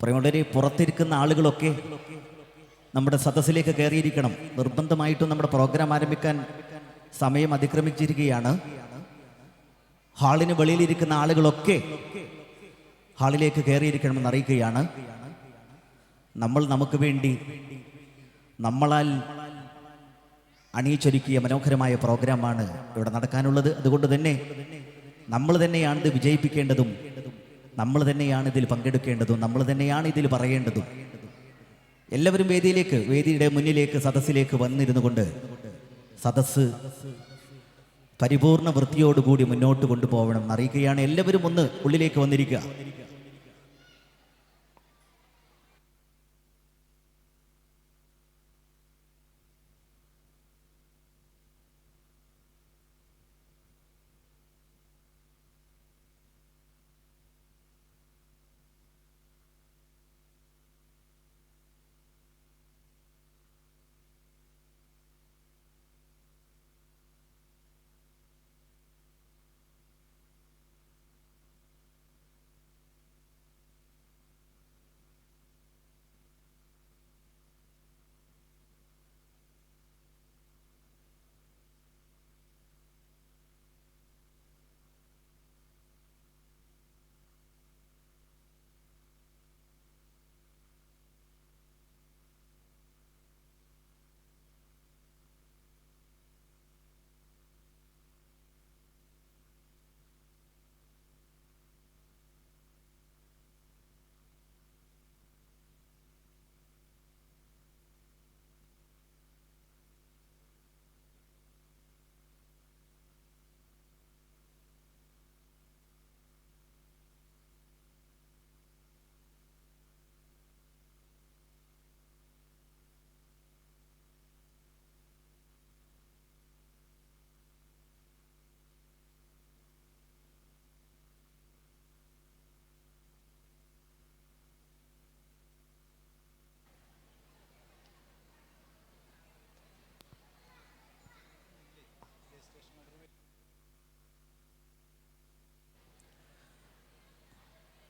പ്രിയമുള്ളവരെ, പുറത്തിരിക്കുന്ന ആളുകളൊക്കെ നമ്മുടെ സദസ്സിലേക്ക് കയറിയിരിക്കണം. നിർബന്ധമായിട്ടും നമ്മുടെ പ്രോഗ്രാം ആരംഭിക്കാൻ സമയം അതിക്രമിച്ചിരിക്കുകയാണ്. ഹാളിന് വെളിയിലിരിക്കുന്ന ആളുകളൊക്കെ ഹാളിലേക്ക് കയറിയിരിക്കണമെന്ന് അറിയിക്കുകയാണ്. നമ്മൾ നമുക്ക് വേണ്ടി നമ്മളാൽ അണിയിച്ചൊരുക്കിയ മനോഹരമായ പ്രോഗ്രാമാണ് ഇവിടെ നടക്കാനുള്ളത്. അതുകൊണ്ട് തന്നെ നമ്മൾ തന്നെയാണ് ഇത് വിജയിപ്പിക്കേണ്ടതും, നമ്മൾ തന്നെയാണ് ഇതിൽ പങ്കെടുക്കേണ്ടതും, നമ്മൾ തന്നെയാണ് ഇതിൽ പറയേണ്ടതും. എല്ലാവരും വേദിയുടെ മുന്നിലേക്ക്, സദസ്സിലേക്ക് വന്നിരുന്നു കൊണ്ട് സദസ്സ് പരിപൂർണ വൃത്തിയോടുകൂടി മുന്നോട്ട് കൊണ്ടുപോകണം എന്നറിയിക്കുകയാണ്. എല്ലാവരും ഒന്ന് ഉള്ളിലേക്ക് വന്നിരിക്കുക.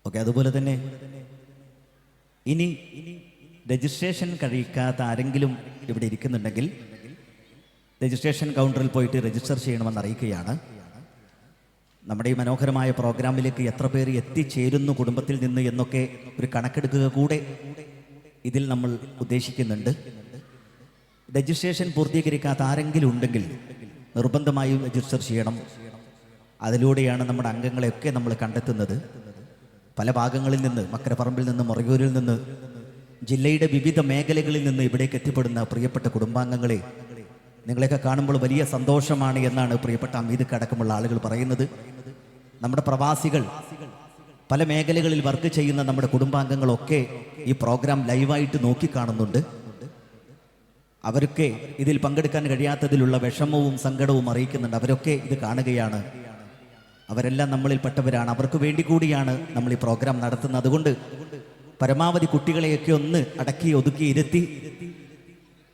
ഓക്കെ, അതുപോലെ തന്നെ ഇനി രജിസ്ട്രേഷൻ കഴിക്കാത്ത ആരെങ്കിലും ഇവിടെ ഇരിക്കുന്നുണ്ടെങ്കിൽ രജിസ്ട്രേഷൻ കൗണ്ടറിൽ പോയിട്ട് രജിസ്റ്റർ ചെയ്യണമെന്ന് അറിയിക്കുകയാണ്. നമ്മുടെ ഈ മനോഹരമായ പ്രോഗ്രാമിലേക്ക് എത്ര പേര് എത്തിച്ചേരുന്നു കുടുംബത്തിൽ നിന്ന് എന്നൊക്കെ ഒരു കണക്കെടുക്കുക കൂടെ ഇതിൽ നമ്മൾ ഉദ്ദേശിക്കുന്നുണ്ട്. രജിസ്ട്രേഷൻ പൂർത്തീകരിക്കാത്ത ആരെങ്കിലും ഉണ്ടെങ്കിൽ നിർബന്ധമായും രജിസ്റ്റർ ചെയ്യണം. അതിലൂടെയാണ് നമ്മുടെ അംഗങ്ങളെയൊക്കെ നമ്മൾ കണ്ടെത്തുന്നത്. പല ഭാഗങ്ങളിൽ നിന്ന്, മക്കരപ്പറമ്പിൽ നിന്ന്, മൊറയൂരിൽ നിന്ന്, ജില്ലയുടെ വിവിധ മേഖലകളിൽ നിന്ന് ഇവിടേക്ക് എത്തിപ്പെടുന്ന പ്രിയപ്പെട്ട കുടുംബാംഗങ്ങളെ നിങ്ങളെയൊക്കെ കാണുമ്പോൾ വലിയ സന്തോഷമാണ് എന്നാണ് പ്രിയപ്പെട്ട അമീദ് അടക്കമുള്ള ആളുകൾ പറയുന്നത്. നമ്മുടെ പ്രവാസികൾ, പല മേഖലകളിൽ വർക്ക് ചെയ്യുന്ന നമ്മുടെ കുടുംബാംഗങ്ങളൊക്കെ ഈ പ്രോഗ്രാം ലൈവായിട്ട് നോക്കിക്കാണുന്നുണ്ട്. അവരൊക്കെ ഇതിൽ പങ്കെടുക്കാൻ കഴിയാത്തതിലുള്ള വിഷമവും സങ്കടവും അറിയിക്കുന്നുണ്ട്. അവരൊക്കെ ഇത് കാണുകയാണ്. അവരെല്ലാം നമ്മളിൽപ്പെട്ടവരാണ്. അവർക്ക് വേണ്ടി കൂടിയാണ് നമ്മൾ ഈ പ്രോഗ്രാം നടത്തുന്നത്. അതുകൊണ്ട് പരമാവധി കുട്ടികളെയൊക്കെ ഒന്ന് അടക്കി ഒതുക്കി ഇരുത്തി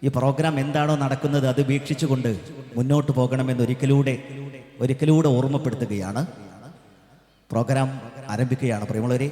ഈ പ്രോഗ്രാം എന്താണോ നടക്കുന്നത് അത് വീക്ഷിച്ചുകൊണ്ട് മുന്നോട്ട് പോകണമെന്ന് ഒരിക്കലൂടെ ഓർമ്മപ്പെടുത്തുകയാണ്. പ്രോഗ്രാം ആരംഭിക്കുകയാണ്. പ്രിയമുള്ളവരെ,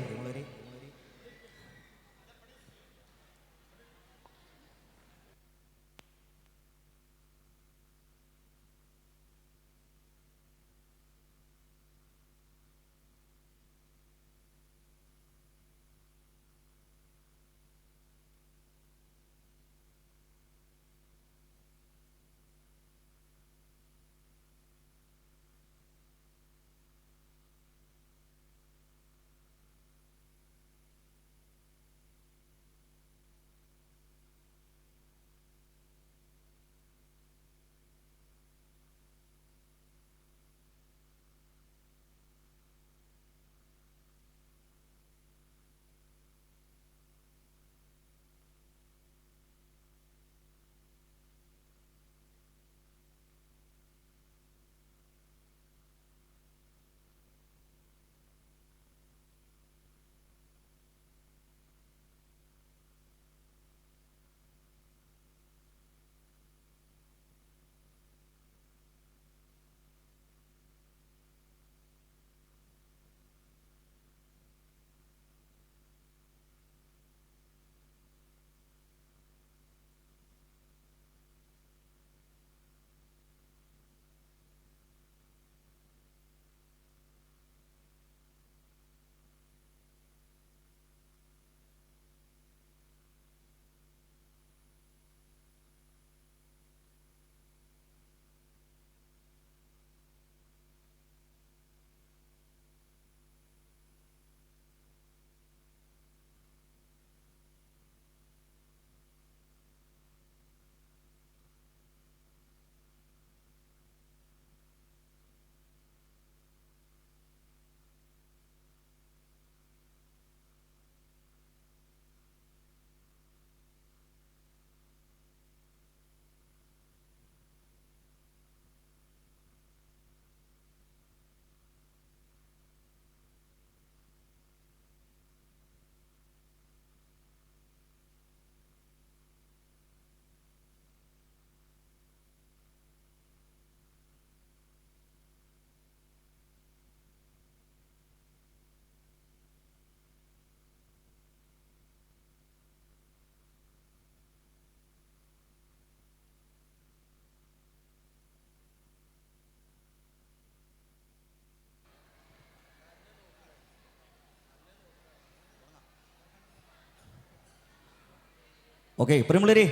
ഓക്കെ, പ്രിയമുള്ളവരെ,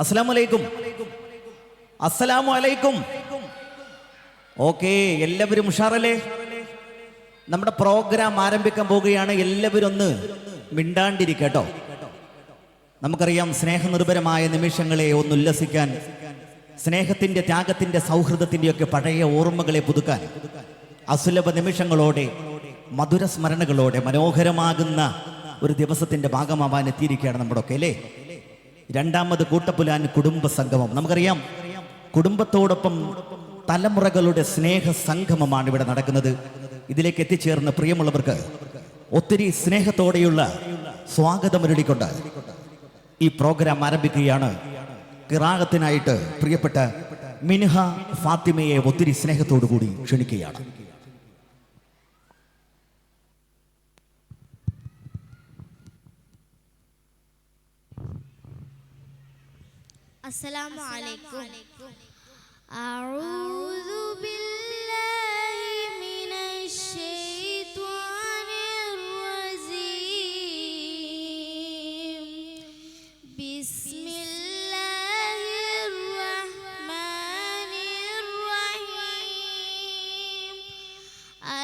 അസ്സലാമു അലൈക്കും. അസ്സലാമു അലൈക്കും. ഓക്കെ, എല്ലാവരും ഉഷാറല്ലേ? നമ്മുടെ പ്രോഗ്രാം ആരംഭിക്കാൻ പോവുകയാണ്. എല്ലാവരും ഒന്ന് മിണ്ടാണ്ടിരിക്കട്ടോ. നമുക്കറിയാം, സ്നേഹനിർഭരമായ നിമിഷങ്ങളെ ഒന്ന് ഉല്ലസിക്കാൻ, സ്നേഹത്തിൻ്റെ, ത്യാഗത്തിൻ്റെ, സൗഹൃദത്തിൻ്റെയൊക്കെ പഴയ ഓർമ്മകളെ പുതുക്കാൻ, അസുലഭ നിമിഷങ്ങളോടെ, മധുര സ്മരണകളോടെ മനോഹരമാകുന്ന ഒരു ദിവസത്തിൻ്റെ ഭാഗമാവാൻ എത്തിയിരിക്കുകയാണ് നമ്മുടെയൊക്കെ അല്ലേ. രണ്ടാമത് കൂട്ടപ്പുലാൻ കുടുംബ സംഗമം. നമുക്കറിയാം, കുടുംബത്തോടൊപ്പം തലമുറകളുടെ സ്നേഹ സംഗമമാണ് ഇവിടെ നടക്കുന്നത്. ഇതിലേക്ക് എത്തിച്ചേർന്ന പ്രിയമുള്ളവർക്ക് ഒത്തിരി സ്നേഹത്തോടെയുള്ള സ്വാഗതമരുളിക്കൊണ്ട് ഈ പ്രോഗ്രാം ആരംഭിക്കുകയാണ്. ഖിറാഅത്തിനായിട്ട് പ്രിയപ്പെട്ട മിൻഹ ഫാത്തിമയെ ഒത്തിരി സ്നേഹത്തോടു കൂടി ക്ഷണിക്കുകയാണ്. السلام عليكم. أعوذ بالله من الشيطان الرجيم. بسم الله الرحمن الرحيم.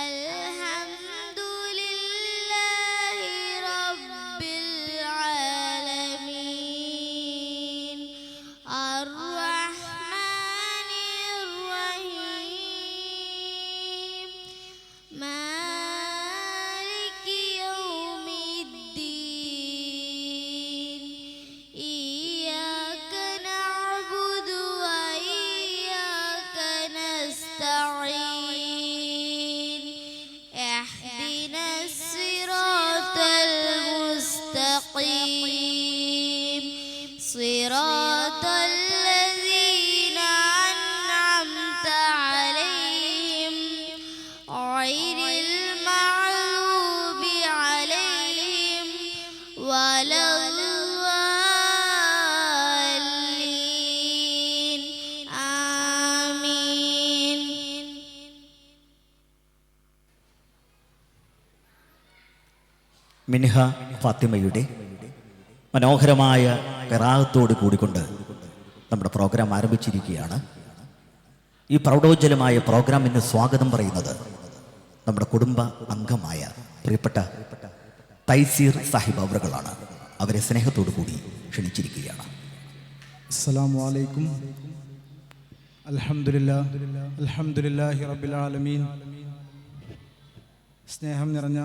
الحمد لله رب العالمين. الرحمن الرحيم. مالك يوم الدين. إياك نعبد وإياك نستعين. اهدنا الصراط المستقيم. صراط الذين أنعمت عليهم غير المغضوب عليهم ولا الضالين. آمين. മിൻഹ ഫാത്തിമയുടെ മനോഹരമായ ഖിറാഅത്തോട് കൂടിക്കൊണ്ട് നമ്മുടെ പ്രോഗ്രാം ആരംഭിച്ചിരിക്കുകയാണ്. ഈ പ്രൗഢോജ്വലമായ പ്രോഗ്രാമിന് സ്വാഗതം പറയുന്നത് നമ്മുടെ കുടുംബ അംഗമായ പ്രിയപ്പെട്ട തൈസീർ സാഹിബ് അവറുകളാണ്. അവരെ സ്നേഹത്തോടു കൂടി ക്ഷണിച്ചിരിക്കുകയാണ്. അസ്സലാമു അലൈക്കും. അൽഹംദുലില്ലാഹി റബ്ബിൽ ആലമീൻ. സ്നേഹം നിറഞ്ഞ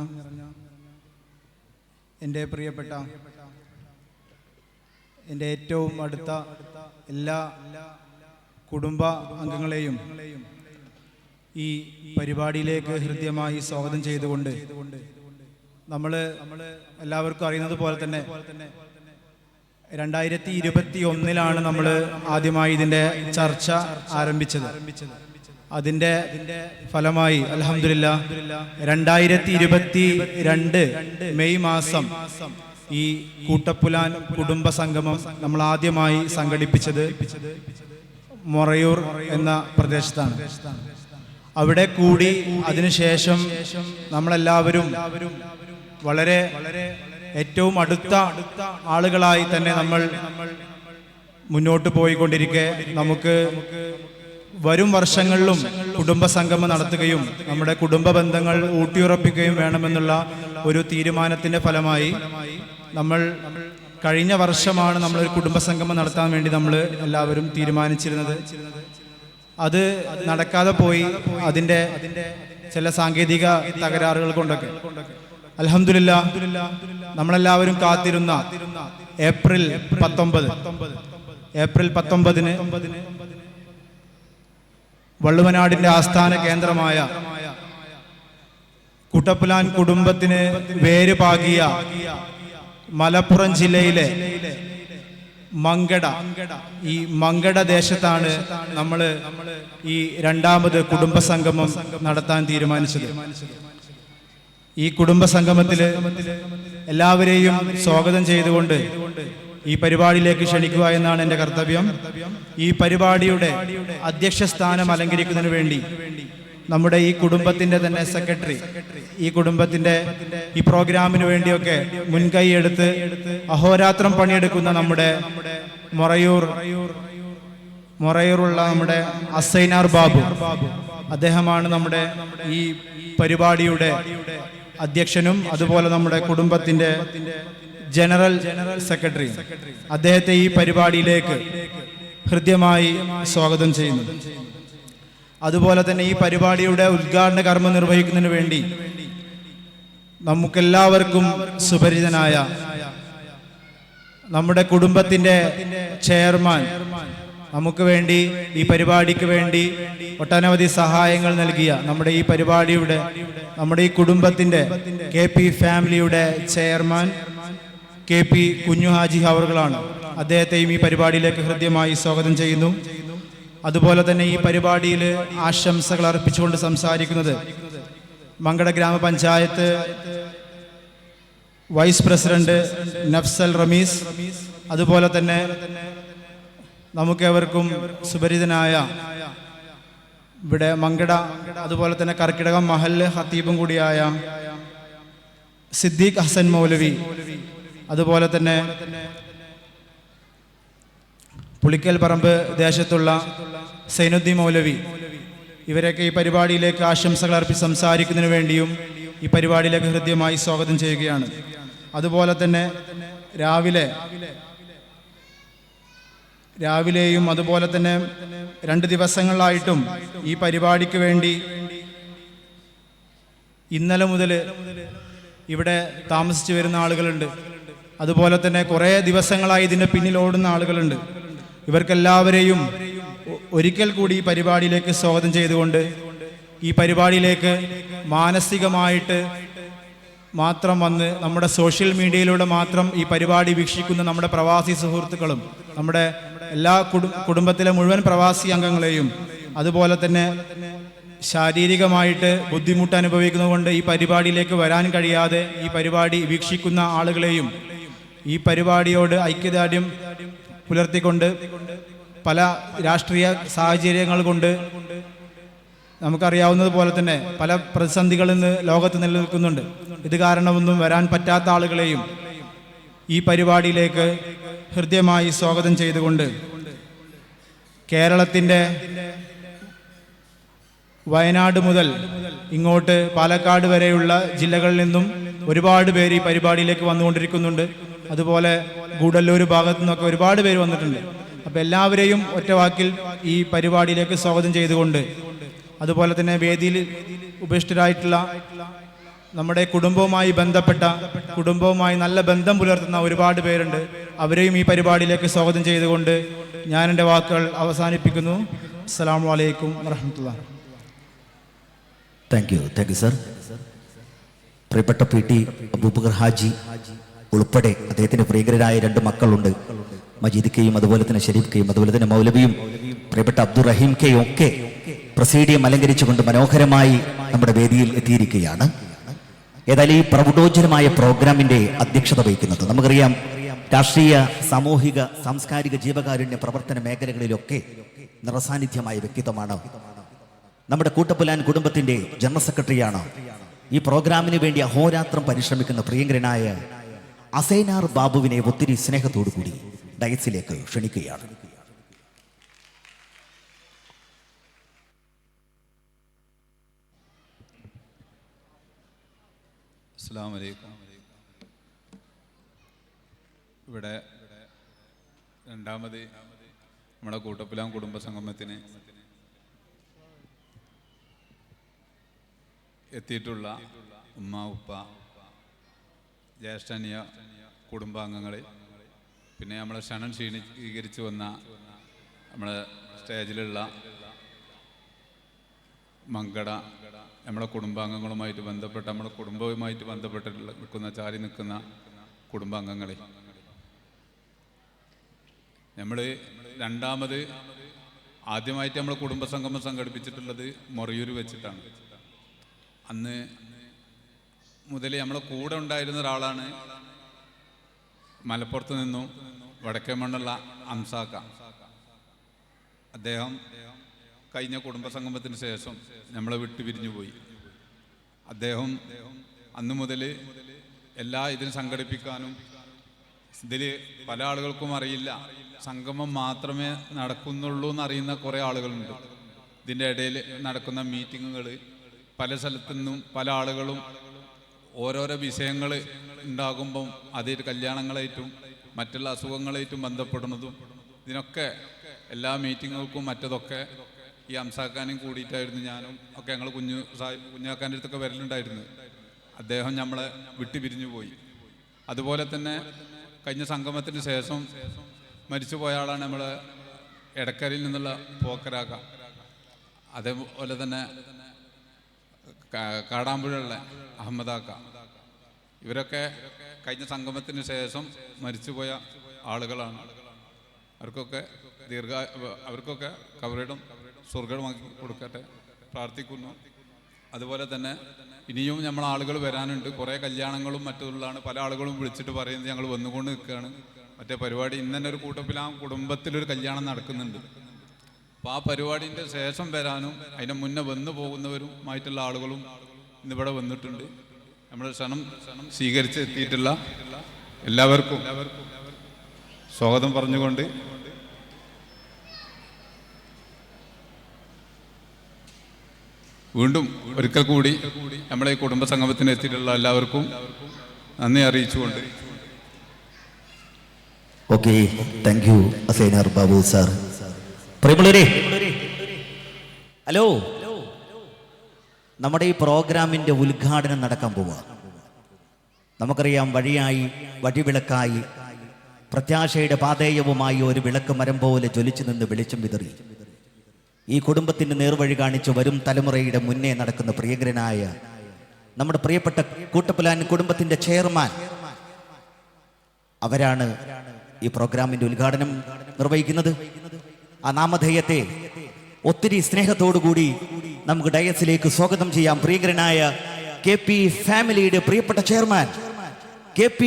എൻ്റെ പ്രിയപ്പെട്ട, എൻ്റെ ഏറ്റവും അടുത്ത എല്ലാ കുടുംബ അംഗങ്ങളെയും ഈ പരിപാടിയിലേക്ക് ഹൃദ്യമായി സ്വാഗതം ചെയ്തുകൊണ്ട്, നമ്മൾ എല്ലാവർക്കും അറിയുന്നത് പോലെ തന്നെ 2021 നമ്മൾ ആദ്യമായി ഇതിൻ്റെ ചർച്ച ആരംഭിച്ചത്. അതിൻ്റെ ഫലമായി അൽഹംദുലില്ലാഹ് 2022 മെയ് മാസം ഈ കൂട്ടപ്പുലാൻ കുടുംബ സംഗമം നമ്മൾ ആദ്യമായി സംഘടിപ്പിച്ചത് മൊറയൂർ എന്ന പ്രദേശത്താണ്. അവിടെ കൂടി അതിനുശേഷം നമ്മളെല്ലാവരും വളരെ ഏറ്റവും അടുത്ത ആളുകളായി തന്നെ നമ്മൾ മുന്നോട്ട് പോയിക്കൊണ്ടിരിക്കെ നമുക്ക് വരും വർഷങ്ങളിലും കുടുംബ സംഗമം നടത്തുകയും നമ്മുടെ കുടുംബ ബന്ധങ്ങൾ ഊട്ടിയുറപ്പിക്കുകയും വേണമെന്നുള്ള ഒരു തീരുമാനത്തിന്റെ ഫലമായി നമ്മൾ കഴിഞ്ഞ വർഷമാണ് നമ്മളൊരു കുടുംബ സംഗമം നടത്താൻ വേണ്ടി നമ്മൾ എല്ലാവരും തീരുമാനിച്ചിരുന്നത്. അത് നടക്കാതെ പോയി, അതിൻ്റെ ചില സാങ്കേതിക തകരാറുകൾ കൊണ്ടൊക്കെ. അൽഹംദുലില്ലാഹ് നമ്മളെല്ലാവരും കാത്തിരുന്ന ഏപ്രിൽ 19 വള്ളുവനാടിന്റെ ആസ്ഥാന കേന്ദ്രമായ കൂട്ടപ്പുലാൻ കുടുംബത്തിന് വേര് പാകിയ മലപ്പുറം ജില്ലയിലെ മങ്കട, ഈ മങ്കട ദേശത്താണ് നമ്മൾ ഈ രണ്ടാമത് കുടുംബ സംഗമം നടത്താൻ തീരുമാനിച്ചത്. ഈ കുടുംബ സംഗമത്തിൽ എല്ലാവരെയും സ്വാഗതം ചെയ്തുകൊണ്ട് ഈ പരിപാടിയിലേക്ക് ക്ഷണിക്കുക എന്നാണ് എൻ്റെ കർത്തവ്യം. ഈ പരിപാടിയുടെ അധ്യക്ഷ സ്ഥാനം അലങ്കരിക്കുന്നതിന് വേണ്ടി നമ്മുടെ ഈ കുടുംബത്തിൻ്റെ തന്നെ സെക്രട്ടറി, ഈ കുടുംബത്തിൻ്റെ ഈ പ്രോഗ്രാമിന് വേണ്ടിയൊക്കെ മുൻകൈ എടുത്ത് അഹോരാത്രം പണിയെടുക്കുന്ന നമ്മുടെ മൊറയൂറുള്ള നമ്മുടെ അസൈനാർ ബാബു, അദ്ദേഹമാണ് നമ്മുടെ ഈ പരിപാടിയുടെ അധ്യക്ഷനും അതുപോലെ നമ്മുടെ കുടുംബത്തിൻ്റെ ജനറൽ സെക്രട്ടറി. അദ്ദേഹത്തെ ഈ പരിപാടിയിലേക്ക് ഹൃദ്യമായി സ്വാഗതം ചെയ്യുന്നു. അതുപോലെ തന്നെ ഈ പരിപാടിയുടെ ഉദ്ഘാടന കർമ്മം നിർവഹിക്കുന്നതിന് വേണ്ടി നമുക്കെല്ലാവർക്കും സുപരിചിതനായ നമ്മുടെ കുടുംബത്തിൻ്റെ ചെയർമാൻ, നമുക്ക് വേണ്ടി ഈ പരിപാടിക്ക് വേണ്ടി ഒട്ടനവധി സഹായങ്ങൾ നൽകിയ നമ്മുടെ ഈ പരിപാടിയുടെ, നമ്മുടെ ഈ കുടുംബത്തിൻ്റെ KP ഫാമിലിയുടെ ചെയർമാൻ KP കുഞ്ഞുഹാജി അവർകളാണ്. അദ്ദേഹത്തെയും ഈ പരിപാടിയിലേക്ക് ഹൃദ്യമായി സ്വാഗതം ചെയ്യുന്നു. അതുപോലെ തന്നെ ഈ പരിപാടിയിൽ ആശംസകൾ അർപ്പിച്ചുകൊണ്ട് സംസാരിക്കുന്നത് മങ്കട ഗ്രാമപഞ്ചായത്ത് വൈസ് പ്രസിഡന്റ് നഫ്സൽ റമീസ്, അതുപോലെ തന്നെ നമുക്കേവർക്കും സുപരിചിതനായ ഇവിടെ മങ്കട അതുപോലെ തന്നെ കർക്കിടകം മഹല്ല് ഖത്തീബും കൂടിയായ സിദ്ദീഖ് ഹസൻ മൗലവി, അതുപോലെ തന്നെ പുളിക്കൽ പറമ്പ് ദേശത്തുള്ള സൈനുദ്ദീൻ മൗലവി, ഇവരൊക്കെ ഈ പരിപാടിയിലേക്ക് ആശംസകൾ അർപ്പിച്ച് സംസാരിക്കുന്നതിന് വേണ്ടിയും ഈ പരിപാടിയിലേക്ക് ഹൃദ്യമായി സ്വാഗതം ചെയ്യുകയാണ്. അതുപോലെ തന്നെ രാവിലെയും അതുപോലെ തന്നെ 2 ദിവസങ്ങളായിട്ടും ഈ പരിപാടിക്ക് വേണ്ടി ഇന്നലെ മുതൽ ഇവിടെ താമസിച്ചു വരുന്ന ആളുകളുണ്ട്. അതുപോലെ തന്നെ കുറേ ദിവസങ്ങളായി ഇതിൻ്റെ പിന്നിൽ ഓടുന്ന ആളുകളുണ്ട്. ഇവർക്കെല്ലാവരെയും ഒരിക്കൽ കൂടി ഈ പരിപാടിയിലേക്ക് സ്വാഗതം ചെയ്തുകൊണ്ട് ഈ പരിപാടിയിലേക്ക് മാനസികമായിട്ട് മാത്രം വന്ന് നമ്മുടെ സോഷ്യൽ മീഡിയയിലൂടെ മാത്രം ഈ പരിപാടി വീക്ഷിക്കുന്ന നമ്മുടെ പ്രവാസി സുഹൃത്തുക്കളും നമ്മുടെ എല്ലാ കുടുംബത്തിലെ മുഴുവൻ പ്രവാസി അംഗങ്ങളെയും, അതുപോലെ തന്നെ ശാരീരികമായിട്ട് ബുദ്ധിമുട്ട് അനുഭവിക്കുന്നതുകൊണ്ട് ഈ പരിപാടിയിലേക്ക് വരാൻ കഴിയാതെ ഈ പരിപാടി വീക്ഷിക്കുന്ന ആളുകളെയും ഈ പരിപാടിയോട് ഐക്യദാർഢ്യം പുലർത്തിക്കൊണ്ട് പല രാഷ്ട്രീയ സാഹചര്യങ്ങൾ കൊണ്ട് നമുക്കറിയാവുന്നതുപോലെ തന്നെ പല പ്രതിസന്ധികളിൽ നിന്ന് ലോകത്ത് നിലനിൽക്കുന്നുണ്ട്. ഇത് കാരണമൊന്നും വരാൻ പറ്റാത്ത ആളുകളെയും ഈ പരിപാടിയിലേക്ക് ഹൃദ്യമായി സ്വാഗതം ചെയ്തുകൊണ്ട് കേരളത്തിൻ്റെ വയനാട് മുതൽ ഇങ്ങോട്ട് പാലക്കാട് വരെയുള്ള ജില്ലകളിൽ നിന്നും ഒരുപാട് പേര് ഈ പരിപാടിയിലേക്ക് വന്നുകൊണ്ടിരിക്കുന്നുണ്ട്. അതുപോലെ ഗൂഡല്ലൂർ ഭാഗത്തു നിന്നൊക്കെ ഒരുപാട് പേര് വന്നിട്ടുണ്ട്. അപ്പോൾ എല്ലാവരെയും ഒറ്റവാക്കിൽ ഈ പരിപാടിയിലേക്ക് സ്വാഗതം ചെയ്തുകൊണ്ട്, അതുപോലെ തന്നെ വേദിയിൽ ഉപേക്ഷിതരായിട്ടുള്ള നമ്മുടെ കുടുംബവുമായി നല്ല ബന്ധം പുലർത്തുന്ന ഒരുപാട് പേരുണ്ട്. അവരെയും ഈ പരിപാടിയിലേക്ക് സ്വാഗതം ചെയ്തുകൊണ്ട് ഞാൻ എൻ്റെ വാക്കുകൾ അവസാനിപ്പിക്കുന്നു. അസ്സലാമു അലൈക്കും വറഹ്മത്തുള്ളാഹി. Thank you sir. പ്രിയപ്പെട്ട PT അബൂബക്കർ ഹാജി ഉൾപ്പെടെ അദ്ദേഹത്തിന് പ്രിയങ്കരായ 2 മക്കളുണ്ട്, മജീദ് കെയും അതുപോലെ തന്നെ ഷരീഫ് കെയും അതുപോലെ തന്നെ മൗലവിയും പ്രിയപ്പെട്ട അബ്ദുറഹീം കെയും ഒക്കെ പ്രസീഡിയം അലങ്കരിച്ചുകൊണ്ട് മനോഹരമായി നമ്മുടെ വേദിയിൽ എത്തിയിരിക്കുകയാണ്. ഏതായാലും ഈ പ്രൗഢോജ്വലമായ പ്രോഗ്രാമിന്റെ അധ്യക്ഷത വഹിക്കുന്നത് നമുക്കറിയാം, രാഷ്ട്രീയ സാമൂഹിക സാംസ്കാരിക ജീവകാരുണ്യ പ്രവർത്തന മേഖലകളിലൊക്കെ നിറസാന്നിധ്യമായ വ്യക്തിത്വമാണ്. നമ്മുടെ കൂട്ടപ്പുലാൻ കുടുംബത്തിന്റെ ജനറൽ സെക്രട്ടറിയാണ്. ഈ പ്രോഗ്രാമിന് വേണ്ടി അഹോരാത്രം പരിശ്രമിക്കുന്ന പ്രിയങ്കരനായ അസൈനാർ ബാബുവിനെ ഒത്തിരി സ്നേഹത്തോടു കൂടി ഡയസിലേക്ക് ക്ഷണിക്കുകയാണ്. അസ്സലാമു അലൈക്കും. ഇവിടെ രണ്ടാമത് നമ്മുടെ കൂട്ടപ്പുലാൻ കുടുംബ സംഗമത്തിന് എത്തിയിട്ടുള്ള ഉമ്മ, ഉപ്പ, ജ്യേഷ്ഠനിയ കുടുംബാംഗങ്ങൾ, പിന്നെ നമ്മളെ ക്ഷണം സ്വീകരിച്ചു വന്ന നമ്മളെ സ്റ്റേജിലുള്ള മങ്കട നമ്മളെ കുടുംബാംഗങ്ങളുമായിട്ട് ബന്ധപ്പെട്ട നമ്മുടെ കുടുംബവുമായിട്ട് ബന്ധപ്പെട്ട് ചാരി നിൽക്കുന്ന കുടുംബാംഗങ്ങളെ, നമ്മൾ ആദ്യമായിട്ട് നമ്മൾ കുടുംബസംഗമം സംഘടിപ്പിച്ചിട്ടുള്ളത് മൊറയൂർ വെച്ചിട്ടാണ്. അന്ന് മുതൽ നമ്മളെ കൂടെ ഉണ്ടായിരുന്ന ഒരാളാണ് മലപ്പുറത്ത് നിന്നും വടക്കേ മണ്ണുള്ള അംസാക്ക. അദ്ദേഹം കഴിഞ്ഞ കുടുംബസംഗമത്തിന് ശേഷം നമ്മളെ വിട്ടു പിരിഞ്ഞു പോയി. അദ്ദേഹം അന്നു മുതൽ എല്ലാ ഇതിനും സംഘടിപ്പിക്കാനും, ഇതിൽ പല ആളുകൾക്കും അറിയില്ല, സംഗമം മാത്രമേ നടക്കുന്നുള്ളൂ എന്നറിയുന്ന കുറേ ആളുകളുണ്ട്. ഇതിൻ്റെ ഇടയിൽ നടക്കുന്ന മീറ്റിങ്ങുകൾ പല സ്ഥലത്തു നിന്നും പല ആളുകളും ഓരോരോ വിഷയങ്ങൾ ഉണ്ടാകുമ്പം അതിൽ കല്യാണങ്ങളായിട്ടും മറ്റുള്ള അസുഖങ്ങളായിട്ടും ബന്ധപ്പെടുന്നതും ഇതിനൊക്കെ എല്ലാ മീറ്റിങ്ങുകൾക്കും മറ്റതൊക്കെ ഈ അംസാക്കാനും കൂടിയിട്ടായിരുന്നു ഞാനും ഒക്കെ ഞങ്ങൾ കുഞ്ഞാക്കാൻ്റെ അടുത്തൊക്കെ വരലുണ്ടായിരുന്നു. അദ്ദേഹം നമ്മളെ വിട്ടുപിരിഞ്ഞു പോയി. അതുപോലെ തന്നെ കഴിഞ്ഞ സംഗമത്തിന് ശേഷം മരിച്ചുപോയ ആളാണ് നമ്മൾ എടക്കരയിൽ നിന്നുള്ള പോക്കരാക്ക. അതേപോലെ തന്നെ കാടാമ്പുഴയുള്ള അഹമ്മദാക്ക. ഇവരൊക്കെ കഴിഞ്ഞ സംഗമത്തിന് ശേഷം മരിച്ചുപോയ ആളുകളാണ്. അവർക്കൊക്കെ കബറിടം സ്വർഗമാക്കി കൊടുക്കട്ടെ പ്രാർത്ഥിക്കുന്നു. അതുപോലെ തന്നെ ഇനിയും നമ്മൾ ആളുകൾ വരാനുണ്ട്. കുറേ കല്യാണങ്ങളും മറ്റുള്ളതാണ്. പല ആളുകളും വിളിച്ചിട്ട് പറയുന്നത് ഞങ്ങൾ വന്നുകൊണ്ട് നിൽക്കുകയാണ്. മറ്റേ പരിപാടി ഇന്ന് തന്നെ ഒരു കൂട്ടത്തിൽ ആ കുടുംബത്തിലൊരു കല്യാണം നടക്കുന്നുണ്ട്. അപ്പോൾ ആ പരിപാടിൻ്റെ ശേഷം വരാനും അതിൻ്റെ മുന്നേ വന്നു പോകുന്നവരുമായിട്ടുള്ള ആളുകളും ഇന്നിവിടെ വന്നിട്ടുണ്ട്. നമ്മൾ ക്ഷണം സ്വീകരിച്ച് എത്തിയിട്ടുള്ള എല്ലാവർക്കും സ്വാഗതം പറഞ്ഞുകൊണ്ട് വീണ്ടും ഒരിക്കൽ കൂടി നമ്മളെ ഈ കുടുംബസംഗമത്തിന് എത്തിയിട്ടുള്ള എല്ലാവർക്കും നന്ദി അറിയിച്ചുകൊണ്ട് okay, thank U Asainar Babu sir. പ്രിയമുള്ളവരെ, ഹലോ, നമ്മുടെ ഈ പ്രോഗ്രാമിൻ്റെ ഉദ്ഘാടനം നടക്കാൻ പോവുക. നമുക്കറിയാം, വഴിവിളക്കായി പ്രത്യാശയുടെ പാതേയവുമായി ഒരു വിളക്ക് മരം പോലെ ജ്വലിച്ചു നിന്ന് വെളിച്ചം വിതറി ഈ കുടുംബത്തിന് നേർവഴി കാണിച്ച് വരും തലമുറയുടെ മുന്നേ നടക്കുന്ന പ്രിയങ്കരനായ നമ്മുടെ പ്രിയപ്പെട്ട കൂട്ടപ്പുലാൻ കുടുംബത്തിന്റെ ചെയർമാൻ, അവരാണ് ഈ പ്രോഗ്രാമിന്റെ ഉദ്ഘാടനം നിർവഹിക്കുന്നത്. ആ നാമധേയത്തെ ഒത്തിരി സ്നേഹത്തോടുകൂടി നമുക്ക് ഡയസിലേക്ക് സ്വാഗതം ചെയ്യാം. പ്രിയങ്കരനായ KP ഫാമിലിയുടെ പ്രിയപ്പെട്ട ചെയർമാൻ KP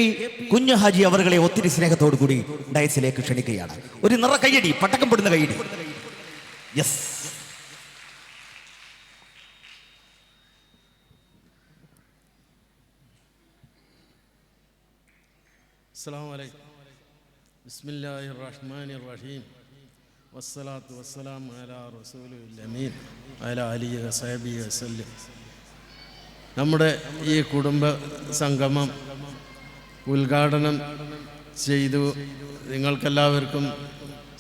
കുഞ്ഞു ഹാജി അവരുടെ ഒത്തിരി സ്നേഹത്തോടു കൂടി ഡയസിലേക്ക് ക്ഷണിക്കുകയാണ്. ഒരു നിറ കയ്യടി, പട്ടക്കം പെടുന്ന കയ്യടി. യെസ്. അസ്സലാമു അലൈക്കും. ബിസ്മില്ലാഹിർ റഹ്മാനിർ റഹീം. വസ്സലാത്തു വസ്സലാമു അലാ റസൂലിൽ അമീൻ അലാ ആലിഹി വസഹബിഹി വസല്ലം. നമ്മുടെ ഈ കുടുംബ സംഗമം ഉദ്ഘാടനം ചെയ്തു നിങ്ങൾക്കെല്ലാവർക്കും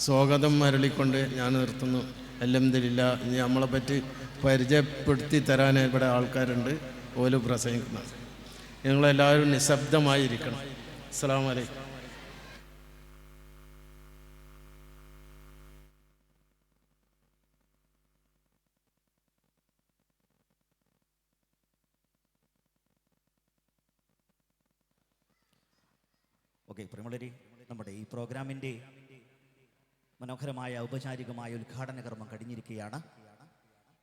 സ്വാഗതം അരുളിക്കൊണ്ട് ഞാൻ നിർത്തുന്നു. അൽഹംദുലില്ലാഹ്. ഇനി നമ്മളെ പറ്റി പരിചയപ്പെടുത്തി തരാൻ ഇവിടെ ആൾക്കാരുണ്ട്, ഓല് പ്രസംഗിക്കണം. നിങ്ങളെല്ലാവരും നിശബ്ദമായിരിക്കണം. അസ്സലാമു അലൈക്കും. ഓക്കെ, പ്രിയമുള്ളവരെ, നമ്മുടെ ഈ പ്രോഗ്രാമിൻ്റെ മനോഹരമായ ഔപചാരികമായ ഉദ്ഘാടന കർമ്മം കഴിഞ്ഞിരിക്കുകയാണ്.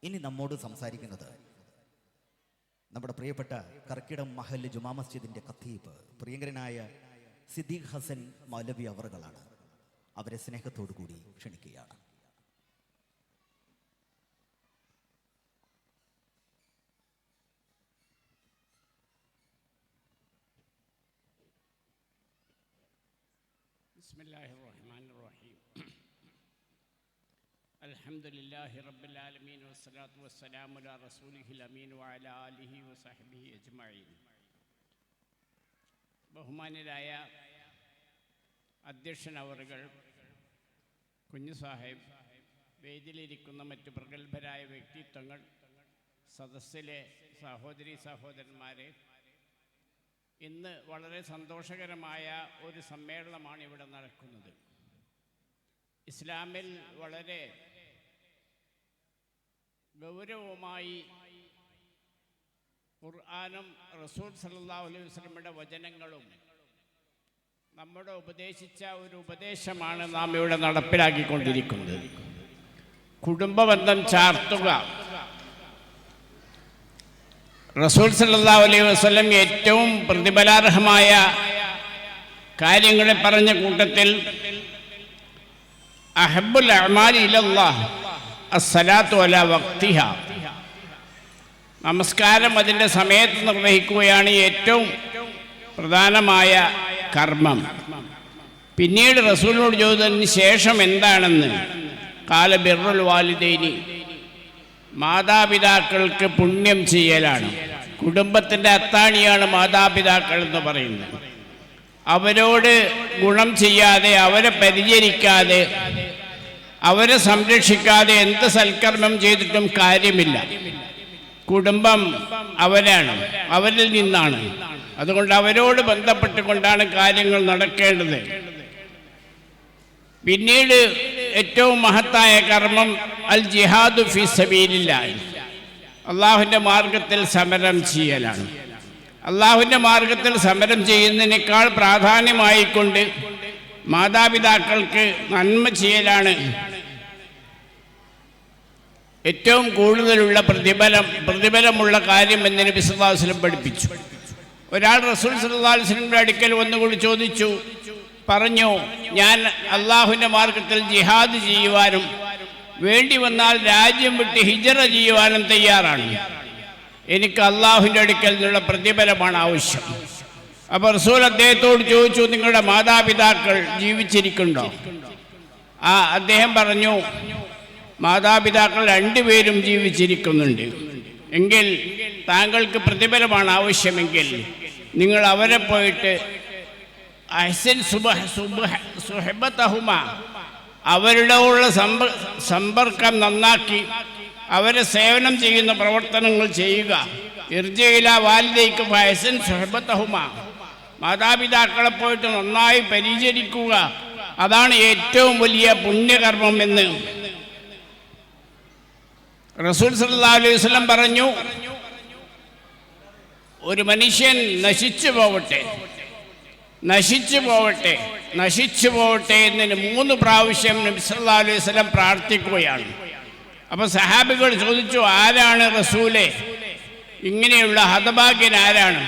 ഇനി നമ്മോട് സംസാരിക്കുന്നത് നമ്മുടെ പ്രിയപ്പെട്ട കർക്കിടം മഹൽ ജുമാ മസ്ജിദിന്റെ ഖത്തീബ് പ്രിയങ്കരനായ സിദ്ദീഖ് ഹസൻ മൗലവി അവറുകളാണ്. അവരെ സ്നേഹത്തോടു കൂടി ക്ഷണിക്കുകയാണ്. ബിസ്മില്ലാഹിർറഹ്മാനിർറഹീം. അൽഹംദുലില്ലാഹി റബ്ബിൽ ആലമീൻ വസ്സലാത്തു വസ്സലാമു അലാ റസൂലിഹിൽ അമീൻ വഅലാ ആലിഹി വസഹ്ബിഹി അജ്മഈൻ. ബഹുമാന്യരായ അധ്യക്ഷൻ അവറുകൾ, കുഞ്ഞു സാഹിബ്, വേദിയിലിരിക്കുന്ന മറ്റു പ്രഗത്ഭരായ വ്യക്തിത്വങ്ങൾ, സദസ്സിലെ സഹോദരീ സഹോദരന്മാരെ, ഇന്ന് വളരെ സന്തോഷകരമായ ഒരു സമ്മേളനമാണ് ഇവിടെ നടക്കുന്നത്. ഇസ്ലാമിൽ വളരെ ഗൗരവമായി ഖുർആനും റസൂൽ സല്ലല്ലാഹു അലൈഹി വസല്ലമയുടെ വചനങ്ങളും നമ്മോട് ഉപദേശിച്ച ഒരു ഉപദേശമാണ് നാം ഇവിടെ നടപ്പിലാക്കിക്കൊണ്ടിരിക്കുന്നത്. കുടുംബബന്ധം ചാർത്തുക. റസൂൽ സല്ലല്ലാഹു അലൈഹി വസല്ലം ഏറ്റവും പ്രതിഫലാർഹമായ കാര്യങ്ങളെ പറഞ്ഞ കൂട്ടത്തിൽ അഹബ്ബുൽ അഅ്മാലി ഇലല്ലാഹ്, അസ്സലാത്തു അലാ വക്തിഹ, നമസ്കാരം അതിൻ്റെ സമയത്ത് നിർവഹിക്കുകയാണ് ഏറ്റവും പ്രധാനമായ കർമ്മം. പിന്നീട് റസൂലിനോട് ചോദിച്ചതിന് ശേഷം എന്താണെന്ന്, കാല ബിർറുൽ വാലിദൈനി, മാതാപിതാക്കൾക്ക് പുണ്യം ചെയ്യലാണ്. കുടുംബത്തിൻ്റെ അത്താണിയാണ് മാതാപിതാക്കൾ എന്ന് പറയുന്നത്. അവരോട് ഗുണം ചെയ്യാതെ, അവരെ പരിചരിക്കാതെ, അവരെ സംരക്ഷിക്കാതെ എന്ത് സൽക്കർമ്മം ചെയ്തിട്ടും കാര്യമില്ല. കുടുംബം അവരാണ്, അവരിൽ നിന്നാണ്. അതുകൊണ്ട് അവരോട് ബന്ധപ്പെട്ടുകൊണ്ടാണ് കാര്യങ്ങൾ നടക്കേണ്ടത്. പിന്നീട് ഏറ്റവും മഹത്തായ കർമ്മം അൽ ജിഹാദു ഫി സബീലില്ലാഹ്, അള്ളാഹുവിൻ്റെ മാർഗത്തിൽ സമരം ചെയ്യലാണ്. അള്ളാഹുവിൻ്റെ മാർഗത്തിൽ സമരം ചെയ്യുന്നതിനേക്കാൾ പ്രാധാന്യമായിക്കൊണ്ട് മാതാപിതാക്കൾക്ക് നന്മ ചെയ്യലാണ് ഏറ്റവും കൂടുതലുള്ള പ്രതിഫലമുള്ള കാര്യം എന്ന് നബി സല്ലല്ലാഹു അലൈഹി വസല്ലം പഠിപ്പിച്ചു. ഒരാൾ റസൂൽ സല്ലല്ലാഹു അലൈഹി വസല്ലമയുടെ അടുക്കൽ വന്നുകൂടി ചോദിച്ചു, പറഞ്ഞു, ഞാൻ അള്ളാഹുവിൻ്റെ മാർഗത്തിൽ ജിഹാദ് ചെയ്യുവാനും വേണ്ടി വന്നാൽ രാജ്യം വിട്ട് ഹിജറ ചെയ്യുവാനും തയ്യാറാണ്. എനിക്ക് അള്ളാഹുവിൻ്റെ അടുക്കൽ നിന്നുള്ള പ്രതിഫലമാണ് ആവശ്യം. അപ്പോൾ റസൂൽ അദ്ദേഹത്തോട് ചോദിച്ചു, നിങ്ങളുടെ മാതാപിതാക്കൾ ജീവിച്ചിരിക്കുന്നുണ്ടോ? അദ്ദേഹം പറഞ്ഞു, മാതാപിതാക്കൾ രണ്ടുപേരും ജീവിച്ചിരിക്കുന്നുണ്ട്. എങ്കിൽ താങ്കൾക്ക് പ്രതിഫലമാണ് ആവശ്യമെങ്കിൽ നിങ്ങൾ അവരെ പോയിട്ട് അഹ്സിൻ സുഹബതഹുമ, അവരുടെ ഉള്ള സമ്പർക്കം നന്നാക്കി അവരെ സേവനം ചെയ്യുന്ന പ്രവർത്തനങ്ങൾ ചെയ്യുക. ഇർജിഇല വാലിദൈക ഫഅഹ്സിൻ സുഹബതഹുമ, മാതാപിതാക്കളെ പോയിട്ട് നന്നായി പരിചരിക്കുക. അതാണ് ഏറ്റവും വലിയ പുണ്യകർമ്മം എന്ന് റസൂൽ സല്ലല്ലാഹു അലൈഹി വസല്ലം പറഞ്ഞു. ഒരു മനുഷ്യൻ നശിച്ചു പോവട്ടെ എന്നതിന് 3 പ്രാവശ്യം നബി സല്ലല്ലാഹു അലൈഹി വസല്ലം പ്രാർത്ഥിക്കുകയാണ്. അപ്പോൾ സഹാബികൾ ചോദിച്ചു, ആരാണ് റസൂലേ, ഇങ്ങനെയുള്ള ഹതഭാഗ്യൻ ആരാണ്?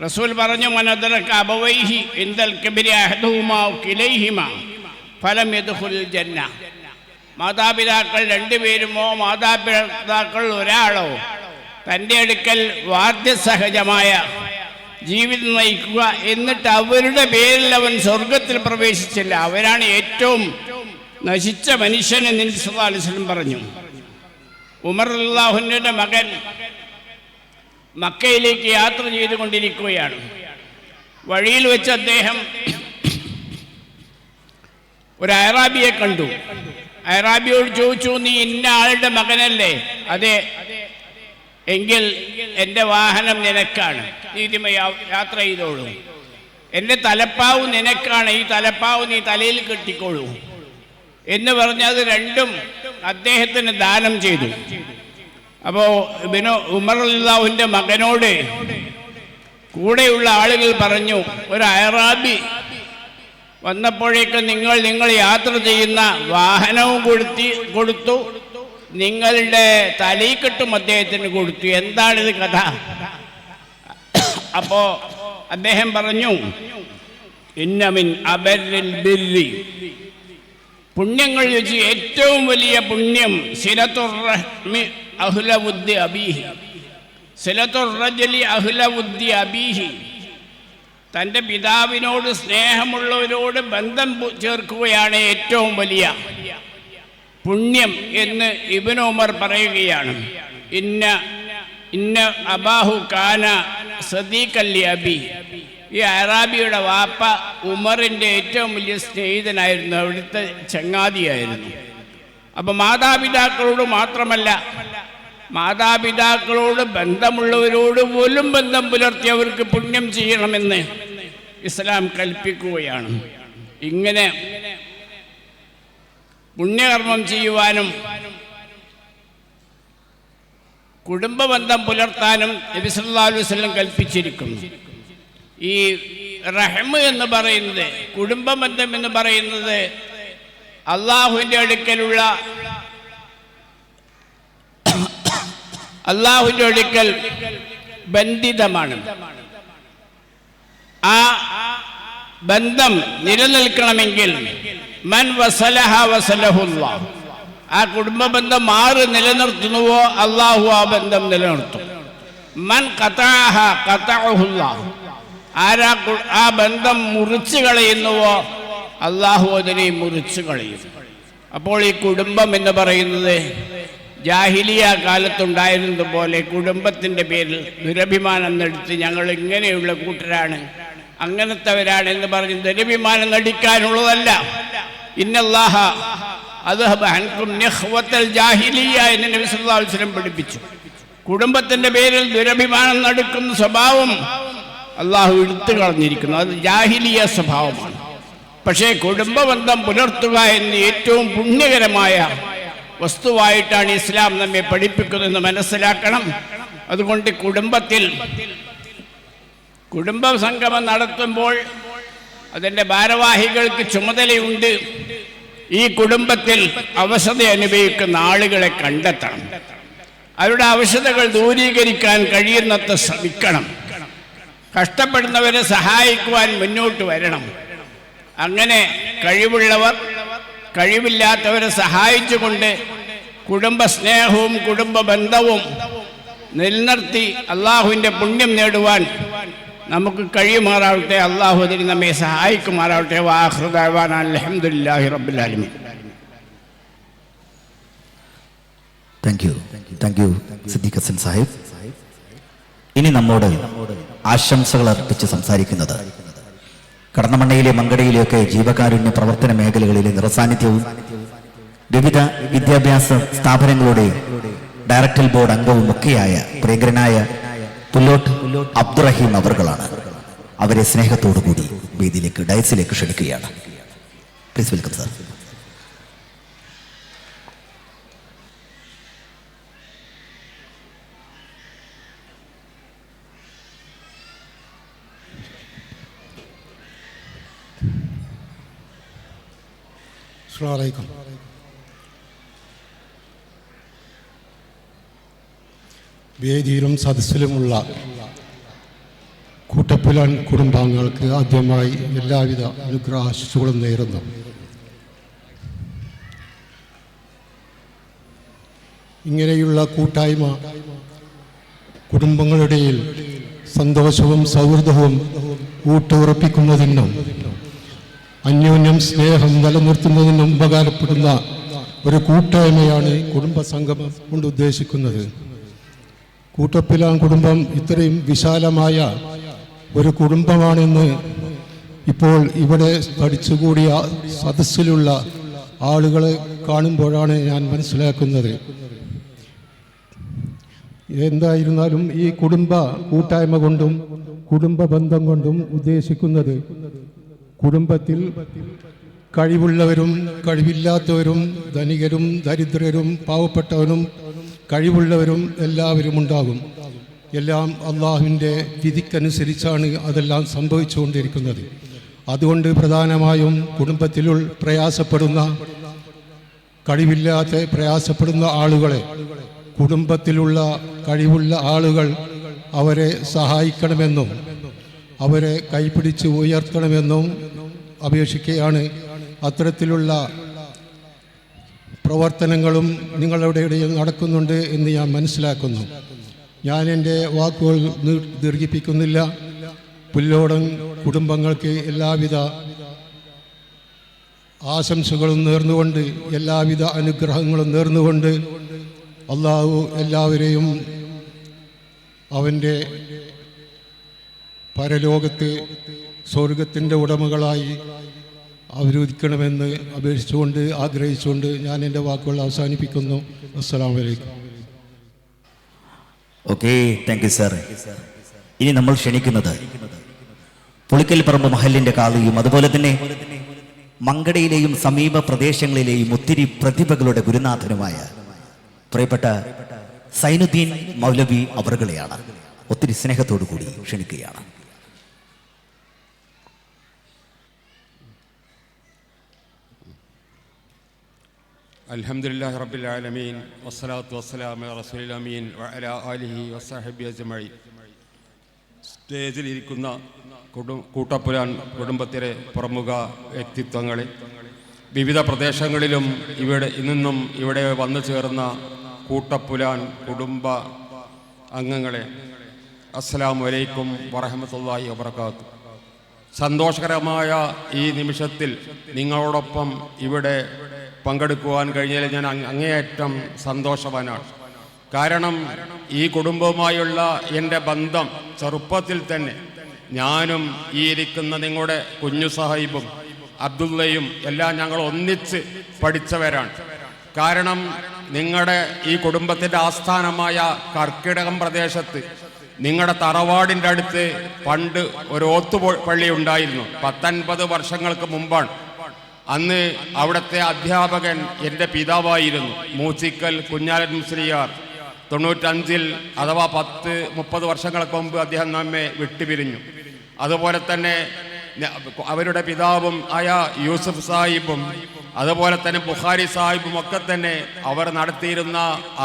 റസൂൽ പറഞ്ഞു, മനദറക അബവൈഹി ഇൻദൽ കിബ്രി അഹദുഹുമാ കിലൈഹിമാ ഫലം യദ്ഖുൽ ജന്ന, മാതാപിതാക്കൾ രണ്ടുപേരുമോ മാതാപിതാക്കൾ ഒരാളോ തൻ്റെ അടുക്കൽ വാർദ്ധസഹജമായ ജീവിതം നയിക്കുക, എന്നിട്ട് അവരുടെ പേരിൽ അവൻ സ്വർഗത്തിൽ പ്രവേശിച്ചില്ല, അവരാണ് ഏറ്റവും നശിച്ച മനുഷ്യൻ എന്ന് നബി സല്ലല്ലാഹു അലൈഹി വസല്ലം പറഞ്ഞു. ഉമർ റളിയല്ലാഹു അൻഹുവിന്റെ മകൻ മക്കയിലേക്ക് യാത്ര ചെയ്തുകൊണ്ടിരിക്കുകയാണ്. വഴിയിൽ വെച്ച് അദ്ദേഹം ഒരു അയറാബിയെ കണ്ടു. അയറാബിയോട് ചോദിച്ചു, നീ ഇന്ന ആളുടെ മകനല്ലേ? അതെ. എങ്കിൽ എൻ്റെ വാഹനം നിനക്കാണ്, നീതിമയ യാത്ര ചെയ്തോളൂ. എൻ്റെ തലപ്പാവ് നിനക്കാണ്, ഈ തലപ്പാവ് നീ തലയിൽ കെട്ടിക്കോളൂ എന്ന് പറഞ്ഞ് അത് രണ്ടും അദ്ദേഹത്തിന് ദാനം ചെയ്തു. അപ്പോൾ ഉമർ റളിയല്ലാഹുവിൻ്റെ മകനോട് കൂടെയുള്ള ആളുകൾ പറഞ്ഞു, ഒരു അയറാബി വന്നപ്പോഴേക്കും നിങ്ങൾ യാത്ര ചെയ്യുന്ന വാഹനവും കൊടുത്തു, നിങ്ങളുടെ തലയിക്കെട്ടും അദ്ദേഹത്തിന് കൊടുത്തു. എന്താണിത് കഥ? അപ്പോൾ അദ്ദേഹം പറഞ്ഞു, ഇന്നമിൻ അബരിൽ ബിർരി, പുണ്യങ്ങളിൽ വെച്ച് ഏറ്റവും വലിയ പുണ്യം സിലത്തുർ റഹ്മി അഹ്ലവുദ്ദി അബീഹി, സിലത്തുർ റജലി അഹ്ലവുദ്ദി അബീഹി, തൻ്റെ പിതാവിനോട് സ്നേഹമുള്ളവരോട് ബന്ധം ചേർക്കുകയാണ് ഏറ്റവും വലിയ പുണ്യം എന്ന് ഇബ്നു ഉമർ പറയുകയാണ്. ഇന്ന അബാഹു കാന സദീഖൻ ലി അബി, ഈ അറാബിയുടെ വാപ്പ ഉമറിൻ്റെ ഏറ്റവും വലിയ സ്നേഹിതനായിരുന്നു, അവിടുത്തെ ചങ്ങാതിയായിരുന്നു. അപ്പം മാതാപിതാക്കളോട് മാത്രമല്ല, മാതാപിതാക്കളോട് ബന്ധമുള്ളവരോട് പോലും ബന്ധം പുലർത്തി അവർക്ക് പുണ്യം ചെയ്യണമെന്ന് ഇസ്ലാം കൽപ്പിക്കുകയാണ്. ഇങ്ങനെ പുണ്യകർമ്മം ചെയ്യുവാനും കുടുംബബന്ധം പുലർത്താനും നബി സല്ലല്ലാഹു അലൈഹി വസല്ലം കൽപ്പിച്ചിരിക്കുന്നു. ഈ റഹ്മ് എന്ന് പറയുന്നത്, കുടുംബബന്ധം എന്ന് പറയുന്നത് അള്ളാഹുവിൻ്റെ അടുക്കലുള്ള അള്ളാഹുവിൻ്റെ അടുക്കൽ ബന്ധിതമാണ്. ആ ബന്ധം നിലനിൽക്കണമെങ്കിൽ മൻ വസലഹ വസലഹുല്ലാഹ്, ആ കുടുംബ ബന്ധം മാറി നിലനിർത്തുന്നുവോ അള്ളാഹു ആ ബന്ധം നിലനിർത്തും. മൻ ഖതഅഹ ഖതഅഹുല്ലാഹ്, ആരാ ആ ബന്ധം മുറിച്ചു കളയുന്നുവോ അള്ളാഹു അതിനെ മുറിച്ചു കളയും. അപ്പോൾ ഈ കുടുംബം എന്ന് പറയുന്നത് ജാഹിലിയ കാലത്തുണ്ടായിരുന്നത് പോലെ കുടുംബത്തിൻ്റെ പേരിൽ ദുരഭിമാനം നടത്തി ഞങ്ങൾ ഇങ്ങനെയുള്ള കൂട്ടരാണ്, അങ്ങനത്തെവരാണ് എന്ന് പറഞ്ഞ് ദുരഭിമാനം നടിക്കാനുള്ളതല്ല. ഇന്നല്ലാഹ അദ്ഹബ അൻകും നിഖ്വത്തൽ ജാഹിലിയ എന്ന് നബി സല്ലല്ലാഹു അലൈഹി വസല്ലം പഠിപ്പിച്ചു. കുടുംബത്തിൻ്റെ പേരിൽ ദുരഭിമാനം നടക്കുന്ന സ്വഭാവം അള്ളാഹു എടുത്തു കളഞ്ഞിരിക്കുന്നു. അത് ജാഹിലിയ സ്വഭാവമാണ്. പക്ഷേ കുടുംബബന്ധം പുലർത്തുക എന്ന് ഏറ്റവും പുണ്യകരമായ വസ്തുവായിട്ടാണ് ഇസ്ലാം നമ്മെ പഠിപ്പിക്കുന്നതെന്ന് മനസ്സിലാക്കണം. അതുകൊണ്ട് കുടുംബ സംഗമം നടത്തുമ്പോൾ അതിൻ്റെ ഭാരവാഹികൾക്ക് ചുമതലയുണ്ട്. ഈ കുടുംബത്തിൽ അവശത അനുഭവിക്കുന്ന ആളുകളെ കണ്ടെത്തണം, അവരുടെ അവശതകൾ ദൂരീകരിക്കാൻ കഴിയുന്നത്ര ശ്രമിക്കണം, കഷ്ടപ്പെടുന്നവരെ സഹായിക്കുവാൻ മുന്നോട്ട് വരണം. അങ്ങനെ കഴിവുള്ളവർ കഴിവില്ലാത്തവരെ സഹായിച്ചുകൊണ്ട് കുടുംബ സ്നേഹവും കുടുംബ ബന്ധവും നിലനിർത്തി അള്ളാഹുവിൻ്റെ പുണ്യം നേടുവാൻ നമുക്ക് കഴിയുമാറാവട്ടെ. അള്ളാഹു അതിന് നമ്മെ സഹായിക്കുമാറാവട്ടെ. വആഖിറു ദഅ്വാനാ അൽഹംദുലില്ലാഹി റബ്ബിൽ ആലമീൻ. Thank you Siddique Hasan Sahib. ഇനി നമ്മോട് ആശംസകൾ അർപ്പിച്ച് സംസാരിക്കുന്നത് കടന്നമണ്ണയിലെ മങ്കടയിലെയൊക്കെ ജീവകാരുണ്യ പ്രവർത്തന മേഖലകളിലെ നിറസാന്നിധ്യവും വിവിധ വിദ്യാഭ്യാസ സ്ഥാപനങ്ങളുടെ ഡയറക്ടർ ബോർഡ് അംഗവും ഒക്കെയായ പ്രിയങ്കരനായ പുല്ലോട്ട് അബ്ദുറഹീം അവർകളാണ്. അവരെ സ്നേഹത്തോടു കൂടി വേദിയിലേക്ക് ഡയസിലേക്ക് ക്ഷണിക്കുകയാണ്. Please welcome sir. അസ്സലാമു അലൈക്കും. വേദിയിലും സദസ്സിലുമുള്ള കൂട്ടപ്പുലാൻ കുടുംബാംഗങ്ങൾക്ക് ആദ്യമായി എല്ലാവിധ അനുഗ്രഹാശിസുകളും നേരുന്നു. ഇങ്ങനെയുള്ള കൂട്ടായ്മ കുടുംബങ്ങളുടെയിൽ സന്തോഷവും സൗഹൃദവും ഊട്ടുറപ്പിക്കുന്നതിനും അന്യോന്യം സ്നേഹം നിലനിർത്തുന്നതിനും ഉപകാരപ്പെടുന്ന ഒരു കൂട്ടായ്മയാണ് കുടുംബസംഗമം കൊണ്ട് ഉദ്ദേശിക്കുന്നത്. കൂട്ടപ്പിലാൻ കുടുംബം ഇത്രയും വിശാലമായ ഒരു കുടുംബമാണെന്ന് ഇപ്പോൾ ഇവിടെ പഠിച്ചുകൂടിയ സദസ്സിലുള്ള ആളുകളെ കാണുമ്പോഴാണ് ഞാൻ മനസ്സിലാക്കുന്നത്. എന്തായിരുന്നാലും ഈ കുടുംബ കൂട്ടായ്മ കൊണ്ടും കുടുംബ ബന്ധം കൊണ്ടും ഉദ്ദേശിക്കുന്നത് കുടുംബത്തിൽ കഴിവുള്ളവരും കഴിവില്ലാത്തവരും ധനികരും ദരിദ്രരും പാവപ്പെട്ടവരും കഴിവുള്ളവരും എല്ലാവരും ഉണ്ടാകും. എല്ലാം അള്ളാഹുവിൻ്റെ വിധിക്കനുസരിച്ചാണ് അതെല്ലാം സംഭവിച്ചുകൊണ്ടിരിക്കുന്നത്. അതുകൊണ്ട് പ്രധാനമായും കുടുംബത്തിൽ പ്രയാസപ്പെടുന്ന കഴിവില്ലാത്ത പ്രയാസപ്പെടുന്ന ആളുകളെ കുടുംബത്തിലുള്ള കഴിവുള്ള ആളുകൾ അവരെ സഹായിക്കണമെന്നും അവരെ കൈപിടിച്ച് ഉയർത്തണമെന്നും അപേക്ഷിക്കുകയാണ്. അത്തരത്തിലുള്ള പ്രവർത്തനങ്ങളും നിങ്ങളുടെ ഇടയിൽ നടക്കുന്നുണ്ട് എന്ന് ഞാൻ മനസ്സിലാക്കുന്നു. ഞാൻ എൻ്റെ വാക്കുകൾ ദീർഘിപ്പിക്കുന്നില്ല. പുല്ലോടൻ കുടുംബങ്ങൾക്ക് എല്ലാവിധ ആശംസകളും നേർന്നുകൊണ്ട് എല്ലാവിധ അനുഗ്രഹങ്ങളും നേർന്നുകൊണ്ട് അള്ളാഹു എല്ലാവരെയും അവൻ്റെ പരലോകത്ത് സ്വർഗത്തിൻ്റെ ഉടമകളായി അവരോധിക്കണമെന്ന് അപേക്ഷിച്ചുകൊണ്ട് ആഗ്രഹിച്ചുകൊണ്ട് ഞാൻ എൻ്റെ വാക്കുകൾ അവസാനിപ്പിക്കുന്നു. അസ്സലാമു അലൈക്കും. Okay, thank you sir. ഇനി നമ്മൾ ക്ഷണിക്കുന്നത് പുളിക്കൽ പറമ്പ് മഹലിന്റെ കാളിയും അതുപോലെ തന്നെ മങ്കടയിലെയും സമീപ പ്രദേശങ്ങളിലെയും ഒത്തിരി പ്രതിഭകളുടെ ഗുരുനാഥനുമായ പ്രിയപ്പെട്ട സൈനുദ്ദീൻ മൗലവി അവറുകളെയാണ് ഒത്തിരി സ്നേഹത്തോടു കൂടി ക്ഷണിക്കുകയാണ്. അൽഹംദുലില്ലാഹി റബ്ബിൽ ആലമീൻ വസ്സലാത്തു വസ്സലാമു അലാ റസൂലിൽ അമീൻ വഅലാ ആലിഹി വസ്സഹബിഹി അജ്മഈൻ. സ്റ്റേജിലിരിക്കുന്ന കൂട്ടപ്പുരാൻ കുടുംബത്തിലെ പ്രമുഖ വ്യക്തിത്വങ്ങളെ, വിവിധ പ്രദേശങ്ങളിലും നിന്നും ഇവിടെ വന്നു ചേർന്ന കൂട്ടപ്പുലാൻ കുടുംബ അംഗങ്ങളെ, അസ്സലാമു അലൈക്കും വറഹ്മത്തുള്ളാഹി വബറകാതുഹു. സന്തോഷകരമായ ഈ നിമിഷത്തിൽ നിങ്ങളോടൊപ്പം ഇവിടെ പങ്കെടുക്കുവാൻ കഴിഞ്ഞാൽ ഞാൻ അങ്ങേയറ്റം സന്തോഷവാനാണ്. കാരണം ഈ കുടുംബവുമായുള്ള എൻ്റെ ബന്ധം ചെറുപ്പത്തിൽ തന്നെ ഞാനും ഈ ഇരിക്കുന്ന നിങ്ങളുടെ കുഞ്ഞു സാഹിബും അബ്ദുള്ളയും എല്ലാം ഞങ്ങൾ ഒന്നിച്ച് പഠിച്ചവരാണ്. കാരണം നിങ്ങളുടെ ഈ കുടുംബത്തിൻ്റെ ആസ്ഥാനമായ കർക്കിടകം പ്രദേശത്ത് നിങ്ങളുടെ തറവാടിൻ്റെ അടുത്ത് പണ്ട് ഒരു ഓത്തുപള്ളി ഉണ്ടായിരുന്നു. 19 വർഷങ്ങൾക്ക് മുമ്പാണ്. അന്ന് അവിടുത്തെ അധ്യാപകൻ എൻ്റെ പിതാവായിരുന്നു, മൂച്ചിക്കൽ കുഞ്ഞാലൻ മുസ്ലിയാർ. 95 അഥവാ 30 വർഷങ്ങൾക്ക് മുമ്പ് അദ്ദേഹം നമ്മെ വിട്ടുപിരിഞ്ഞു. അതുപോലെ തന്നെ അവരുടെ പിതാവും ആയ യൂസഫ് സാഹിബും അതുപോലെ തന്നെ ബുഖാരി സാഹിബും ഒക്കെ തന്നെ അവർ നടത്തിയിരുന്ന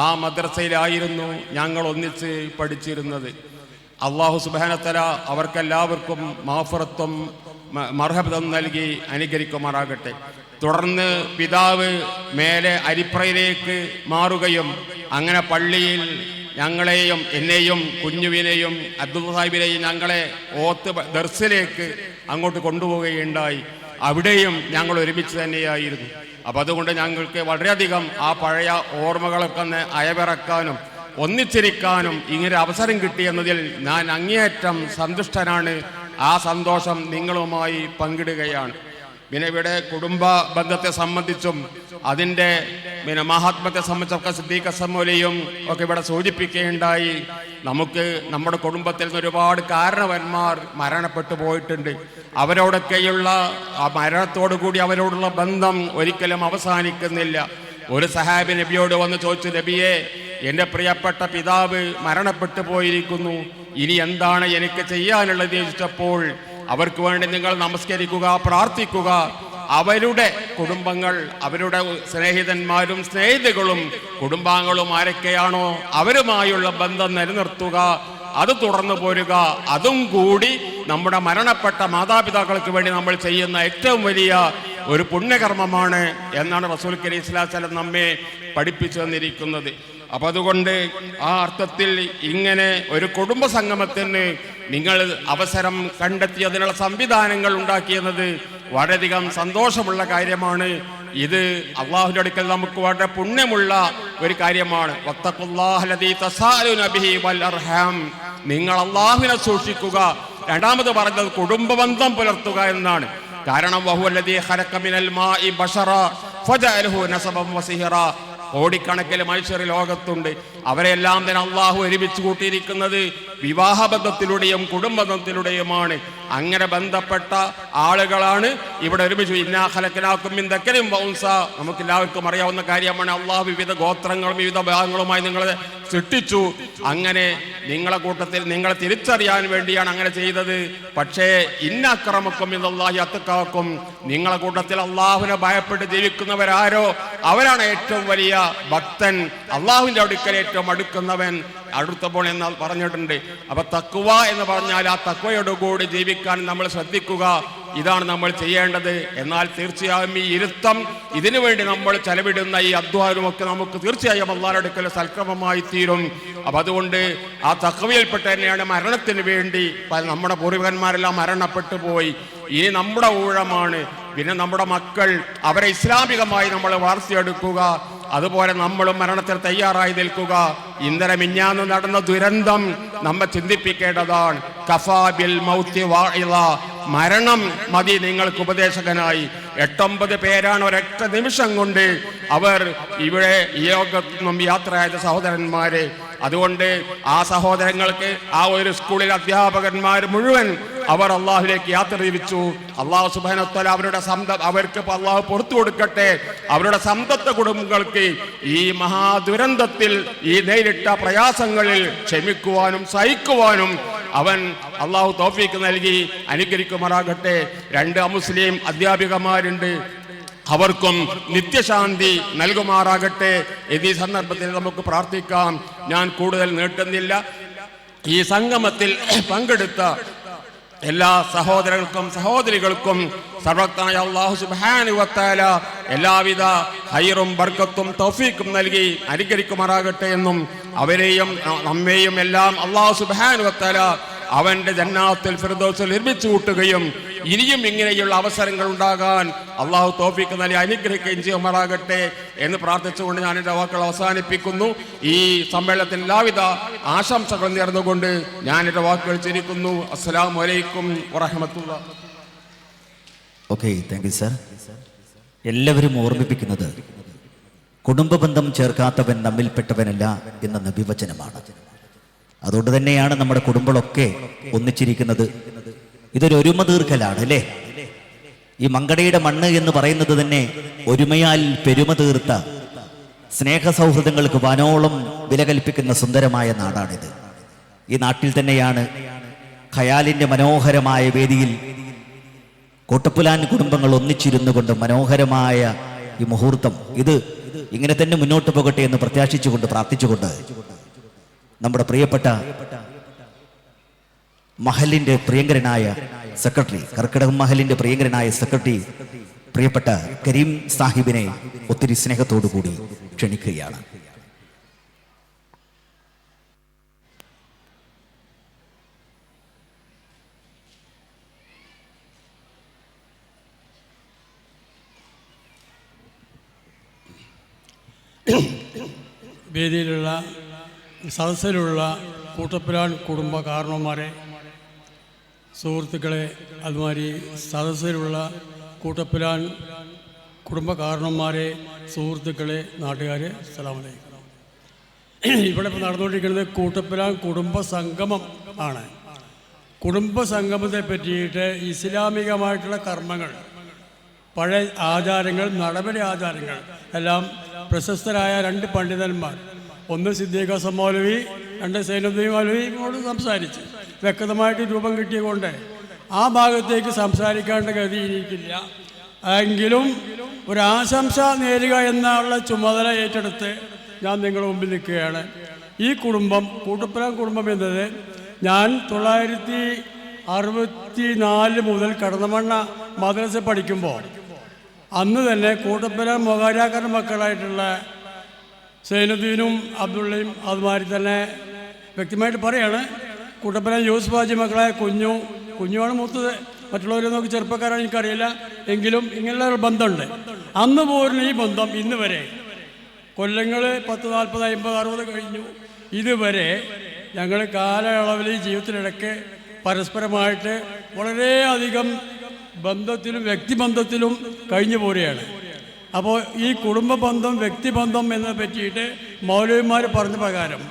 ആ മദ്രസയിലായിരുന്നു ഞങ്ങൾ ഒന്നിച്ച് പഠിച്ചിരുന്നത്. അള്ളാഹു സുബ്ഹാനഹു വ തആല അവർക്കെല്ലാവർക്കും മഗ്ഫിറത്തും മർഹമത്തും നൽകി അനുഗ്രഹിക്കുമാറാകട്ടെ. തുടർന്ന് പിതാവ് മേലെ അരിപ്രയിലേക്ക് മാറുകയും അങ്ങനെ പള്ളിയിൽ ഞങ്ങളെയും എന്നെയും കുഞ്ഞുവിനെയും അബ്ദുൽ സാഹിബിനെയും ഞങ്ങളെ ദർസിലേക്ക് അങ്ങോട്ട് കൊണ്ടുപോവുകയുണ്ടായി. അവിടെയും ഞങ്ങൾ ഒരുമിച്ച് തന്നെയായിരുന്നു. അപ്പം അതുകൊണ്ട് ഞങ്ങൾക്ക് വളരെയധികം ആ പഴയ ഓർമ്മകളൊക്കെ അയവിറക്കാനും ഒന്നിച്ചിരിക്കാനും ഇങ്ങനെ അവസരം കിട്ടിയെന്നതിൽ ഞാൻ അങ്ങേയറ്റം സന്തുഷ്ടനാണ്. ആ സന്തോഷം നിങ്ങളുമായി പങ്കിടുകയാണ്. പിന്നെ ഇവിടെ കുടുംബ ബന്ധത്തെ സംബന്ധിച്ചും അതിൻ്റെ മഹാത്മത്തെ സംബന്ധിച്ചൊക്കെ സിദ്ദീഖ് അസമോലിയും ഒക്കെ ഇവിടെ സൂചിപ്പിക്കുകയുണ്ടായി. നമുക്ക് നമ്മുടെ കുടുംബത്തിൽ നിന്ന് ഒരുപാട് കാരണവന്മാർ മരണപ്പെട്ടു പോയിട്ടുണ്ട്. അവരോടൊക്കെയുള്ള ആ മരണത്തോടു കൂടി അവരോടുള്ള ബന്ധം ഒരിക്കലും അവസാനിക്കുന്നില്ല. ഒരു സഹാബി നബിയോട് വന്ന് ചോദിച്ചു, നബിയെ, എൻ്റെ പ്രിയപ്പെട്ട പിതാവ് മരണപ്പെട്ടു പോയിരിക്കുന്നു, ഇനി എന്താണ് എനിക്ക് ചെയ്യാനുള്ളത് ചോദിച്ചപ്പോൾ അവർക്ക് വേണ്ടി നിങ്ങൾ നമസ്കരിക്കുക, പ്രാർത്ഥിക്കുക. അവരുടെ കുടുംബങ്ങൾ, അവരുടെ സ്നേഹിതന്മാരും സ്നേഹിതകളും കുടുംബാംഗങ്ങളും ആരൊക്കെയാണോ അവരുമായുള്ള ബന്ധം നിലനിർത്തുക, അത് തുടർന്നു പോരുക. അതും കൂടി നമ്മുടെ മരണപ്പെട്ട മാതാപിതാക്കൾക്ക് വേണ്ടി നമ്മൾ ചെയ്യുന്ന ഏറ്റവും വലിയ ഒരു പുണ്യകർമ്മമാണ് എന്നാണ് റസൂൽ കരീം സ്വല്ലല്ലാഹു അലൈഹി വസല്ലം നമ്മെ പഠിപ്പിച്ചു തന്നിരിക്കുന്നത്. അപ്പം അതുകൊണ്ട് ആ അർത്ഥത്തിൽ ഇങ്ങനെ ഒരു കുടുംബ സംഗമത്തിന് നിങ്ങൾ അവസരം കണ്ടെത്തി അതിനുള്ള സംവിധാനങ്ങൾ ഉണ്ടാക്കിയെന്നത് വളരെയധികം സന്തോഷമുള്ള കാര്യമാണ്. ഇത് അള്ളാഹുവിൻ്റെ അടുക്കൽ നമുക്ക് വളരെ പുണ്യമുള്ള ഒരു കാര്യമാണ്. നിങ്ങൾ അള്ളാഹുവിനെ സൂക്ഷിക്കുക. രണ്ടാമത് പറഞ്ഞത് കുടുംബ ബന്ധം പുലർത്തുക എന്നാണ്. കാരണം വഹുവല്ലദീ ഖലഖ മിനൽ മാഇ ബശറ ഫജഅലഹു നസബൻ വസിഹറ. കോടിക്കണക്കിന് മനുഷ്യർ ലോകത്തുണ്ട്. അവരെല്ലാം തന്നെ അള്ളാഹു ഒരുമിച്ച് കൂട്ടിയിരിക്കുന്നത് വിവാഹബന്ധത്തിലൂടെയും കുടുംബബന്ധത്തിലൂടെയുമാണ്. അങ്ങനെ ബന്ധപ്പെട്ട ആളുകളാണ് ഇവിടെ ഒരുമിച്ച്. ഇന്നാ ഖലഖനാകും മിൻ ദക്കരിൻ വ ഉൻസ. നമുക്കെല്ലാവർക്കും അറിയാവുന്ന കാര്യമാണ്. അള്ളാഹു വിവിധ ഗോത്രങ്ങളും വിവിധ ഭാഗങ്ങളുമായി നിങ്ങളെ സൃഷ്ടിച്ചു. അങ്ങനെ നിങ്ങളെ കൂട്ടത്തിൽ നിങ്ങളെ തിരിച്ചറിയാൻ വേണ്ടിയാണ് അങ്ങനെ ചെയ്തത്. പക്ഷേ ഇന്ന അക്രമക്കും ഇന്നല്ലാഹി അത്ഖാക്കും, നിങ്ങളെ കൂട്ടത്തിൽ അള്ളാഹുവിനെ ഭയപ്പെട്ട് ജീവിക്കുന്നവരാരോ അവരാണ് ഏറ്റവും വലിയ ഭക്തൻ, അള്ളാഹുവിൻ്റെ അടുക്കൽ ഏറ്റവും അടുക്കുന്നവൻ, അടുത്തപ്പോൾ എന്ന് പറഞ്ഞിട്ടുണ്ട്. അപ്പൊ തഖ്വ എന്ന് പറഞ്ഞാൽ ആ തഖ്വയോടുകൂടി ജീവിക്കാൻ നമ്മൾ ശ്രദ്ധിക്കുക. ഇതാണ് നമ്മൾ ചെയ്യേണ്ടത്. എന്നാൽ തീർച്ചയായും ഈ ഇരുത്തം, ഇതിനു വേണ്ടി നമ്മൾ ചെലവിടുന്ന ഈ അധ്വാനമൊക്കെ നമുക്ക് തീർച്ചയായും അല്ലാഹുവിന്റെ അടുക്കൽ സൽക്രമമായി തീരും. അപ്പം അതുകൊണ്ട് ആ തഖ്വയിൽപ്പെട്ട് തന്നെയാണ് മരണത്തിന് വേണ്ടി നമ്മുടെ പൂർവികന്മാരെല്ലാം മരണപ്പെട്ടു പോയി. ഇനി നമ്മുടെ ഊഴമാണ്. പിന്നെ നമ്മുടെ മക്കൾ, അവരെ ഇസ്ലാമികമായി നമ്മൾ വളർത്തിയെടുക്കുക. അതുപോലെ നമ്മളും മരണത്തിൽ തയ്യാറായി നിൽക്കുക. ഇന്നലെ മിഞ്ഞാന്ന് നടന്ന ദുരന്തം നമ്മെ ചിന്തിപ്പിക്കേണ്ടതാണ്. കഫാ ബിൽ മൗതി വാഇള. മരണം മതി നിങ്ങൾക്ക് ഉപദേശകനായി. 89 പേരാണ് ഒരൊറ്റ നിമിഷം കൊണ്ട് അവർ ഇവിടെ ഈ ലോകത്തു നിന്നും യാത്രയായ സഹോദരന്മാരെ. അതുകൊണ്ട് ആ സഹോദരങ്ങൾക്ക് ആ ഒരു സ്കൂളിൽ അധ്യാപകന്മാർ മുഴുവൻ അവർ അള്ളാഹുലേക്ക് യാത്ര തിരിച്ചു. അള്ളാഹു സുബ്ഹാനഹു വ തആല അവരുടെ അവർക്ക് അള്ളാഹു പുറത്തു കൊടുക്കട്ടെ. അവരുടെ സന്തപ്ത കുടുംബങ്ങൾക്ക് ഈ മഹാദുരന്തത്തിൽ ഈ നേരിട്ട പ്രയാസങ്ങളിൽ ക്ഷമിക്കുവാനും സഹിക്കുവാനും അവൻ അള്ളാഹു തൗഫീക്ക് നൽകി അനുഗ്രഹിക്കുമാറാകട്ടെ. 2 അമുസ്ലിം അധ്യാപികമാരുണ്ട്, അവർക്കും നിത്യശാന്തി നൽകുമാറാകട്ടെ. എന്നീ സന്ദർഭത്തിൽ നമുക്ക് പ്രാർത്ഥിക്കാം. ഞാൻ കൂടുതൽ നീട്ടുന്നില്ല. ഈ സംഗമത്തിൽ പങ്കെടുത്ത എല്ലാ സഹോദരങ്ങൾക്കും സഹോദരികൾക്കും സർവ്വജ്ഞനായ അല്ലാഹു സുബ്ഹാനഹു വ തആല എല്ലാവിധ ഹൈറും ബർക്കത്തും തൗഫീഖും നൽകി അനുഗ്രഹിക്കുമാറാകട്ടെ എന്നും അവരെയും നമ്മെയും എല്ലാം അല്ലാഹു സുബ്ഹാനഹു വ തആല അവന്റെ ജന്നാത്തുൽ ഫിർദൗസിൽ നിർമ്മിച്ചു കൂട്ടുകയും ഇനിയും ഇങ്ങനെയുള്ള അവസരങ്ങൾ ഉണ്ടാകാൻ അള്ളാഹു തൗഫീഖ് നൽകി അനുഗ്രഹിക്കുകയും ചെയ്യുമാറാകട്ടെ എന്ന് പ്രാർത്ഥിച്ചുകൊണ്ട് ഞാൻ എൻ്റെ വാക്കുകൾ അവസാനിപ്പിക്കുന്നു. ഈ സമ്മേളനത്തിന് എല്ലാവിധ ആശംസകൾ നേർന്നുകൊണ്ട് ഞാൻ എൻ്റെ വാക്കുകൾ ചിരിക്കുന്നു. അസ്സലാമു അലൈക്കും വറഹ്മത്തുള്ളാഹി. Okay, thank you sir. എല്ലാവരും ഓർമ്മിപ്പിക്കുന്നത് കുടുംബ ബന്ധം ചേർക്കാത്തവൻ നമ്മിൽപ്പെട്ടവനല്ല എന്ന നബിവചനമാണ്. അതുകൊണ്ട് തന്നെയാണ് നമ്മുടെ കുടുംബങ്ങളൊക്കെ ഒന്നിച്ചിരിക്കുന്നത്. ഇതൊരു ഒരുമ തീർക്കലാണ് അല്ലേ? ഈ മങ്കടയുടെ മണ്ണ് എന്ന് പറയുന്നത് തന്നെ ഒരുമയാൽ പെരുമ തീർത്ത സ്നേഹ സൗഹൃദങ്ങൾക്ക് വാനോളം വില കൽപ്പിക്കുന്ന സുന്ദരമായ നാടാണിത്. ഈ നാട്ടിൽ തന്നെയാണ് ഖയാലിൻ്റെ മനോഹരമായ വേദിയിൽ കോട്ടപ്പുലാൻ കുടുംബങ്ങൾ ഒന്നിച്ചിരുന്നു കൊണ്ട് മനോഹരമായ ഈ മുഹൂർത്തം ഇത് ഇങ്ങനെ തന്നെ മുന്നോട്ട് പോകട്ടെ എന്ന് പ്രത്യാശിച്ചുകൊണ്ട് പ്രാർത്ഥിച്ചുകൊണ്ട് നമ്മുടെ പ്രിയപ്പെട്ട മഹലിൻ്റെ പ്രിയങ്കരനായ സെക്രട്ടറി, കർക്കിടകം മഹലിൻ്റെ പ്രിയങ്കരനായ സെക്രട്ടറി പ്രിയപ്പെട്ട കരീം സാഹിബിനെ ഒത്തിരി സ്നേഹത്തോടു കൂടി ക്ഷണിക്കുകയാണ്. വേദിയിലുള്ള സദസ്സിലുള്ള കൂട്ടപ്പുലാൻ കുടുംബ കാരണവന്മാരെ, സുഹൃത്തുക്കളെ, അതുമാതിരി സദസ്സിലുള്ള കൂട്ടപ്പുലാൻ കുടുംബ കാരണവന്മാരെ, സുഹൃത്തുക്കളെ, നാട്ടുകാരെ, അസ്സലാമു അലൈക്കും. ഇവിടെ ഇപ്പോൾ നടന്നുകൊണ്ടിരിക്കുന്നത് കൂട്ടപ്പുലാൻ കുടുംബ സംഗമം ആണ്. കുടുംബ സംഗമത്തെ പറ്റിയിട്ട് ഇസ്ലാമികമായിട്ടുള്ള കർമ്മങ്ങൾ, പഴയ ആചാരങ്ങൾ, നടപടി ആചാരങ്ങൾ എല്ലാം പ്രശസ്തരായ രണ്ട് പണ്ഡിതന്മാർ, ഒന്ന് സിദ്ദീഖ് ഹസൻ മൗലവി, രണ്ട് സൈനുദ്ദീൻ മൗലവിയോട് സംസാരിച്ച് വ്യക്തമായിട്ട് രൂപം കിട്ടിയതുകൊണ്ട് ആ ഭാഗത്തേക്ക് സംസാരിക്കേണ്ട ഗതി എനിക്കില്ല. എങ്കിലും ഒരു ആശംസ നേരുക എന്നുള്ള ചുമതല ഏറ്റെടുത്ത് ഞാൻ നിങ്ങളുടെ മുമ്പിൽ നിൽക്കുകയാണ്. ഈ കുടുംബം, കൂട്ടപ്പുലാൻ കുടുംബം എന്നത് ഞാൻ 1964 മുതൽ കടന്നമണ്ണ മദ്രസ പഠിക്കുമ്പോൾ അന്ന് തന്നെ കൂട്ടപ്പുലാൻ മൊഹാരാക്കാരുടെ മക്കളായിട്ടുള്ള സൈനുദ്ദീനും അബ്ദുള്ളയും അതുമാതിരി തന്നെ വ്യക്തമായിട്ട് പറയാണ്, കൂട്ടപ്പുലാൻ യൂസുഫ് ഹാജി മക്കളായ കുഞ്ഞുമാണ് മൂത്തത്, മറ്റുള്ളവരെ നോക്കി ചെറുപ്പക്കാരാണ് എനിക്കറിയില്ല, എങ്കിലും ഇങ്ങനെയുള്ള ഒരു ബന്ധമുണ്ട്. അന്ന് പോരുന്ന ഈ ബന്ധം ഇന്ന് വരെ കൊല്ലങ്ങൾ 10, 40, 50, 60 കഴിഞ്ഞു. ഇതുവരെ ഞങ്ങൾ കാലയളവിൽ ഈ ജീവിതത്തിലിടയ്ക്ക് പരസ്പരമായിട്ട് വളരെയധികം ബന്ധത്തിലും വ്യക്തിബന്ധത്തിലും കഴിഞ്ഞു പോരുകയാണ്. അപ്പോൾ ഈ കുടുംബ ബന്ധം, വ്യക്തിബന്ധം എന്നതിനെ പറ്റിയിട്ട് മൗലവിമാർ പറഞ്ഞ പ്രകാരം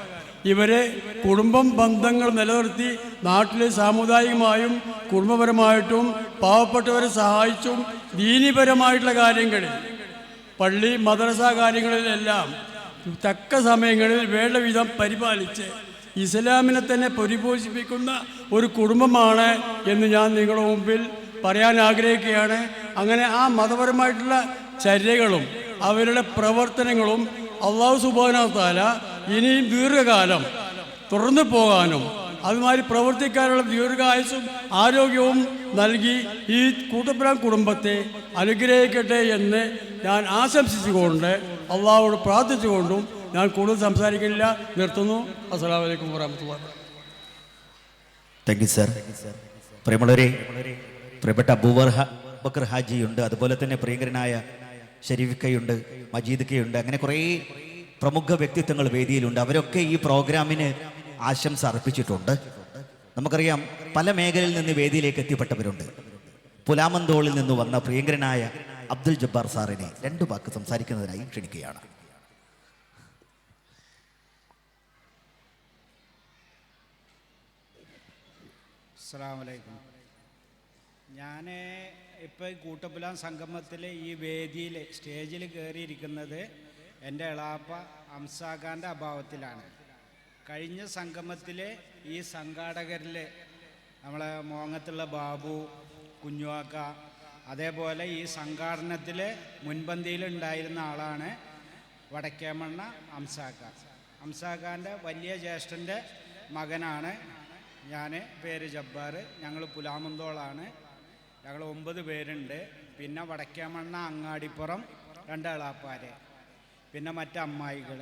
ഇവരെ കുടുംബം ബന്ധങ്ങൾ നിലനിർത്തി നാട്ടിൽ സാമുദായികമായും കുടുംബപരമായിട്ടും പാവപ്പെട്ടവരെ സഹായിച്ചും ദീനീപരമായിട്ടുള്ള കാര്യങ്ങളിൽ, പള്ളി മദ്രസ കാര്യങ്ങളിലെല്ലാം തക്ക സമയങ്ങളിൽ വേണ്ട വിധം പരിപാലിച്ച് ഇസ്ലാമിനെ തന്നെ പരിപോഷിപ്പിക്കുന്ന ഒരു കുടുംബമാണ് എന്ന് ഞാൻ നിങ്ങളുടെ മുമ്പിൽ പറയാൻ ആഗ്രഹിക്കുകയാണ്. അങ്ങനെ ആ മതപരമായിട്ടുള്ള ചര്യകളും അവരുടെ പ്രവർത്തനങ്ങളും അല്ലാഹു സുബ്ഹാനഹു വ തആല ഇനിയും ദീർഘകാലം തുടർന്നു പോകാനും അതുമാതിരി പ്രവർത്തിക്കാനുള്ള ദീർഘായുസ്സും ആരോഗ്യവും നൽകി ഈ കൂട്ടപ്പുലാൻ കുടുംബത്തെ അനുഗ്രഹിക്കട്ടെ എന്ന് ഞാൻ ആശംസിച്ചുകൊണ്ട് അള്ളാഹുവോട് പ്രാർത്ഥിച്ചുകൊണ്ടും ഞാൻ കൂടുതൽ സംസാരിക്കുന്നില്ല, നിർത്തുന്നു. അസ്സലാമു അലൈക്കും വറഹ്മത്തുള്ളാഹി. Thank you sir. പ്രിയമുള്ളവരെ, പ്രിയപ്പെട്ട അബൂബക്കർ ഹാജിയുണ്ട്, അതുപോലെ തന്നെ പ്രിയങ്കരനായ ഷരീഫിക്കയുണ്ട്, മജീദ്ക്കയുണ്ട്, അങ്ങനെ കുറേ പ്രമുഖ വ്യക്തിത്വങ്ങൾ വേദിയിലുണ്ട്. അവരൊക്കെ ഈ പ്രോഗ്രാമിന് ആശംസ അർപ്പിച്ചിട്ടുണ്ട്. നമുക്കറിയാം പല മേഖലയിൽ നിന്ന് വേദിയിലേക്ക് എത്തിപ്പെട്ടവരുണ്ട്. പുലാമന്തോളിൽ നിന്ന് വന്ന പ്രിയങ്കരനായ അബ്ദുൽ ജബ്ബാർ സാറിനെ 2 വാക്ക് സംസാരിക്കുന്നതിനായി ക്ഷണിക്കുകയാണ്. അസ്സലാമു അലൈക്കും. ഞാൻ ഇപ്പോൾ കൂട്ടപ്പുലാൻ സംഗമത്തിൽ ഈ വേദിയിൽ സ്റ്റേജിൽ കയറിയിരിക്കുന്നത് എൻ്റെ എളാപ്പ അംസാഖാൻ്റെ അഭാവത്തിലാണ്. കഴിഞ്ഞ സംഗമത്തിൽ ഈ സംഘാടകരിൽ നമ്മളെ മോങ്ങത്തുള്ള ബാബു, കുഞ്ഞുവാക്ക, അതേപോലെ ഈ സംഘാടനത്തിൽ മുൻപന്തിയിലുണ്ടായിരുന്ന ആളാണ് വടക്കേമണ്ണ അംസാഖാൻ്റെ വലിയ ജ്യേഷ്ഠൻ്റെ മകനാണ് ഞാൻ പേര് ജബ്ബാർ. ഞങ്ങൾ പുലാമന്തോളാണ്. ഞങ്ങൾ 9 പേരുണ്ട്. പിന്നെ വടക്കേമണ്ണ, അങ്ങാടിപ്പുറം 2 എളാപ്പാര്, പിന്നെ മറ്റമ്മായികൾ.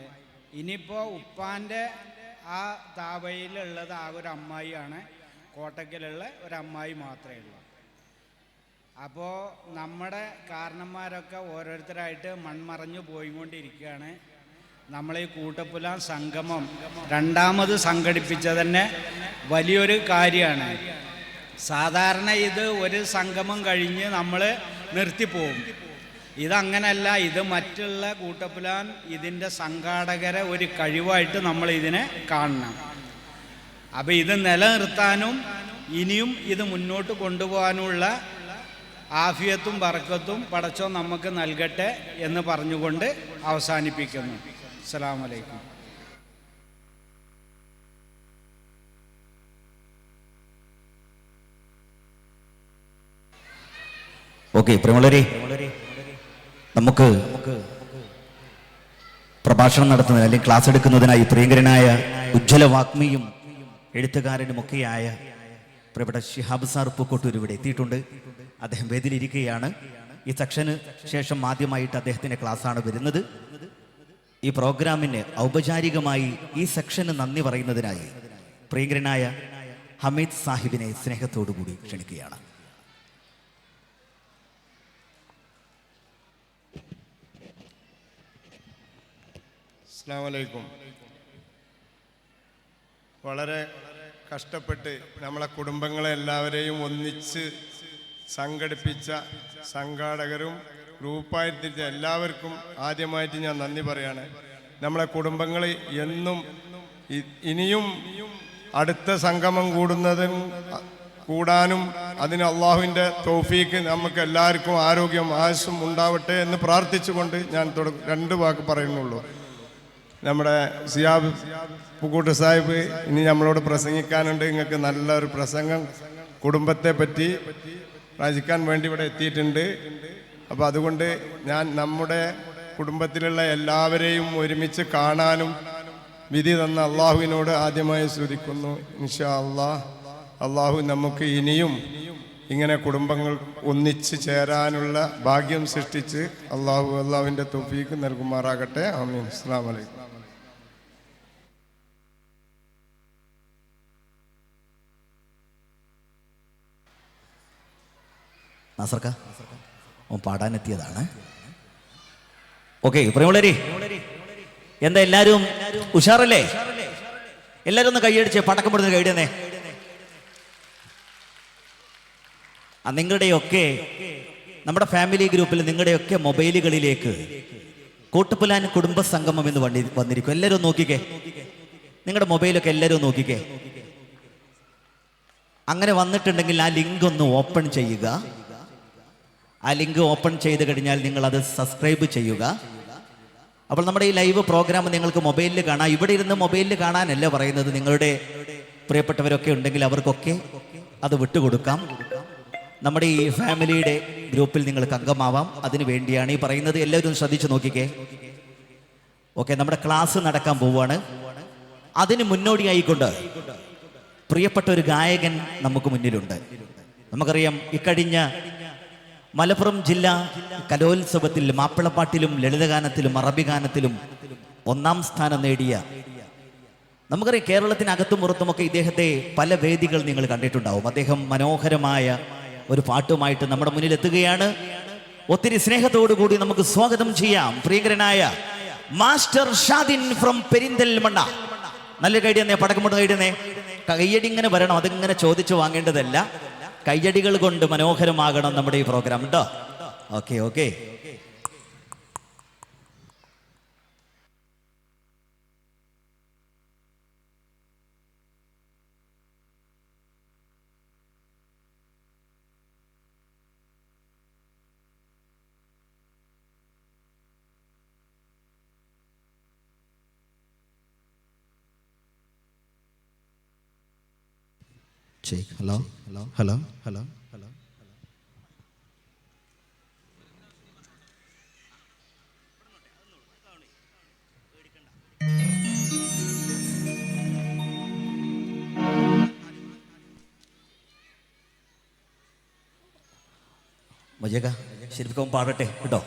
ഇനിയിപ്പോൾ ഉപ്പാൻ്റെ ആ താവയിലുള്ളത് ആകെ ഒരു അമ്മായിയാണ്. കോട്ടക്കലുള്ള ഒരു അമ്മായി മാത്രമേ ഉള്ളൂ. അപ്പോൾ നമ്മുടെ കാരണന്മാരൊക്കെ ഓരോരുത്തരായിട്ട് മൺമറഞ്ഞു പോയിക്കൊണ്ടിരിക്കുകയാണ്. നമ്മളീ കൂട്ടപ്പുലാൻ സംഗമം 2ാമത് സംഘടിപ്പിച്ചത് തന്നെ വലിയൊരു കാര്യമാണ്. സാധാരണ ഇത് ഒരു സംഗമം കഴിഞ്ഞ് നമ്മൾ നിർത്തിപ്പോവും. ഇതങ്ങനല്ല. ഇത് മറ്റുള്ള കൂട്ടപ്പുലാൻ ഇതിൻ്റെ സംഘാടകരെ ഒരു കഴിവായിട്ട് നമ്മൾ ഇതിനെ കാണണം. അപ്പോൾ ഇത് നിലനിർത്താനും ഇനിയും ഇത് മുന്നോട്ട് കൊണ്ടുപോകാനുള്ള ആഫിയത്തും ബറക്കത്തും പടച്ചോൻ നമുക്ക് നൽകട്ടെ എന്ന് പറഞ്ഞുകൊണ്ട് അവസാനിപ്പിക്കുന്നു. അസ്സലാമു അലൈക്കും. ഓക്കെ, പ്രിയമുള്ളവരെ, നമുക്ക് പ്രഭാഷണം നടത്തുന്നതിന് അല്ലെങ്കിൽ ക്ലാസ് എടുക്കുന്നതിനായി പ്രിയങ്കരനായ ഉജ്ജ്വല വാഗ്മിയും എഴുത്തുകാരനുമൊക്കെയായ പ്രിയപ്പെട്ട ശിഹാബ് സാർ പൂക്കോട്ടൂർ ഇവിടെ എത്തിയിട്ടുണ്ട്. അദ്ദേഹം വേദിയിലിരിക്കുകയാണ്. ഈ സെക്ഷന് ശേഷം ആദ്യമായിട്ട് അദ്ദേഹത്തിൻ്റെ ക്ലാസ്സാണ് വരുന്നത്. ഈ പ്രോഗ്രാമിന് ഔപചാരികമായി ഈ സെക്ഷന് നന്ദി പറയുന്നതിനായി പ്രിയങ്കരനായ ഹമീദ് സാഹിബിനെ സ്നേഹത്തോടു കൂടി ക്ഷണിക്കുകയാണ്. അസ്സലാമു അലൈക്കും. വളരെ കഷ്ടപ്പെട്ട് നമ്മളെ കുടുംബങ്ങളെ എല്ലാവരെയും ഒന്നിച്ച് സംഘടിപ്പിച്ച സംഘാടകരും ഗ്രൂപ്പായിട്ട് എല്ലാവർക്കും ആദ്യമായിട്ട് ഞാൻ നന്ദി പറയാണ്. നമ്മളെ കുടുംബങ്ങൾ എന്നും ഇനിയും അടുത്ത സംഗമം കൂടാനും അതിന് അള്ളാഹുവിൻ്റെ തൗഫീക്ക് നമുക്ക് എല്ലാവർക്കും ആരോഗ്യം ആയുസ്സും ഉണ്ടാവട്ടെ എന്ന് പ്രാർത്ഥിച്ചുകൊണ്ട് ഞാൻ 2 വാക്ക് പറയുന്നുള്ളൂ. നമ്മുടെ സിയാബ് പൂക്കോട്ട് സാഹിബ് ഇനി നമ്മളോട് പ്രസംഗിക്കാനുണ്ട്. നിങ്ങൾക്ക് നല്ലൊരു പ്രസംഗം കുടുംബത്തെ പറ്റി രചിക്കാൻ വേണ്ടി ഇവിടെ എത്തിയിട്ടുണ്ട്. അപ്പോൾ അതുകൊണ്ട് ഞാൻ നമ്മുടെ കുടുംബത്തിലുള്ള എല്ലാവരെയും ഒരുമിച്ച് കാണാനും വിധി തന്ന അള്ളാഹുവിനോട് ആദ്യമായി സ്തുതിക്കുന്നു. ഇൻഷാ അള്ളാഹ് അള്ളാഹു നമുക്ക് ഇനിയും ഇങ്ങനെ കുടുംബങ്ങൾ ഒന്നിച്ച് ചേരാനുള്ള ഭാഗ്യം സൃഷ്ടിച്ച് അള്ളാഹുവിൻ്റെ തൗഫീക്ക് നൽകുമാറാകട്ടെ. ആമീൻ. അസ്സലാമു അലൈക്കും. നാസർക്ക ഓൻ പാടാനെത്തിയതാണ്. ഓക്കെ, പ്രിയമുള്ളവരെ, എന്താ എല്ലാവരും ഉഷാറല്ലേ? എല്ലാവരും ഒന്ന് കൈയടിച്ച് പടക്കം പൊടുന്ന കൈയടിയെന്നേ. നിങ്ങളുടെയൊക്കെ നമ്മുടെ ഫാമിലി ഗ്രൂപ്പിൽ നിങ്ങളുടെയൊക്കെ മൊബൈലുകളിലേക്ക് കൂട്ടുപുലാൻ കുടുംബ സംഗമം എന്ന് വന്നിരിക്കും. എല്ലാവരും നോക്കിക്കേ, നിങ്ങളുടെ മൊബൈലൊക്കെ എല്ലാവരും നോക്കിക്കേ. അങ്ങനെ വന്നിട്ടുണ്ടെങ്കിൽ ആ ലിങ്ക് ഒന്ന് ഓപ്പൺ ചെയ്യുക. ആ ലിങ്ക് ഓപ്പൺ ചെയ്ത് കഴിഞ്ഞാൽ നിങ്ങളത് സബ്സ്ക്രൈബ് ചെയ്യുക. അപ്പോൾ നമ്മുടെ ഈ ലൈവ് പ്രോഗ്രാം നിങ്ങൾക്ക് മൊബൈലിൽ കാണാം. ഇവിടെ ഇരുന്ന് മൊബൈലിൽ കാണാനല്ല പറയുന്നത്. നിങ്ങളുടെ പ്രിയപ്പെട്ടവരൊക്കെ ഉണ്ടെങ്കിൽ അവർക്കൊക്കെ അത് വിട്ടുകൊടുക്കാം. നമ്മുടെ ഈ ഫാമിലിയുടെ ഗ്രൂപ്പിൽ നിങ്ങൾക്ക് അംഗമാവാം. അതിനു വേണ്ടിയാണ് ഈ പറയുന്നത്. എല്ലാവരും ശ്രദ്ധിച്ച് നോക്കിക്കേ. ഓക്കെ, നമ്മുടെ ക്ലാസ് നടക്കാൻ പോവുകയാണ്. അതിന് മുന്നോടിയായിക്കൊണ്ട് പ്രിയപ്പെട്ട ഒരു ഗായകൻ നമുക്ക് മുന്നിലുണ്ട്. നമുക്കറിയാം, ഇക്കഴിഞ്ഞ മലപ്പുറം ജില്ലാ കലോത്സവത്തിൽ മാപ്പിളപ്പാട്ടിലും ലളിതഗാനത്തിലും അറബി ഗാനത്തിലും 1ാം സ്ഥാനം നേടിയ, നമുക്കറിയാം കേരളത്തിനകത്തും പുറത്തുമൊക്കെ ഇദ്ദേഹത്തെ പല വേദികൾ നിങ്ങൾ കണ്ടിട്ടുണ്ടാവും. അദ്ദേഹം മനോഹരമായ ഒരു പാട്ടുമായിട്ട് നമ്മുടെ മുന്നിൽ എത്തുകയാണ്. ഒത്തിരി സ്നേഹത്തോടു കൂടി നമുക്ക് സ്വാഗതം ചെയ്യാം പ്രിയങ്കരനായ മാസ്റ്റർ ഷാദിൻ ഫ്രം പെരിന്തൽമണ്ണ. നല്ല കൈയടിയെന്നേ, പടക്കം കൊണ്ട് കൈയടിയെന്നേ. കയ്യടി ഇങ്ങനെ വരണം, അതിങ്ങനെ ചോദിച്ചു വാങ്ങേണ്ടതല്ല. കയ്യടികൾ കൊണ്ട് മനോഹരമാകണം നമ്മുടെ ഈ പ്രോഗ്രാം കേട്ടോ. Okay okay. Hello hello hello hello hello. മൊജക ശരിക്കും പാടട്ടെ കേട്ടോ.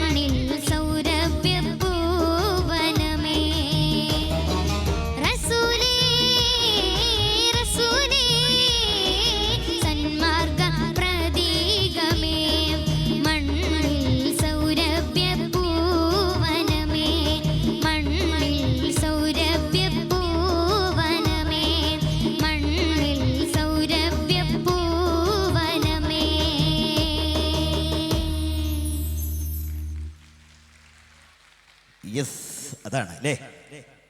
മണ്ണിൽ സൗരഭ്യ പൂവനമേ അതാണ് അല്ലേ?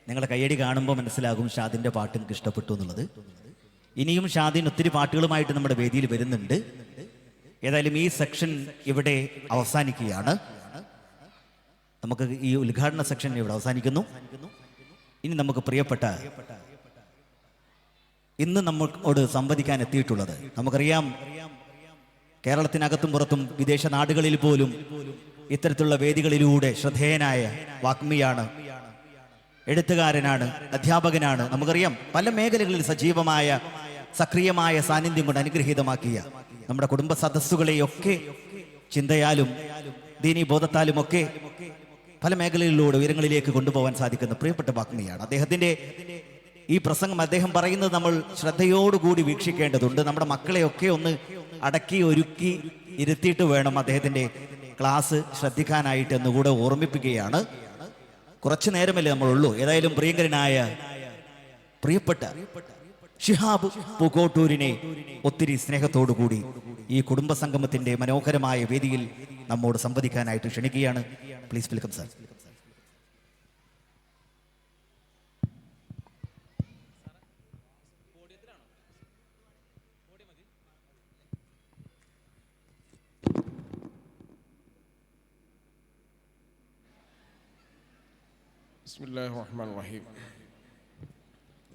നിങ്ങളുടെ കയ്യടി കാണുമ്പോൾ മനസ്സിലാകും ഷാദിൻ്റെ പാട്ട് എനിക്ക് ഇഷ്ടപ്പെട്ടു എന്നുള്ളത്. ഇനിയും ഷാദിൻ ഒത്തിരി പാട്ടുകളുമായിട്ട് നമ്മുടെ വേദിയിൽ വരുന്നുണ്ട്. ഏതായാലും ഈ സെക്ഷൻ ഇവിടെ അവസാനിക്കുകയാണ്. നമുക്ക് ഈ ഉദ്ഘാടന സെക്ഷൻ ഇവിടെ അവസാനിക്കുന്നു. ഇനി നമുക്ക് പ്രിയപ്പെട്ട ഇന്ന് നമ്മോട് സംവദിക്കാൻ എത്തിയിട്ടുള്ളത്, നമുക്കറിയാം കേരളത്തിനകത്തും പുറത്തും വിദേശ നാടുകളിൽ പോലും ഇത്തരത്തിലുള്ള വേദികളിലൂടെ ശ്രദ്ധേയനായ വാഗ്മിയാണ്, എഴുത്തുകാരനാണ്, അധ്യാപകനാണ്. നമുക്കറിയാം പല മേഖലകളിൽ സജീവമായ സക്രിയമായ സാന്നിധ്യം കൊണ്ട് അനുഗ്രഹീതമാക്കിയ നമ്മുടെ കുടുംബ സദസ്സുകളെയൊക്കെ ചിന്തയാലും ദീനീബോധത്താലും ഒക്കെ പല മേഖലകളിലൂടെ ഉയരങ്ങളിലേക്ക് കൊണ്ടുപോകാൻ സാധിക്കുന്ന പ്രിയപ്പെട്ട വാഗ്മിയാണ്. അദ്ദേഹത്തിൻ്റെ ഈ പ്രസംഗം അദ്ദേഹം പറയുന്നത് നമ്മൾ ശ്രദ്ധയോടുകൂടി വീക്ഷിക്കേണ്ടതുണ്ട്. നമ്മുടെ മക്കളെയൊക്കെ ഒന്ന് അടക്കി ഒരുക്കി ഇരുത്തിയിട്ട് വേണം അദ്ദേഹത്തിൻ്റെ ക്ലാസ് ശ്രദ്ധിക്കാനായിട്ട് എന്നുകൂടെ ഓർമ്മിപ്പിക്കുകയാണ്. കുറച്ചു നേരമല്ലേ നമ്മളുള്ളൂ. ഏതായാലും പ്രിയങ്കരനായ പ്രിയപ്പെട്ട ഷിഹാബ് പൂക്കോട്ടൂരിനെ ഒത്തിരി സ്നേഹത്തോടുകൂടി ഈ കുടുംബ സംഗമത്തിന്റെ മനോഹരമായ വേദിയിൽ നമ്മോട് സംവദിക്കാനായിട്ട് ക്ഷണിക്കുകയാണ്. Please welcome sir. ബിസ്മില്ലാഹിർ റഹ്മാനിർ റഹീം.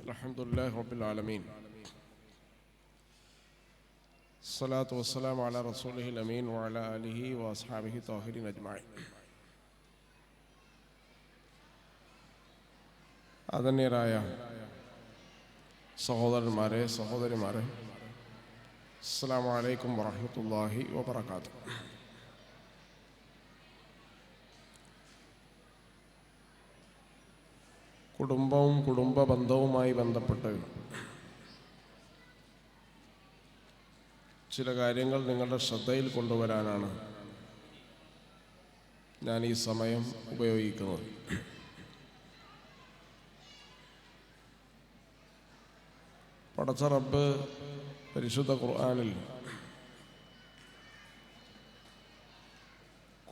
അൽഹംദുലില്ലാഹി റബ്ബിൽ ആലമീൻ. സ്വലാത്തു വസ്സലാമു അലാ റസൂലിഹിൽ അമീൻ വഅലാ ആലിഹി വഅസ്ഹാബിഹി ത്വാഹിരീൻ അജ്മഈൻ. ആദരണീയരായ സഹോദരന്മാരെ, സഹോദരിമാരെ, അസ്സലാമു അലൈക്കും വറഹ്മത്തുള്ളാഹി വബറകാതുഹു. കുടുംബവും കുടുംബ ബന്ധവുമായി ബന്ധപ്പെട്ട് ചില കാര്യങ്ങൾ നിങ്ങളുടെ ശ്രദ്ധയിൽ കൊണ്ടുവരാനാണ് ഞാൻ ഈ സമയം ഉപയോഗിക്കുന്നത്. പടച്ച റബ്ബ് പരിശുദ്ധ ഖുർആനിൽ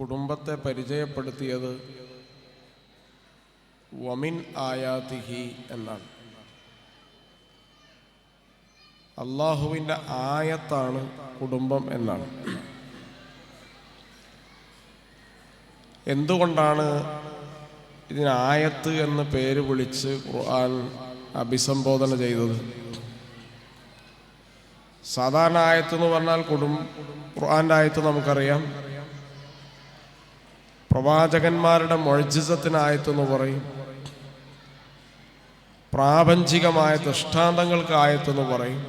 കുടുംബത്തെ പരിചയപ്പെടുത്തിയത് വമിൻ ആയാതിഹി എന്നാണ്. അള്ളാഹുവിൻ്റെ ആയത്താണ് കുടുംബം എന്നാണ്. എന്തുകൊണ്ടാണ് ഇതിന് ആയത്ത് എന്ന പേര് വിളിച്ച് ഖുർആൻ അഭിസംബോധന ചെയ്തത്? സാധാരണ ആയത്ത് എന്ന് പറഞ്ഞാൽ ഖുർആൻ്റെ ആയത്ത് നമുക്കറിയാം. പ്രവാചകന്മാരുടെ മുഅ്ജിസത്തിന് ആയത്തെന്ന് പറയും. പ്രാപഞ്ചികമായ ദൃഷ്ടാന്തങ്ങൾക്ക് ആയത്തെന്ന് പറയും.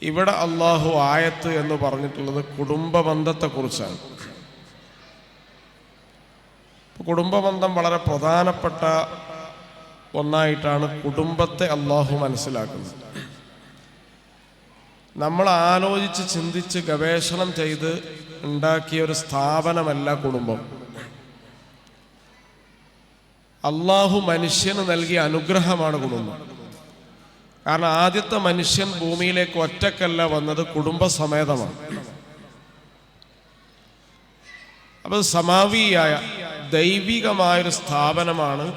ഇവിടെ അള്ളാഹു ആയത്ത് എന്ന് പറഞ്ഞിട്ടുള്ളത് കുടുംബ ബന്ധത്തെക്കുറിച്ചാണ്. കുടുംബബന്ധം വളരെ പ്രധാനപ്പെട്ട ഒന്നായിട്ടാണ് കുടുംബത്തെ അള്ളാഹു മനസ്സിലാക്കുന്നത്. നമ്മൾ ആലോചിച്ച് ചിന്തിച്ച് ഗവേഷണം ചെയ്ത് ഉണ്ടാക്കിയ ഒരു സ്ഥാപനമല്ല കുടുംബം. അള്ളാഹു മനുഷ്യന് നൽകിയ അനുഗ്രഹമാണ് കുടുംബം. കാരണം ആദ്യത്തെ മനുഷ്യൻ ഭൂമിയിലേക്ക് ഒറ്റക്കല്ല വന്നത്, കുടുംബസമേതമാണ്. അപ്പോൾ സമാവിയായ ദൈവികമായൊരു സ്ഥാപനമാണ്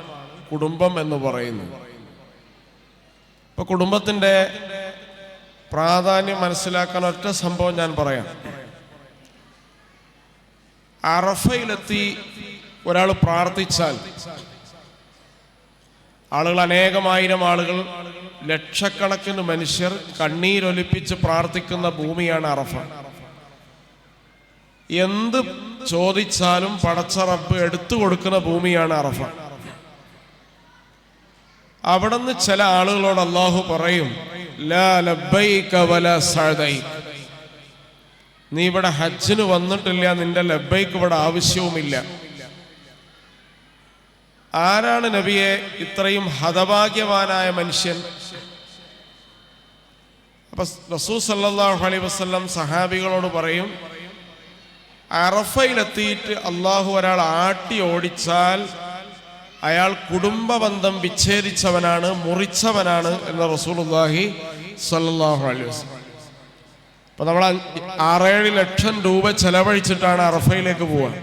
കുടുംബം എന്ന് പറയുന്നത്. ഇപ്പൊ കുടുംബത്തിൻ്റെ പ്രാധാന്യം മനസ്സിലാക്കാൻ ഒറ്റ സംഭവം ഞാൻ പറയാം. അറഫയിലെത്തി ഒരാൾ പ്രാർത്ഥിച്ചാൽ ആളുകൾ, അനേകമായിരം ആളുകൾ, ലക്ഷക്കണക്കിന് മനുഷ്യർ കണ്ണീരൊലിപ്പിച്ച് പ്രാർത്ഥിക്കുന്ന ഭൂമിയാണ് അറഫ. എന്ത് ചോദിച്ചാലും പടച്ച റബ്ബ് എടുത്തു കൊടുക്കുന്ന ഭൂമിയാണ് അറഫ. അവിടുന്ന് ചില ആളുകളോട് അള്ളാഹു പറയും, ലാ ലബ്ബൈക വലാ സഅദൈക, നീ ഇവിടെ ഹജ്ജിന് വന്നിട്ടില്ല, നിന്റെ ലബ്ബൈക്ക് ഇവിടെ ആവശ്യവുമില്ല. ആരാണ് നബിയെ ഇത്രയും ഹതഭാഗ്യവാനായ മനുഷ്യൻ? അപ്പൊ റസൂൽ സല്ലല്ലാഹു അലൈഹി വസല്ലം സഹാബികളോട് പറയും, അറഫയിലെത്തിയിട്ട് അള്ളാഹു ഒരാൾ ആട്ടി ഓടിച്ചാൽ അയാൾ കുടുംബബന്ധം വിച്ഛേദിച്ചവനാണ്, മുറിച്ചവനാണ് എന്ന് റസൂലുള്ളാഹി സ്വല്ലല്ലാഹു അലൈഹി വസല്ലം. അപ്പൊ നമ്മൾ 6-7 ലക്ഷം രൂപ ചെലവഴിച്ചിട്ടാണ് അറഫയിലേക്ക് പോവുക.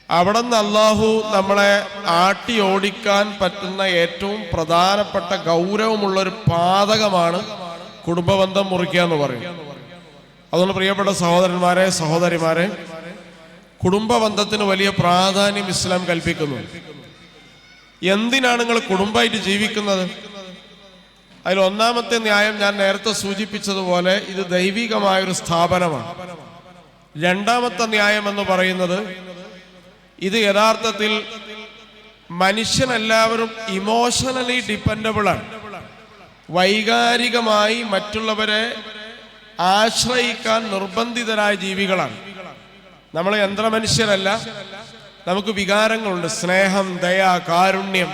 അവിടെ നിന്ന് അള്ളാഹു നമ്മളെ ആട്ടി ഓടിക്കാൻ പറ്റുന്ന ഏറ്റവും പ്രധാനപ്പെട്ട ഗൗരവമുള്ളൊരു പാതകമാണ് കുടുംബബന്ധം മുറിക്കുക എന്ന് പറയും. അതുകൊണ്ട് പ്രിയപ്പെട്ട സഹോദരന്മാരെ, സഹോദരിമാരെ, കുടുംബബന്ധത്തിന് വലിയ പ്രാധാന്യം ഇസ്ലാം കൽപ്പിക്കുന്നു. എന്തിനാണ് നിങ്ങൾ കുടുംബമായിട്ട് ജീവിക്കുന്നത്? അതിൽ ഒന്നാമത്തെ ന്യായം ഞാൻ നേരത്തെ സൂചിപ്പിച്ചതുപോലെ ഇത് ദൈവികമായൊരു സ്ഥാപനമാണ്. രണ്ടാമത്തെ ന്യായം എന്ന് പറയുന്നത് ഇത് യഥാർത്ഥത്തിൽ മനുഷ്യനെല്ലാവരും ഇമോഷണലി ഡിപ്പെൻഡബിൾ ആണ്. വൈകാരികമായി മറ്റുള്ളവരെ ആശ്രയിക്കാൻ നിർബന്ധിതരായ ജീവികളാണ്. നമ്മൾ യന്ത്രമനുഷ്യരല്ല, നമുക്ക് വികാരങ്ങളുണ്ട്. സ്നേഹം, ദയ, കാരുണ്യം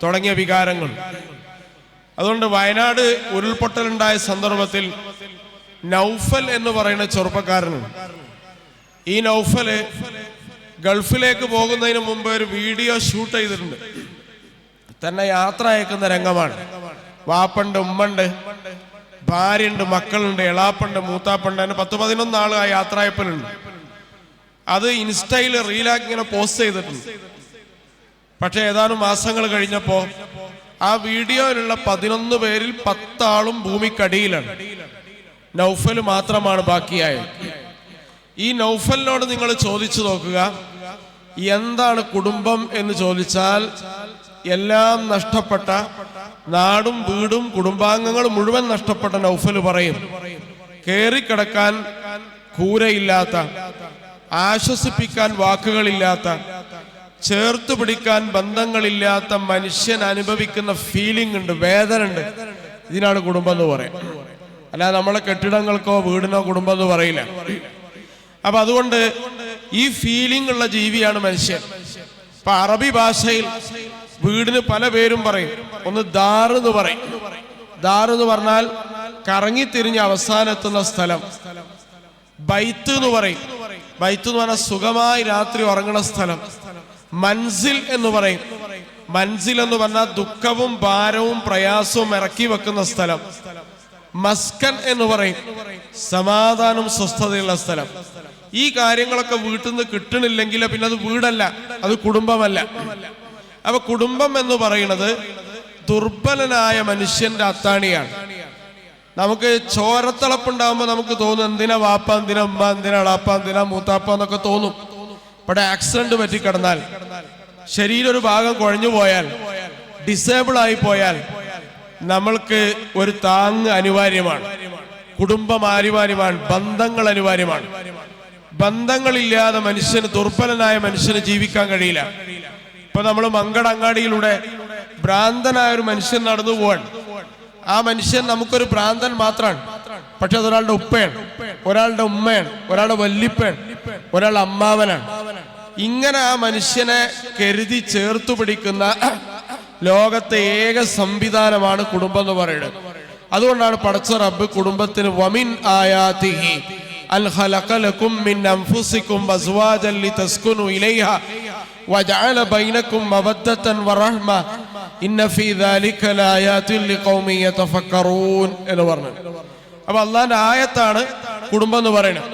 തുടങ്ങിയ വികാരങ്ങൾ. അതുകൊണ്ട് വയനാട് ഉരുൾപൊട്ടലുണ്ടായ സന്ദർഭത്തിൽ നൗഫൽ എന്ന് പറയുന്ന ചെറുപ്പക്കാരനുണ്ട്. ഈ നൗഫല് ഗൾഫിലേക്ക് പോകുന്നതിന് മുമ്പ് ഒരു വീഡിയോ ഷൂട്ട് ചെയ്തിട്ടുണ്ട്. തന്നെ യാത്ര അയക്കുന്ന രംഗമാണ്. വാപ്പണ്ട്, ഉമ്മണ്ട്, ഭാര്യയുണ്ട്, മക്കളുണ്ട്, എളാപ്പുണ്ട്, മൂത്താപ്പുണ്ട്. അതിന് 10-11 ആൾ ആ യാത്രയപ്പലുണ്ട്. അത് ഇൻസ്റ്റയിൽ റീലാക്കി ഇങ്ങനെ പോസ്റ്റ് ചെയ്തിട്ടുണ്ട്. പക്ഷെ ഏതാനും മാസങ്ങൾ കഴിഞ്ഞപ്പോൾ ആ വീഡിയോയിലുള്ള 11 പേരിൽ 10 ആളും ഭൂമിക്കടിയിലാണ്. നൗഫൽ മാത്രമാണ് ബാക്കിയായത്. ഈ നൗഫലിനോട് നിങ്ങൾ ചോദിച്ചു നോക്കുക, എന്താണ് കുടുംബം എന്ന് ചോദിച്ചാൽ എല്ലാം നഷ്ടപ്പെട്ട, നാടും വീടും കുടുംബാംഗങ്ങളും മുഴുവൻ നഷ്ടപ്പെട്ട നൗഫൽ പറയും, കേറിക്കിടക്കാൻ കൂരയില്ലാത്ത, ആശ്വസിപ്പിക്കാൻ വാക്കുകളില്ലാത്ത, ചേർത്ത് പിടിക്കാൻ ബന്ധങ്ങളില്ലാത്ത മനുഷ്യൻ അനുഭവിക്കുന്ന ഫീലിംഗ് ഉണ്ട്, വേദന ഉണ്ട്. ഇതിനാണ് കുടുംബം എന്ന് പറയും. അല്ലാതെ നമ്മളെ കെട്ടിടങ്ങൾക്കോ വീടിനോ കുടുംബം എന്ന് പറയില്ല. അപ്പൊ അതുകൊണ്ട് ഈ ഫീലിംഗ് ഉള്ള ജീവിയാണ് മനുഷ്യൻ. ഇപ്പൊ അറബി ഭാഷയിൽ വീടിന് പല പേരും പറയും. ഒന്ന് ദാർ എന്ന് പറയും. ദാർ എന്ന് പറഞ്ഞാൽ കറങ്ങിത്തിരിഞ്ഞ് അവസാനെത്തുന്ന സ്ഥലം. ബൈത്ത് എന്ന് പറയും. ബൈത്ത് എന്ന് പറഞ്ഞാൽ സുഖമായി രാത്രി ഉറങ്ങുന്ന സ്ഥലം. മൻസിൽ എന്ന് പറയും. മൻസിൽ എന്ന് പറഞ്ഞാൽ ദുഃഖവും ഭാരവും പ്രയാസവും ഇറക്കി വെക്കുന്ന സ്ഥലം. മസ്കൻ എന്ന് പറയും, സമാധാനം സ്വസ്ഥതയുള്ള സ്ഥലം. ഈ കാര്യങ്ങളൊക്കെ വീട്ടിൽ നിന്ന് കിട്ടണില്ലെങ്കിൽ പിന്നെ അത് വീടല്ല, അത് കുടുംബമല്ല. അപ്പൊ കുടുംബം എന്ന് പറയുന്നത് ദുർബലനായ മനുഷ്യന്റെ അത്താണിയാണ്. നമുക്ക് ചോരത്തിളപ്പുണ്ടാകുമ്പോൾ നമുക്ക് തോന്നും, എന്തിനാ വാപ്പ, എന്തിനാ ഉമ്മ, എന്തിനാ അളാപ്പ, എന്തിനാ മൂത്താപ്പ എന്നൊക്കെ തോന്നും. ഇവിടെ ആക്സിഡന്റ് പറ്റിക്കിടന്നാൽ, ശരീരം ഒരു ഭാഗം കുഴഞ്ഞു പോയാൽ, ഡിസേബിൾ ആയി പോയാൽ നമ്മൾക്ക് ഒരു താങ്ങ് അനിവാര്യമാണ്. കുടുംബം അനിവാര്യമാണ്. ബന്ധങ്ങൾ അനിവാര്യമാണ്. ബന്ധങ്ങളില്ലാതെ മനുഷ്യന്, ദുർബലനായ മനുഷ്യന് ജീവിക്കാൻ കഴിയില്ല. ഇപ്പൊ നമ്മൾ മങ്കട അങ്ങാടിയിലൂടെ ഭ്രാന്തനായ ഒരു മനുഷ്യൻ നടന്നു പോവാൻ. ആ മനുഷ്യൻ നമുക്കൊരു ഭ്രാന്തൻ മാത്രമാണ്. പക്ഷെ അതൊരാളുടെ ഉപ്പയാണ്, ഒരാളുടെ ഉമ്മയാണ്, ഒരാളുടെ വല്ലിപ്പയാണ്, ഒരാളുടെ അമ്മാവനാണ്. ഇങ്ങനെ ആ മനുഷ്യനെ കരുതി ചേർത്തു പിടിക്കുന്ന ലോകത്തെ ഏക സംവിധാനമാണ് കുടുംബം എന്ന് പറയുന്നത്. അതുകൊണ്ടാണ് പടച്ച റബ്ബ് കുടുംബത്തിന് വമിൻ ആയാതിഹി അൻ ഖലഖ ലക്കും മിൻ അൻഫുസികും അസ്വാജൻ ലിതസ്കുനു ഇലൈഹാ വജഅല ബൈനക്കും മവദ്ദതൻ വറഹ്മ ഇന്ന ഫീ ദാലിക ലആയാതിൻ ലിഖൗമി യതഫക്കറൂൻ എന്ന് പറഞ്ഞു. അപ്പൊ അള്ളാന്റെ ആയത്താണ് കുടുംബം എന്ന് പറയുന്നത്.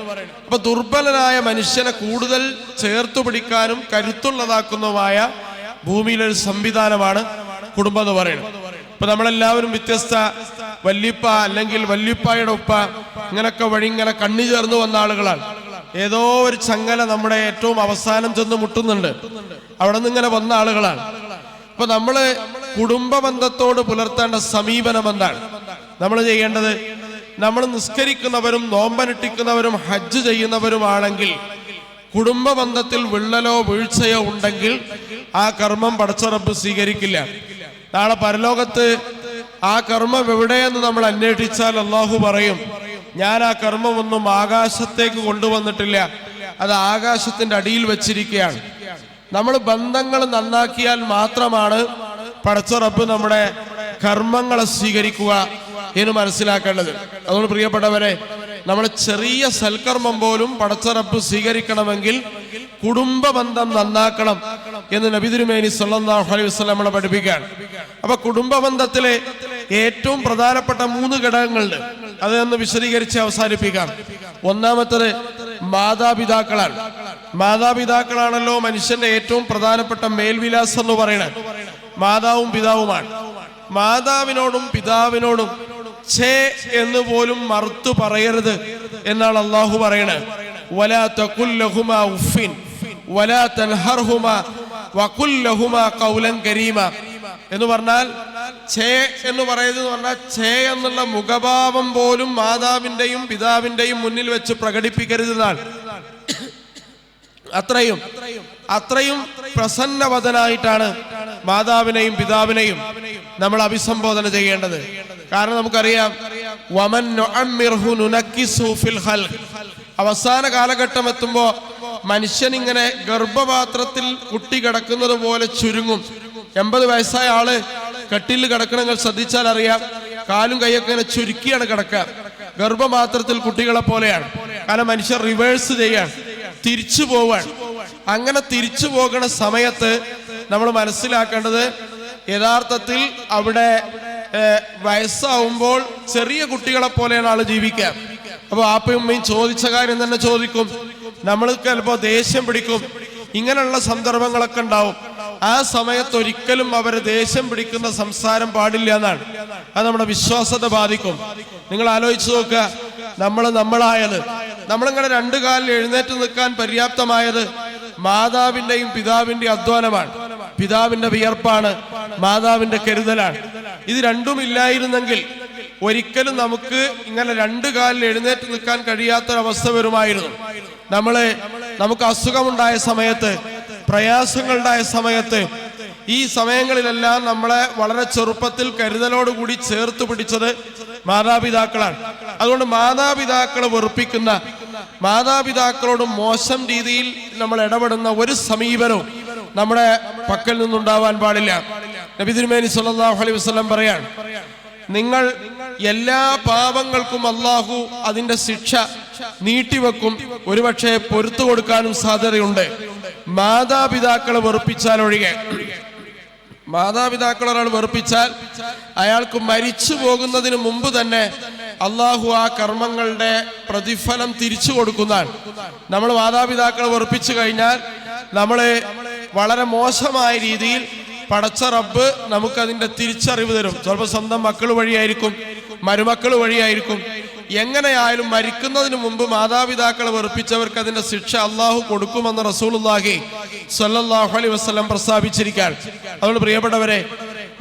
അപ്പൊ ദുർബലനായ മനുഷ്യനെ കൂടുതൽ ചേർത്തു പിടിക്കാനും കരുത്തുള്ളതാക്കുന്നതുമായ ഭൂമിയിലൊരു സംവിധാനമാണ് കുടുംബം എന്ന് പറയുന്നത്. ഇപ്പൊ നമ്മളെല്ലാവരും വ്യത്യസ്ത വല്യപ്പ അല്ലെങ്കിൽ വല്യപ്പായുടെ ഉപ്പ ഇങ്ങനൊക്കെ വഴി ഇങ്ങനെ കണ്ണു ചേർന്ന് വന്ന ആളുകളാണ്. ഏതോ ഒരു ചങ്ങല നമ്മുടെ ഏറ്റവും അവസാനം ചെന്ന് മുട്ടുന്നുണ്ട്. അവിടെ നിന്ന് ഇങ്ങനെ വന്ന ആളുകളാണ്. അപ്പൊ നമ്മള് കുടുംബ ബന്ധത്തോട് പുലർത്തേണ്ട സമീപനം എന്താണ്? നമ്മൾ ചെയ്യേണ്ടത്, നമ്മൾ നിസ്കരിക്കുന്നവരും നോമ്പനുഷ്ഠിക്കുന്നവരും ഹജ്ജ് ചെയ്യുന്നവരുമാണെങ്കിൽ കുടുംബ ബന്ധത്തിൽ വിള്ളലോ വീഴ്ചയോ ഉണ്ടെങ്കിൽ ആ കർമ്മം പടച്ച റബ്ബ് സ്വീകരിക്കില്ല. നാളെ പരലോകത്ത് ആ കർമ്മം എവിടെയെന്ന് നമ്മൾ അന്വേഷിച്ചാൽ അള്ളാഹു പറയും, ഞാൻ ആ കർമ്മമൊന്നും ആകാശത്തേക്ക് കൊണ്ടുവന്നിട്ടില്ല, അത് ആകാശത്തിന്റെ അടിയിൽ വെച്ചിരിക്കുകയാണ്. നമ്മൾ ബന്ധങ്ങൾ നന്നാക്കിയാൽ മാത്രമാണ് പടച്ച റബ്ബ് നമ്മുടെ കർമ്മങ്ങളെ സ്വീകരിക്കുക എന്ന് മനസ്സിലാക്കേണ്ടത്. അതുകൊണ്ട് പ്രിയപ്പെട്ടവരെ, നമ്മൾ ചെറിയ സൽക്കർമ്മം പോലും പടച്ച റബ്ബ് സ്വീകരിക്കണമെങ്കിൽ കുടുംബ ബന്ധം നന്നാക്കണം എന്ന് നബി തിരുമേനി സല്ലല്ലാഹു അലൈഹി വസല്ലം നമ്മളെ പഠിപ്പിക്കുകയാണ്. അപ്പൊ കുടുംബ ബന്ധത്തിലെ ഏറ്റവും പ്രധാനപ്പെട്ട 3 ഘടകങ്ങളുണ്ട്. അതൊന്ന് വിശദീകരിച്ച് അവസാനിപ്പിക്കാം. ഒന്നാമത്തത് മാതാപിതാക്കളാണ്. മാതാപിതാക്കളാണല്ലോ മനുഷ്യന്റെ ഏറ്റവും പ്രധാനപ്പെട്ട മേൽവിലാസം എന്ന് പറയുന്നത്. മാതാവും പിതാവുമാണ്. മാതാവിനോടും പിതാവിനോടും ഛേ എന്ന് പോലും മറുത്തു പറയരുത് എന്നാണ് അള്ളാഹു പറയണത്. വലാ തഖുൽ ലഹുമാ ഉഫിൻ വലാ തൻഹർഹുമാ വഖുൽ ലഹുമാ ഖൗലൻ കരീമ എന്ന് പറഞ്ഞാൽ ഛേ എന്ന് പറയുന്നത് പറഞ്ഞാൽ ഛേ എന്നുള്ള മുഖഭാവം പോലും മാതാവിന്റെയും പിതാവിന്റെയും മുന്നിൽ വെച്ച് പ്രകടിപ്പിക്കരുതെന്നാണ്. അത്രയും പ്രസന്നവദനായിട്ടാണ് മാതാവിനെയും പിതാവിനെയും നമ്മൾ അഭിസംബോധന ചെയ്യേണ്ടത്. കാരണം നമുക്കറിയാം വമൻ നുഅമ്മിർഹു നുനക്കിസു ഫിൽ ഖൽഖ്, അവസാന കാലഘട്ടം എത്തുമ്പോ മനുഷ്യൻ ഇങ്ങനെ ഗർഭപാത്രത്തിൽ കുട്ടി കിടക്കുന്നത് പോലെ ചുരുങ്ങും. 80 വയസ്സായ ആള് കട്ടിലിൽ കിടക്കണമെങ്കിൽ ശ്രദ്ധിച്ചാൽ അറിയാം, കാലും കൈയൊക്കെ ഇങ്ങനെ ചുരുക്കിയാണ് കിടക്കുക. ഗർഭപാത്രത്തിൽ കുട്ടികളെ പോലെയാണ്. കാരണം മനുഷ്യർ റിവേഴ്സ് ചെയ്യാൻ, തിരിച്ചു പോവാൻ. അങ്ങനെ തിരിച്ചു പോകുന്ന സമയത്ത് നമ്മൾ മനസ്സിലാക്കേണ്ടത് യഥാർത്ഥത്തിൽ അവിടെ വയസ്സാവുമ്പോൾ ചെറിയ കുട്ടികളെ പോലെയാണ് ആള് ജീവിക്കുക. അപ്പൊ ആപ്പയും ഉമ്മയും ചോദിച്ച കാര്യം തന്നെ ചോദിക്കും, നമ്മൾ ചിലപ്പോ ദേഷ്യം പിടിക്കും. ഇങ്ങനെയുള്ള സന്ദർഭങ്ങളൊക്കെ ഉണ്ടാവും. ആ സമയത്ത് ഒരിക്കലും അവരെ ദേഷ്യം പിടിക്കുന്ന സംസാരം പാടില്ല എന്നാണ്. അത് നമ്മുടെ വിശ്വാസത ബാധിക്കും. നിങ്ങൾ ആലോചിച്ച് നോക്കുക, നമ്മളായത് നമ്മളിങ്ങനെ 2 കാലിൽ എഴുന്നേറ്റ് നിൽക്കാൻ പര്യാപ്തമായത് മാതാവിന്റെയും പിതാവിന്റെയും അധ്വാനമാണ്, പിതാവിന്റെ വിയർപ്പാണ്, മാതാവിന്റെ കരുതലാണ്. ഇത് രണ്ടും ഇല്ലായിരുന്നെങ്കിൽ ഒരിക്കലും നമുക്ക് ഇങ്ങനെ 2 കാലിൽ എഴുന്നേറ്റ് നിൽക്കാൻ കഴിയാത്തൊരവസ്ഥ വരുമായിരുന്നു. നമുക്ക് അസുഖമുണ്ടായ സമയത്ത്, പ്രയാസങ്ങളുണ്ടായ സമയത്ത്, ഈ സമയങ്ങളിലെല്ലാം നമ്മളെ വളരെ ചെറുപ്പത്തിൽ കരുതലോടുകൂടി ചേർത്ത് പിടിച്ചത് മാതാപിതാക്കളാണ്. അതുകൊണ്ട് മാതാപിതാക്കളെ വെറുപ്പിക്കുന്ന, മാതാപിതാക്കളോട് മോശം രീതിയിൽ നമ്മൾ ഇടപെടുന്ന ഒരു സമീപനവും നമ്മുടെ പക്കൽ നിന്നുണ്ടാവാൻ പാടില്ല. നബി തിരുമേനി സല്ലല്ലാഹു അലൈഹി വസല്ലം പറയാണ്, നിങ്ങൾ എല്ലാ പാപങ്ങൾക്കും അള്ളാഹു അതിന്റെ ശിക്ഷ നീട്ടിവെക്കും, ഒരുപക്ഷെ പൊരുത്തു കൊടുക്കാനും സാധ്യതയുണ്ട്, മാതാപിതാക്കളെ വെറുപ്പിച്ചാൽ ഒഴികെ. മാതാപിതാക്കൾ ഒരാൾ വെറുപ്പിച്ചാൽ അയാൾക്ക് മരിച്ചു പോകുന്നതിന് മുമ്പ് തന്നെ അള്ളാഹു ആ കർമ്മങ്ങളുടെ പ്രതിഫലം തിരിച്ചു കൊടുക്കുന്നതാണ്. നമ്മൾ മാതാപിതാക്കളെ വെറുപ്പിച്ചു കഴിഞ്ഞാൽ നമ്മളെ വളരെ മോശമായ രീതിയിൽ പടച്ച റബ്ബ് നമുക്കതിന്റെ തിരിച്ചറിവ് തരും. ചിലപ്പോൾ സ്വന്തം മക്കൾ വഴിയായിരിക്കും, മരുമക്കൾ വഴിയായിരിക്കും. എങ്ങനെയായാലും മരിക്കുന്നതിന് മുമ്പ് മാതാപിതാക്കളെ വെറുപ്പിച്ചവർക്ക് അതിന്റെ ശിക്ഷ അള്ളാഹു കൊടുക്കുമെന്ന് റസൂലുള്ളാഹി സ്വല്ലല്ലാഹു അലൈഹി വസല്ലം പ്രസ്താവിച്ചിരിക്കുകയാണ്. അതുകൊണ്ട് പ്രിയപ്പെട്ടവരെ,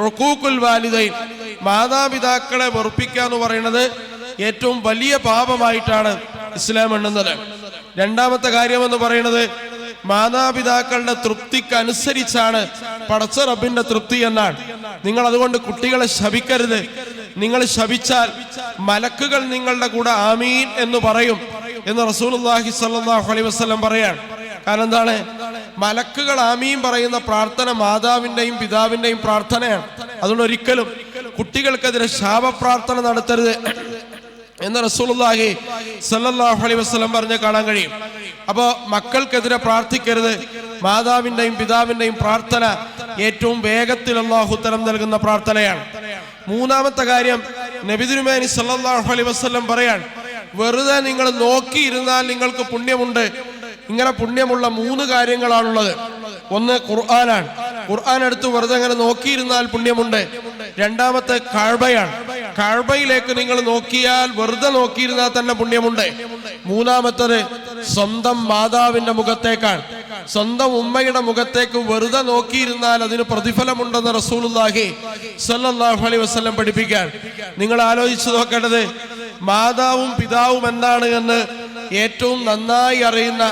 ഉഖൂഖുൽ വാലിദൈൻ, മാതാപിതാക്കളെ വെറുപ്പിക്കുക എന്ന് പറയുന്നത് ഏറ്റവും വലിയ പാപമായിട്ടാണ് ഇസ്ലാം എണ്ണുന്നത്. രണ്ടാമത്തെ കാര്യം എന്ന് പറയുന്നത് മാതാപിതാക്കളുടെ തൃപ്തിക്കനുസരിച്ചാണ് പടച്ച റബ്ബിന്റെ തൃപ്തി എന്നാണ്. നിങ്ങൾ അതുകൊണ്ട് കുട്ടികളെ ശപിക്കരുത്. നിങ്ങൾ ശപിച്ചാൽ മലക്കുകൾ നിങ്ങളുടെ കൂടെ ആമീൻ എന്ന് പറയും എന്ന് റസൂലുള്ളാഹി സ്വല്ലല്ലാഹു അലൈഹി വസല്ലം പറയാണ്. കാരണം എന്താണ്? മലക്കുകൾ ആമീൻ പറയുന്ന പ്രാർത്ഥന മാതാവിന്റെയും പിതാവിന്റെയും പ്രാർത്ഥനയാണ്. അതുകൊണ്ട് ഒരിക്കലും കുട്ടികൾക്കെതിരെ ശാപപ്രാർത്ഥന നടത്തരുത് എന്ന് റസൂലുള്ളാഹി സ്വല്ലല്ലാഹു അലൈഹി വസല്ലം പറഞ്ഞ് കാണാൻ കഴിയും. അപ്പോ മക്കൾക്കെതിരെ പ്രാർത്ഥിക്കരുത്. മാതാവിന്റെയും പിതാവിന്റെയും പ്രാർത്ഥന ഏറ്റവും വേഗത്തിൽ അല്ലാഹു തആല നൽകുന്ന പ്രാർത്ഥനയാണ്. മൂന്നാമത്തെ കാര്യം, നബി തിരുമേനി സല്ലല്ലാഹു അലൈഹി വസല്ലം പറയാൻ, വെറുതെ നിങ്ങൾ നോക്കിയിരുന്നാൽ നിങ്ങൾക്ക് പുണ്യമുണ്ട്. ഇങ്ങനെ പുണ്യമുള്ള 3 കാര്യങ്ങളാണുള്ളത്. ഒന്ന് ഖുർആനാണ്. ഖുർആൻ എടുത്ത് വെറുതെ അങ്ങനെ നോക്കിയിരുന്നാൽ പുണ്യമുണ്ട്. രണ്ടാമത്തെ കഅബയാണ്. കഅബയിലേക്ക് നിങ്ങൾ നോക്കിയാൽ വെറുതെ നോക്കിയിരുന്നാൽ തന്നെ പുണ്യമുണ്ട്. മൂന്നാമത്തത് സ്വന്തം മാതാവിന്റെ മുഖത്തേക്കാണ്. സ്വന്തം ഉമ്മയുടെ മുഖത്തേക്ക് വെറുതെ നോക്കിയിരുന്നാൽ അതിന് പ്രതിഫലമുണ്ടെന്ന് റസൂലുള്ളാഹി സ്വല്ലല്ലാഹു അലൈഹി വസല്ലം പഠിപ്പിക്കാൻ. നിങ്ങൾ ആലോചിച്ചു നോക്കേണ്ടത്, മാതാവും പിതാവും എന്താണ് എന്ന് ഏറ്റവും നന്നായി അറിയുന്ന,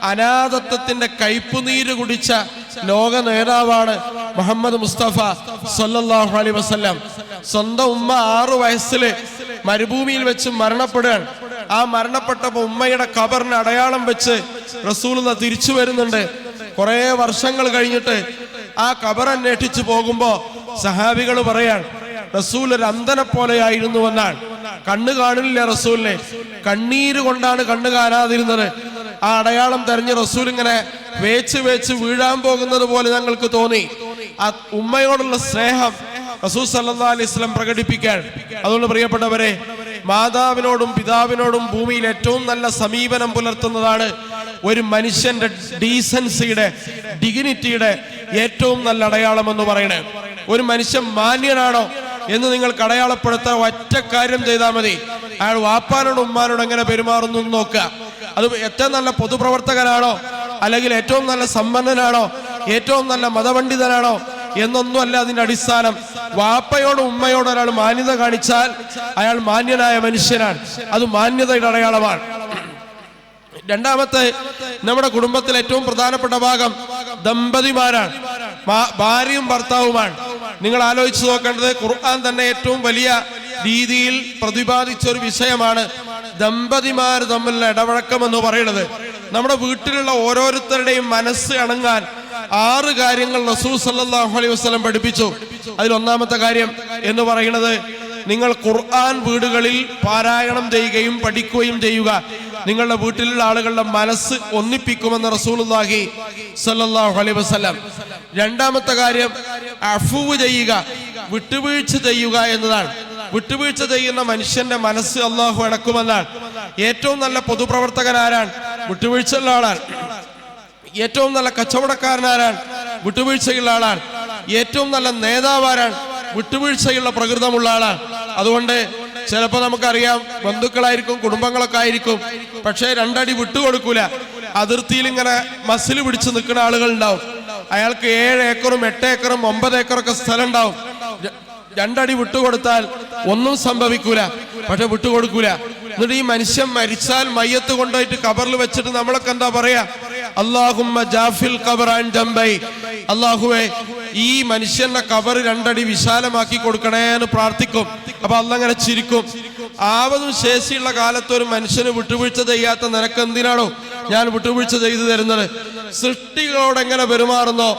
അനാഥത്വത്തിന്റെ കയ്പുനീര് കുടിച്ച ലോക നേതാവാണ് മുഹമ്മദ് മുസ്തഫ സല്ലല്ലാഹു അലൈഹി വസല്ലം. സ്വന്തം ഉമ്മ 6 വയസ്സില് മരുഭൂമിയിൽ വെച്ച് മരണപ്പെടുകയാണ്. ആ മരണപ്പെട്ടപ്പോൾ ഉമ്മയുടെ ഖബറിന് അടയാളം വെച്ച് റസൂലുള്ളാഹി തിരിച്ചു വരുന്നുണ്ട്. കുറെ വർഷങ്ങൾ കഴിഞ്ഞിട്ട് ആ ഖബർ അന്വേഷിച്ചു പോകുമ്പോ സഹാബികൾ പറയാൻ, റസൂൽ ഒരു അന്ധനെ പോലെയായിരുന്നു എന്നാണ്. കണ്ണ് കാണില്ല റസൂലിനെ, കണ്ണീര് കൊണ്ടാണ് കണ്ണ് കാണാതിരുന്നത്. ആ അടയാളം തെരഞ്ഞ് റസൂൽ ഇങ്ങനെ വേച്ച് വീഴാൻ പോകുന്നത് പോലെ ഞങ്ങൾക്ക് തോന്നി. ആ ഉമ്മയോടുള്ള സ്നേഹം റസൂൽ സല്ലല്ലാഹു അലൈഹി വസല്ലം പ്രകടിപ്പിക്കാൻ. അതുകൊണ്ട് പ്രിയപ്പെട്ടവരെ, മാതാവിനോടും പിതാവിനോടും ഭൂമിയിൽ ഏറ്റവും നല്ല സമീപനം പുലർത്തുന്നതാണ് ഒരു മനുഷ്യന്റെ ഡീസൻസിയുടെ, ഡിഗ്നിറ്റിയുടെ ഏറ്റവും നല്ല അടയാളം എന്ന് പറയുന്നത്. ഒരു മനുഷ്യൻ മാന്യനാണോ എന്ന് നിങ്ങൾക്ക് അടയാളപ്പെടുത്താൻ ഒറ്റ കാര്യം ചെയ്താൽ മതി. അയാൾ വാപ്പാനോടും ഉമ്മാനോടും എങ്ങനെ പെരുമാറുന്നു എന്ന് നോക്കുക. അത് ഏറ്റവും നല്ല പൊതുപ്രവർത്തകനാണോ, അല്ലെങ്കിൽ ഏറ്റവും നല്ല സമ്പന്നനാണോ, ഏറ്റവും നല്ല മതപണ്ഡിതനാണോ എന്നൊന്നും അല്ല അതിന്റെ അടിസ്ഥാനം. വാപ്പയോടും ഉമ്മയോടും ഒരാൾ മാന്യത കാണിച്ചാൽ അയാൾ മാന്യനായ മനുഷ്യനാണ്. അത് മാന്യതയുടെ അടയാളമാണ്. രണ്ടാമത്തെ, നമ്മുടെ കുടുംബത്തിൽ ഏറ്റവും പ്രധാനപ്പെട്ട ഭാഗം ദമ്പതിമാരാണ്, ഭാര്യയും ഭർത്താവുമാണ്. നിങ്ങൾ ആലോചിച്ച് നോക്കേണ്ടത്, ഖുർആൻ തന്നെ ഏറ്റവും വലിയ രീതിയിൽ പ്രതിപാദിച്ച ഒരു വിഷയമാണ് ദമ്പതിമാർ തമ്മിലുള്ള ഇടപഴക്കം എന്ന് പറയുന്നത്. നമ്മുടെ വീട്ടിലുള്ള ഓരോരുത്തരുടെയും മനസ്സ് അണങ്ങാൻ 6 കാര്യങ്ങൾ റസൂൽ സല്ലല്ലാഹു അലൈഹി വസല്ലം പഠിപ്പിച്ചു. അതിൽ ഒന്നാമത്തെ കാര്യം എന്ന് പറയുന്നത്, നിങ്ങൾ ഖുർആൻ വീടുകളിൽ പാരായണം ചെയ്യുകയും പഠിക്കുകയും ചെയ്യുക. നിങ്ങളുടെ വീട്ടിലുള്ള ആളുകളുടെ മനസ്സ് ഒന്നിപ്പിക്കുമെന്ന് റസൂലുള്ളാഹി സല്ലല്ലാഹു അലൈഹി വസല്ലം. രണ്ടാമത്തെ കാര്യം അഫ്വ് ചെയ്യുക, വിട്ടുവീഴ്ച ചെയ്യുക എന്നതാണ്. വിട്ടുവീഴ്ച ചെയ്യുന്ന മനുഷ്യന്റെ മനസ്സ് അള്ളാഹു അടക്കുമെന്നാണ്. ഏറ്റവും നല്ല പൊതുപ്രവർത്തകൻ ആരാണ്? വിട്ടുവീഴ്ചയുള്ള ആളാണ്. ഏറ്റവും നല്ല കച്ചവടക്കാരനാരാണ്? വിട്ടുവീഴ്ചയുള്ള ആളാണ്. ഏറ്റവും നല്ല നേതാവാരാണ്? വിട്ടുവീഴ്ചയുള്ള പ്രകൃതമുള്ള ആളാണ്. അതുകൊണ്ട് ചിലപ്പോൾ നമുക്കറിയാം, ബന്ധുക്കളായിരിക്കും, കുടുംബങ്ങളൊക്കെ ആയിരിക്കും, പക്ഷേ 2 അടി വിട്ടുകൊടുക്കൂല. അതിർത്തിയിൽ ഇങ്ങനെ മസിൽ പിടിച്ച് നിൽക്കുന്ന ആളുകൾ ഉണ്ടാവും. അയാൾക്ക് 7 ഏക്കറും 8 ഏക്കറും 9 ഏക്കറൊക്കെ സ്ഥലം ഉണ്ടാവും. 2 അടി വിട്ടുകൊടുത്താൽ ഒന്നും സംഭവിക്കൂല, പക്ഷെ വിട്ടുകൊടുക്കൂല. എന്നിട്ട് ഈ മനുഷ്യൻ മരിച്ചാൽ മയ്യത്ത് കൊണ്ടുപോയിട്ട് കബറിൽ വെച്ചിട്ട് നമ്മളൊക്കെ എന്താ പറയാ? അല്ലാഹുമ്മ ജാഫിൽ ഖബറാൻ ജംബൈ, അല്ലാഹുവേ ഈ മനുഷ്യന്റെ കബർ 2 അടി വിശാലമാക്കി കൊടുക്കണേ എന്ന് പ്രാർത്ഥിക്കും. അപ്പൊ അള്ളാഹ് അങ്ങനെ ചിരിക്കും. ആവതും ശേഷിയുള്ള കാലത്ത് ഒരു മനുഷ്യന് വിട്ടുവീഴ്ച ചെയ്യാത്ത നിനക്ക് എന്തിനാണോ ഞാൻ വിട്ടുവീഴ്ച ചെയ്തു തരുന്നത്? സൃഷ്ടികളോട് എങ്ങനെ പെരുമാറുന്നോ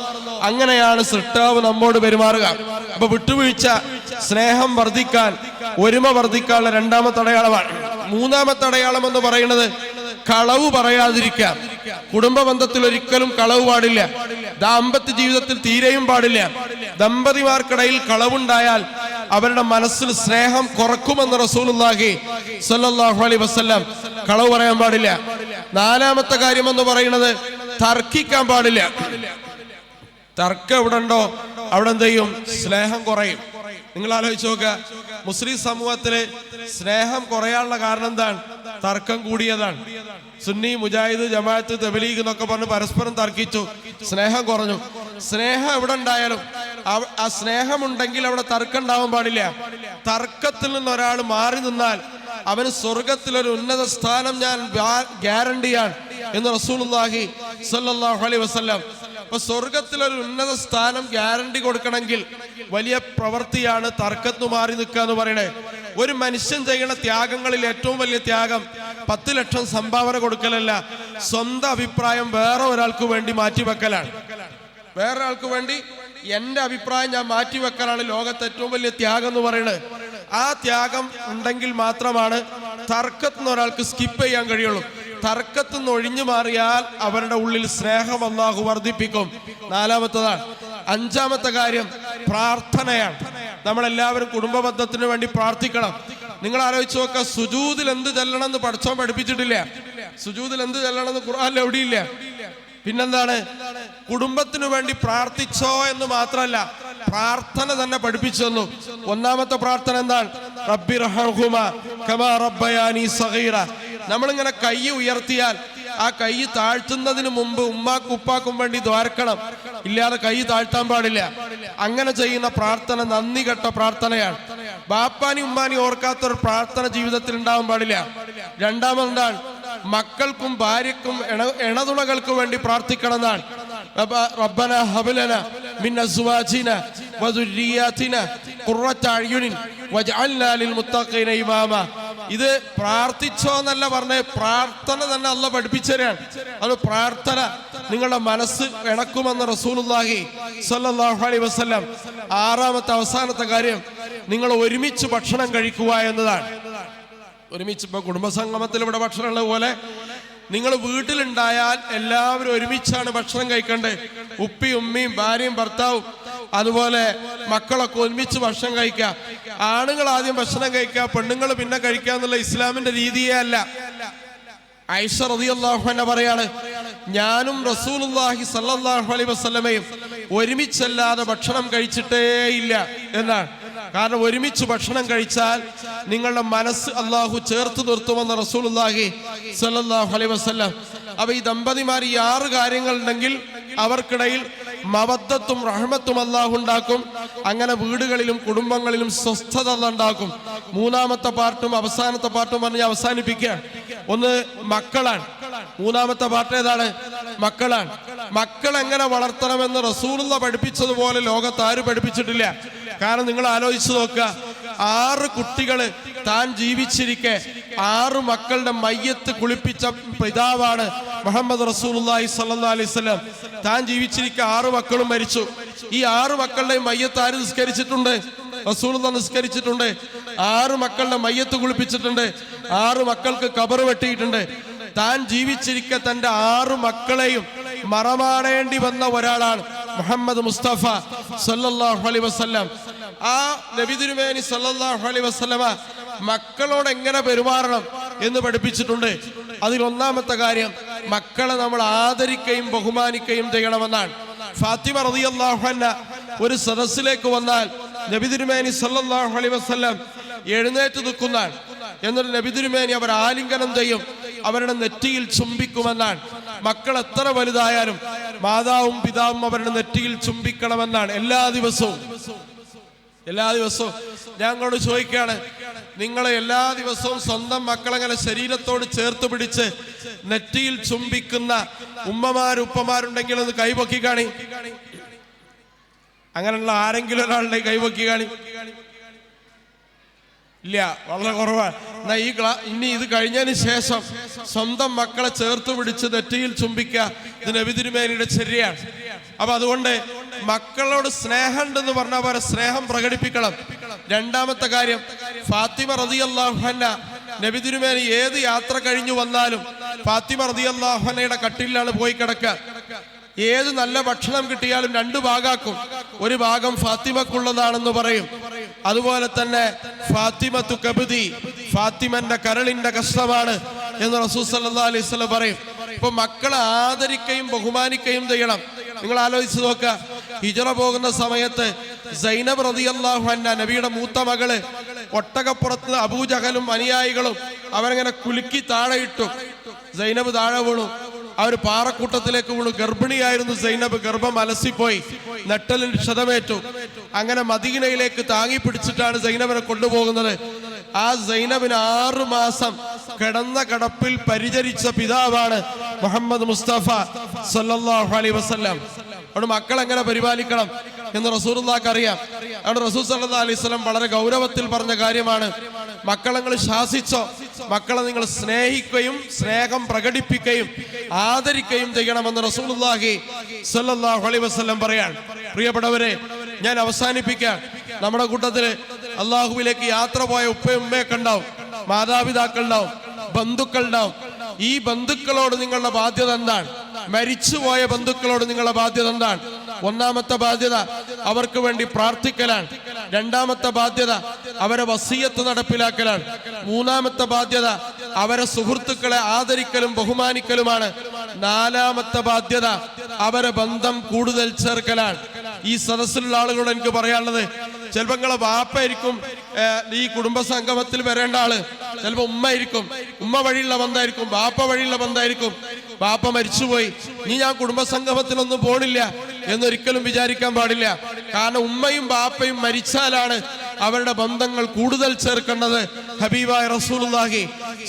അങ്ങനെയാണ് സൃഷ്ടാവ് നമ്മോട് പെരുമാറുക. അപ്പൊ വിട്ടുവീഴ്ച സ്നേഹം വർദ്ധിക്കാൻ, ഒരുമ വർദ്ധിക്കാനുള്ള രണ്ടാമത്തെ അടയാളമാണ്. മൂന്നാമത്തെ അടയാളം എന്ന് പറയുന്നത് കളവ് പറയാതിരിക്കുക. കുടുംബ ബന്ധത്തിൽ ഒരിക്കലും കളവ് പാടില്ല. ദാമ്പത്യ ജീവിതത്തിൽ തീരെയും പാടില്ല. ദമ്പതിമാർക്കിടയിൽ കളവുണ്ടായാൽ അവരുടെ മനസ്സിൽ സ്നേഹം കുറക്കുമെന്ന് റസൂലുള്ളാഹി സ്വല്ലല്ലാഹു അലൈഹി വസല്ലം. കളവ് പറയാൻ പാടില്ല. നാലാമത്തെ കാര്യം എന്ന് പറയുന്നത് തർക്കിക്കാൻ പാടില്ല. തർക്കം എവിടെ ഉണ്ടോ അവിടെ എന്ത് ചെയ്യും? സ്നേഹം കുറയും. നിങ്ങൾ ആലോചിച്ച് നോക്കുക, മുസ്ലിം സമൂഹത്തില് സ്നേഹം കുറയാനുള്ള കാരണം എന്താണ്? തർക്കം കൂടിയതാണ്. സുന്നി, മുജാഹിദ്, ജമാഅത്ത്, തബ്ലീഗ് എന്നൊക്കെ പറഞ്ഞ് പരസ്പരം തർക്കിച്ചു, സ്നേഹം കുറഞ്ഞു. സ്നേഹം എവിടെ ഉണ്ടായാലും ആ സ്നേഹമുണ്ടെങ്കിൽ അവിടെ തർക്കം ഉണ്ടാവാൻ പാടില്ല. തർക്കത്തിൽ നിന്ന് ഒരാൾ മാറി നിന്നാൽ അവന് സ്വർഗത്തിലൊരു ഉന്നത സ്ഥാനം ഞാൻ ഗ്യാരണ്ടിയാണ് എന്ന് റസൂലുള്ളാഹി സ്വല്ലല്ലാഹു അലൈഹി വസല്ലം. അപ്പൊ സ്വർഗത്തിലൊരു ഉന്നത സ്ഥാനം ഗ്യാരണ്ടി കൊടുക്കണമെങ്കിൽ വലിയ പ്രവൃത്തിയാണ് തർക്കത്തിന് മാറി നിൽക്കുക എന്ന് പറയണേ. ഒരു മനുഷ്യൻ ചെയ്യുന്ന ത്യാഗങ്ങളിൽ ഏറ്റവും വലിയ ത്യാഗം 10 ലക്ഷം സംഭാവന കൊടുക്കലല്ല, സ്വന്തം അഭിപ്രായം വേറെ ഒരാൾക്ക് വേണ്ടി മാറ്റിവെക്കലാണ്. വേറൊരാൾക്ക് വേണ്ടി എന്റെ അഭിപ്രായം ഞാൻ മാറ്റിവെക്കലാണ് ലോകത്തെ ഏറ്റവും വലിയ ത്യാഗം എന്ന് പറയുന്നത്. ആ ത്യാഗം ഉണ്ടെങ്കിൽ മാത്രമാണ് തർക്കത്തിന് ഒരാൾക്ക് സ്കിപ്പ് ചെയ്യാൻ കഴിയുള്ളൂ. തർക്കത്തിൽ നിന്ന് ഒഴിഞ്ഞു മാറിയാൽ അവരുടെ ഉള്ളിൽ സ്നേഹം അല്ലാഹു വർദ്ധിപ്പിക്കും. നാലാമത്തതാണ്. അഞ്ചാമത്തെ കാര്യം പ്രാർത്ഥനയാണ്. നമ്മളെല്ലാവരും കുടുംബബന്ധത്തിന് വേണ്ടി പ്രാർത്ഥിക്കണം. നിങ്ങൾ ആലോചിച്ച് നോക്കുക, സുജൂദിൽ എന്ത് ചെല്ലണം എന്ന് പഠിച്ചോൻ പഠിപ്പിച്ചിട്ടില്ല. സുജൂദിൽ എന്ത് ചെല്ലണം എന്ന് ഖുർആനിൽ എവിടെയില്ല. പിന്നെന്താണ്? കുടുംബത്തിനു വേണ്ടി പ്രാർത്ഥിച്ചോ എന്ന് മാത്രമല്ല, പ്രാർത്ഥന തന്നെ പഠിപ്പിച്ചു തന്നു. ഒന്നാമത്തെ പ്രാർത്ഥന എന്താണ്? റബ്ബിർഹംഹുമാ കമാ റബ്ബയാനി സഗീറ. നമ്മളിങ്ങനെ കൈ ഉയർത്തിയാൽ ആ കൈ താഴ്ത്തുന്നതിന് മുമ്പ് ഉമ്മാക്കും ഉപ്പാക്കും വേണ്ടി ദ്വാരക്കണം, ഇല്ലാതെ കൈ താഴ്ത്താൻ പാടില്ല. അങ്ങനെ ചെയ്യുന്ന പ്രാർത്ഥന നന്ദി കെട്ട പ്രാർത്ഥനയാണ്. ബാപ്പാനി ഉമ്മാനി ഓർക്കാത്തൊരു പ്രാർത്ഥന ജീവിതത്തിൽ ഉണ്ടാവാൻ പാടില്ല. രണ്ടാമതാണ് മക്കൾക്കും ഭാര്യക്കും ഇണതുണകൾക്കും വേണ്ടി പ്രാർത്ഥിക്കണം എന്നാണ്. റബ്ബന ഹബ് ലനാ മിൻ അസ്വാജിന വദുരിയാതിന ഖുർറത അയ്യുനിൻ വജഅൽനാ ലിൽ മുത്തഖീന ഇമാമ. ഇത് പ്രാർത്ഥിച്ചോ എന്നല്ല പറഞ്ഞേ, പ്രാർത്ഥന തന്നെ അല്ലാഹു പഠിപ്പിച്ചു തരാണ്. അത് പ്രാർത്ഥന നിങ്ങളുടെ മനസ്സ് ഇണക്കുമെന്ന് റസൂലുള്ളാഹി സ്വല്ലല്ലാഹു അലൈഹി വസല്ലം. ആറാമത്തെ അവസാനത്തെ കാര്യം നിങ്ങൾ ഒരുമിച്ച് ഭക്ഷണം കഴിക്കുക എന്നതാണ്. ഒരുമിച്ച് ഇപ്പൊ കുടുംബസംഗമത്തിൽ ഇവിടെ ഭക്ഷണം ഉള്ള പോലെ നിങ്ങൾ വീട്ടിലുണ്ടായാൽ എല്ലാവരും ഒരുമിച്ചാണ് ഭക്ഷണം കഴിക്കേണ്ടത്. ഉപ്പയും ഉമ്മയും ഭാര്യയും ഭർത്താവും അതുപോലെ മക്കളൊക്കെ ഒരുമിച്ച് ഭക്ഷണം കഴിക്കുക. ആണുങ്ങൾ ആദ്യം ഭക്ഷണം കഴിക്കുക, പെണ്ണുങ്ങൾ പിന്നെ കഴിക്കുക എന്നുള്ള ഇസ്ലാമിന്റെ രീതിയേ അല്ല. ആയിഷ റളിയല്ലാഹു അൻഹ പറയാണ്, ഞാനും റസൂലുള്ളാഹി സ്വല്ലല്ലാഹു അലൈഹി വസല്ലമയും ഒരുമിച്ചല്ലാതെ ഭക്ഷണം കഴിച്ചിട്ടേ ഇല്ല എന്നാണ്. കാരണം ഒരുമിച്ച് ഭക്ഷണം കഴിച്ചാൽ നിങ്ങളുടെ മനസ്സ് അള്ളാഹു ചേർത്ത് നിർത്തുമെന്ന് റസൂലുള്ളാഹി സ്വല്ലല്ലാഹു അലൈഹി വസല്ലം. അപ്പൊ ഈ ദമ്പതിമാർ ഈ 6 കാര്യങ്ങൾ ഉണ്ടെങ്കിൽ അവർക്കിടയിൽ മവദ്ദത്തും റഹ്മത്തും അള്ളാഹു ഉണ്ടാക്കും. അങ്ങനെ വീടുകളിലും കുടുംബങ്ങളിലും സ്വസ്ഥത ഉണ്ടാക്കും. 3ാമത്തെ പാർട്ടും അവസാനത്തെ പാർട്ടും പറഞ്ഞ് അവസാനിപ്പിക്കുകയാണ്. ഒന്ന് മക്കളാണ്. 3ാമത്തെ പാർട്ട് ഏതാണ്? മക്കളാണ്. മക്കൾ എങ്ങനെ വളർത്തണമെന്ന് റസൂലുള്ള പഠിപ്പിച്ചതുപോലെ ലോകത്ത് ആരും പഠിപ്പിച്ചിട്ടില്ല. കാരണം നിങ്ങൾ ആലോചിച്ച് നോക്കുക, 6 കുട്ടികള് താൻ ജീവിച്ചിരിക്കെ 6 മക്കളുടെ മയ്യത്ത് കുളിപ്പിച്ച പിതാവാണ് മുഹമ്മദ് റസൂലുള്ളാഹി സ്വല്ലല്ലാഹു അലൈഹി വസല്ലം. താൻ ജീവിച്ചിരിക്കെ 6 മക്കളും മരിച്ചു. ഈ 6 മക്കളുടെയും മയ്യത്ത് ആര് നിസ്കരിച്ചിട്ടുണ്ട്? റസൂലുള്ളാഹി നിസ്കരിച്ചിട്ടുണ്ട്. 6 മക്കളുടെ മയ്യത്ത് കുളിപ്പിച്ചിട്ടുണ്ട്. 6 മക്കൾക്ക് ഖബർ വെട്ടിയിട്ടുണ്ട്. താൻ ജീവിച്ചിരിക്കെ തന്റെ 6 മക്കളെയും മറമാടേണ്ടി വന്ന ഒരാളാണ് മുഹമ്മദ് മുസ്തഫ സല്ലല്ലാഹു അലൈഹി വസല്ലം. ആ നബി തിരുമേനി സല്ലല്ലാഹു അലൈഹി വസല്ലമ മക്കളോട് എങ്ങനെ പെരുമാറണം എന്ന് പഠിപ്പിച്ചിട്ടുണ്ട്. അതിൽ 1ാമത്തെ കാര്യം, മക്കളെ നമ്മൾ ആദരിക്കുകയും ബഹുമാനിക്കുകയും ചെയ്യണമെന്നാണ്. ഫാത്തിമ റളിയല്ലാഹു അൻഹ ഒരു സദസ്സിലേക്ക് വന്നാൽ നബി തിരുമേനി സല്ലല്ലാഹു അലൈഹി വസല്ലം എഴുന്നേറ്റ് നിൽക്കുന്നതാണ്. എന്നിട്ട് നബി തിരുമേനി അവർ ആലിംഗനം ചെയ്യും, അവരുടെ നെറ്റിയിൽ ചുംബിക്കുമെന്നാണ്. മക്കൾ എത്ര വലുതായാലും മാതാവും പിതാവും അവരുടെ നെറ്റിയിൽ ചുംബിക്കണമെന്നാണ്. എല്ലാ ദിവസവും ഞങ്ങളോട് ചോദിക്കുകയാണ്, നിങ്ങൾ എല്ലാ ദിവസവും സ്വന്തം മക്കളെങ്ങനെ ശരീരത്തോട് ചേർത്ത് പിടിച്ച് നെറ്റിയിൽ ചുംബിക്കുന്ന ഉപ്പമാരുണ്ടെങ്കിൽ ഒന്ന് കൈപൊക്കി കാണി. അങ്ങനെയുള്ള ആരെങ്കിലും ഒരാളുടെ കൈപൊക്കി കാണി. ഇല്ല, വളരെ കുറവാണ്. എന്നാ ഇനി ഇത് കഴിഞ്ഞതിന് ശേഷം സ്വന്തം മക്കളെ ചേർത്ത് പിടിച്ച് നെറ്റിയിൽ ചുംബിക്കുക, ഇത് നബി തിരുമേനിയുടെ ചര്യയാണ്. അപ്പൊ അതുകൊണ്ട് മക്കളോട് സ്നേഹം ഉണ്ടെന്ന് പറഞ്ഞാൽ പോലെ സ്നേഹം പ്രകടിപ്പിക്കണം. 2ാമത്തെ കാര്യം, ഫാത്തിമ റളിയല്ലാഹു അൻഹ നബി തിരുമേനി ഏത് യാത്ര കഴിഞ്ഞു വന്നാലും ഫാത്തിമ റളിയല്ലാഹു അൻഹയുടെ കട്ടിലാണ് പോയി കിടക്കുക. ഏത് നല്ല ഭക്ഷണം കിട്ടിയാലും 2 ഭാഗാക്കും. ഒരു ഭാഗം ഫാത്തിമക്കുള്ളതാണെന്ന് പറയും. അതുപോലെ തന്നെ ഫാത്തിമത്തു കബ്ദി, ഫാത്തിമന്റെ കരളിന്റെ കഷ്ണമാണ് എന്ന് റസൂൽ സല്ലല്ലാഹു അലൈഹി വസല്ലം പറയും. ഇപ്പൊ മക്കളെ ആദരിക്കുകയും ബഹുമാനിക്കുകയും ചെയ്യണം. നിങ്ങൾ ആലോചിച്ച് നോക്കുക, ഹിജറ പോകുന്ന സമയത്ത് സൈനബ് റളിയല്ലാഹു അൻഹ നബിയുടെ മൂത്ത മകള് ഒട്ടകപ്പുറത്ത് അബൂജഹലും അനുയായികളും അവരങ്ങനെ കുലുക്കി താഴെ ഇട്ടു. സൈനബ് താഴെ വീണു. അവർ പാറക്കൂട്ടത്തിലേക്ക് വീണു. ഗർഭിണിയായിരുന്നു സൈനബ്. ഗർഭം അലസിപ്പോയി, നെട്ടലിന് ക്ഷതമേറ്റു. അങ്ങനെ മദീനയിലേക്ക് താങ്ങി പിടിച്ചിട്ടാണ് സൈനബിനെ കൊണ്ടുപോകുന്നത്. ആ സൈനബിന് 6 മാസം കിടന്ന കിടപ്പിൽ പരിചരിച്ച പിതാവാണ് മുഹമ്മദ് മുസ്തഫ സല്ലല്ലാഹു അലൈഹി വസല്ലം. അവിടെ മക്കൾ എങ്ങനെ പരിപാലിക്കണം എന്ന് റസൂലുള്ളാഹിക്ക് അറിയാം. അവിടെ റസൂൽ സല്ലല്ലാഹു അലൈഹി വസല്ലം വളരെ ഗൗരവത്തിൽ പറഞ്ഞ കാര്യമാണ്, മക്കളെ നിങ്ങൾ ശാസിച്ചോ, മക്കളെ നിങ്ങൾ സ്നേഹിക്കുകയും സ്നേഹം പ്രകടിപ്പിക്കുകയും ആദരിക്കുകയും ചെയ്യണമെന്ന് റസൂലുള്ളാഹി സ്വല്ലല്ലാഹു അലൈഹി വസല്ലം പറയാണ്. പ്രിയപ്പെട്ടവരെ, ഞാൻ അവസാനിപ്പിക്കാം. നമ്മുടെ കൂട്ടത്തില് അള്ളാഹുവിലേക്ക് യാത്ര പോയ ഉപ്പയും ഉമ്മയൊക്കെ ഉണ്ടാവും, മാതാപിതാക്കൾ ഉണ്ടാവും, ബന്ധുക്കൾ ഉണ്ടാവും. ഈ ബന്ധുക്കളോട് നിങ്ങളുടെ ബാധ്യത എന്താണ്? മരിച്ചുപോയ ബന്ധുക്കളോട് നിങ്ങളുടെ ബാധ്യത എന്താണ്? 1ാമത്തെ ബാധ്യത അവർക്ക് വേണ്ടി പ്രാർത്ഥിക്കലാണ്. 2ാമത്തെ ബാധ്യത അവരെ വസിയത്ത് നടപ്പിലാക്കലാണ്. 3ാമത്തെ ബാധ്യത അവരെ സുഹൃത്തുക്കളെ ആദരിക്കലും ബഹുമാനിക്കലുമാണ്. 4ാമത്തെ ബാധ്യത അവരെ ബന്ധം കൂടുതൽ ചേർക്കലാണ്. ഈ സദസ്സിലുള്ള ആളുകളോട് എനിക്ക് പറയാനുള്ളത്, ചിലപ്പോൾ നിങ്ങളെ ബാപ്പായിരിക്കും ഈ കുടുംബ സംഗമത്തിൽ വരേണ്ട ആള്, ചിലപ്പോൾ ഉമ്മയായിരിക്കും, ഉമ്മ വഴിയുള്ള ബന്ധമായിരിക്കും, ബാപ്പ വഴിയുള്ള ബന്ധമായിരിക്കും. ബാപ്പ മരിച്ചുപോയി, നീ ഞാൻ കുടുംബ സംഗമത്തിലൊന്നും പോണില്ല എന്നൊരിക്കലും വിചാരിക്കാൻ പാടില്ല. കാരണം ഉമ്മയും ബാപ്പയും മരിച്ചാലാണ് അവരുടെ ബന്ധങ്ങൾ കൂടുതൽ ചേർക്കേണ്ടത്. ഹബീബായ റസൂലുള്ളാഹി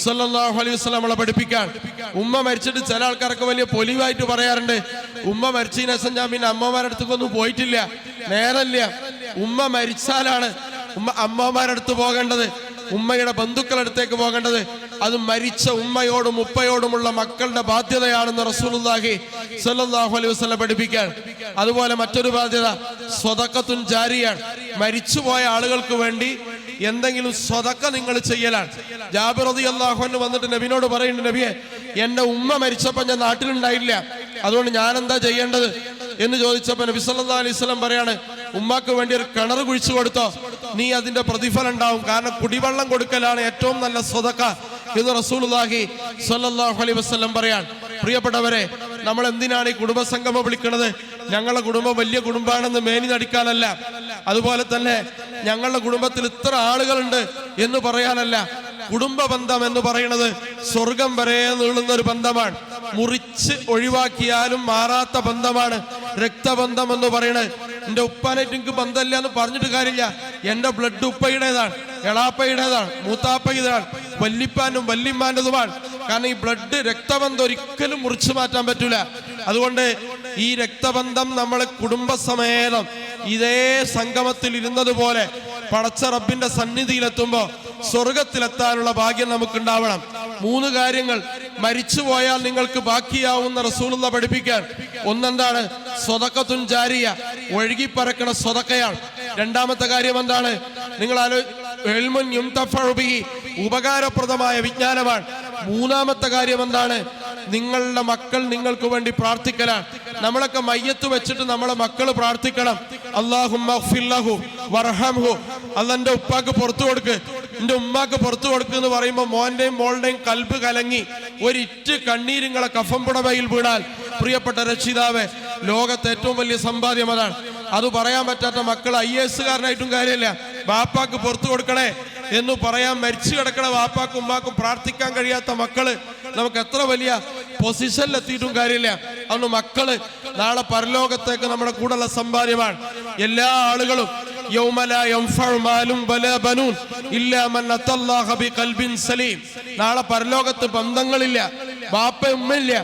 സ്വല്ലല്ലാഹു അലൈഹി വസല്ലം നമ്മളെ പഠിപ്പിക്കാൻ. ഉമ്മ മരിച്ചിട്ട് ചില ആൾക്കാരൊക്കെ വലിയ പൊലിവായിട്ട് പറയാറുണ്ട്, ഉമ്മ മരിച്ചതിന് ശേഷം ഞാൻ പിന്നെ അമ്മമാരുടെ അടുത്തൊന്നും പോയിട്ടില്ല. നേരല്ല, ഉമ്മ മരിച്ചാലാണ് അമ്മമാരുടെ അടുത്ത് പോകേണ്ടത്, ഉമ്മയുടെ ബന്ധുക്കളടുത്തേക്ക് പോകേണ്ടത്. അത് മരിച്ച ഉമ്മയോടും ഉപ്പയോടുമുള്ള മക്കളുടെ ബാധ്യതയാണെന്ന് റസൂലുള്ളാഹി സ്വല്ലല്ലാഹു അലൈഹി വസല്ലം പഠിപ്പിക്കാൻ. അതുപോലെ മറ്റൊരു ബാധ്യത സ്വദഖത്തുൻ ജാരിയാണ്. മരിച്ചുപോയ ആളുകൾക്ക് വേണ്ടി എന്തെങ്കിലും സ്വദഖ നിങ്ങൾ ചെയ്യലാണ്. ജാബിർ റളിയല്ലാഹു അൻഹു വന്നിട്ട് നബിയോട് പറയുന്നുണ്ട്, നബിയെ, എന്റെ ഉമ്മ മരിച്ചപ്പോൾ ഞാൻ നാട്ടിലുണ്ടായില്ല, അതുകൊണ്ട് ഞാൻ എന്താ ചെയ്യേണ്ടത് എന്ന് ചോദിച്ചപ്പോൾ നബി സല്ലല്ലാഹു അലൈഹി വസല്ലം പറയാണ്, ഉമ്മാക്ക് വേണ്ടി ഒരു കിണർ കുഴിച്ചു കൊടുത്തോ, നീ അതിന്റെ പ്രതിഫലം ഉണ്ടാവും. കാരണം കുടിവെള്ളം കൊടുക്കലാണ് ഏറ്റവും നല്ല സ്വതക്ക എന്ന് റസൂലുള്ളാഹി സ്വല്ലല്ലാഹു അലൈഹി വസല്ലം പറയാൻ. പ്രിയപ്പെട്ടവരെ, നമ്മൾ എന്തിനാണ് ഈ കുടുംബസംഗമം വിളിക്കുന്നത്? ഞങ്ങളുടെ കുടുംബം വലിയ കുടുംബമാണെന്ന് മേനി നടിക്കാനല്ല, അതുപോലെ തന്നെ ഞങ്ങളുടെ കുടുംബത്തിൽ ഇത്ര ആളുകളുണ്ട് എന്ന് പറയാനല്ല. കുടുംബ ബന്ധം എന്ന് പറയുന്നത് സ്വർഗം വരെ നീളുന്ന ഒരു ബന്ധമാണ്. മുറിച്ച് ഒഴിവാക്കിയാലും മാറാത്ത ബന്ധമാണ് രക്തബന്ധം എന്ന് പറയുന്നത്. എൻ്റെ ഉപ്പാനായിട്ട് എനിക്ക് ബന്ധമില്ല എന്ന് പറഞ്ഞിട്ട് കാര്യമില്ല. എൻ്റെ ബ്ലഡ് ഉപ്പയുടേതാണ്, എളാപ്പയുടേതാണ്, മൂത്താപ്പയുടേതാണ്, വല്ലിപ്പാനും വല്ലിമ്മാൻ്റെതുമാണ്. കാരണം ഈ ബ്ലഡ് രക്തബന്ധം ഒരിക്കലും മുറിച്ചു മാറ്റാൻ പറ്റൂല. അതുകൊണ്ട് ഈ രക്തബന്ധം നമ്മൾ കുടുംബസമേതം ഇതേ സംഗമത്തിൽ ഇരുന്നതുപോലെ പടച്ച റബ്ബിന്റെ സന്നിധിയിലെത്തുമ്പോൾ സ്വർഗത്തിലെത്താനുള്ള ഭാഗ്യം നമുക്കുണ്ടാവണം. 3 കാര്യങ്ങൾ മരിച്ചുപോയാൽ നിങ്ങൾക്ക് ബാക്കിയാവുന്ന റസൂലുള്ള പഠിപ്പിക്കാൻ. ഒന്നെന്താണ്? സ്വതക്കത്തുൻ ജാരിയ, ഒഴുകിപ്പറക്കണ സ്വതക്കയാണ്. രണ്ടാമത്തെ കാര്യം എന്താണ്? നിങ്ങൾ ഉപകാരപ്രദമായ വിജ്ഞാനമാണ്. മൂന്നാമത്തെ കാര്യം എന്താണ്? നിങ്ങളുടെ മക്കൾ നിങ്ങൾക്ക് വേണ്ടി പ്രാർത്ഥിക്കലാണ്. നമ്മളൊക്കെ മയ്യത്ത് വെച്ചിട്ട് നമ്മളെ മക്കൾ പ്രാർത്ഥിക്കണം. അല്ലാഹുമ്മഗ്ഫിർലഹു വർഹംഹു, അള്ളാന്റെ ഉപ്പാക്ക് പുറത്തു കൊടുക്ക്, എൻ്റെ ഉമ്മാക്ക് പുറത്തു കൊടുക്കുക എന്ന് പറയുമ്പോൾ മോന്റെയും മോളുടെയും കൽബ് കലങ്ങി ഒരിറ്റ് കണ്ണീരിങ്ങളെ കഫം പുടവയിൽ വീണാൽ, പ്രിയപ്പെട്ട രക്ഷിതാവേ, ലോകത്തെ ഏറ്റവും വലിയ സമ്പാദ്യം അതാണ്. അത് പറയാൻ പറ്റാത്ത മക്കൾ IAS കാരനായിട്ടും കാര്യമില്ല. ബാപ്പാക്ക് പുറത്തു കൊടുക്കണേ എന്ന് പറയാൻ മരിച്ചു കിടക്കണ വാപ്പാക്കും ഉമ്മാക്കും പ്രാർത്ഥിക്കാൻ കഴിയാത്ത മക്കള് നമുക്ക് എത്ര വലിയ പൊസിഷനിൽ എത്തിയിട്ടും കാര്യമില്ല. അന്ന് മക്കള് നാളെ പരലോകത്തേക്ക് നമ്മുടെ കൂടെയുള്ള സമ്പാദ്യമാണ്. എല്ലാ ആളുകളും നാളെ പരലോകത്ത് ബന്ധങ്ങളില്ല, ബാപ്പ ഉമ്മയില്ല.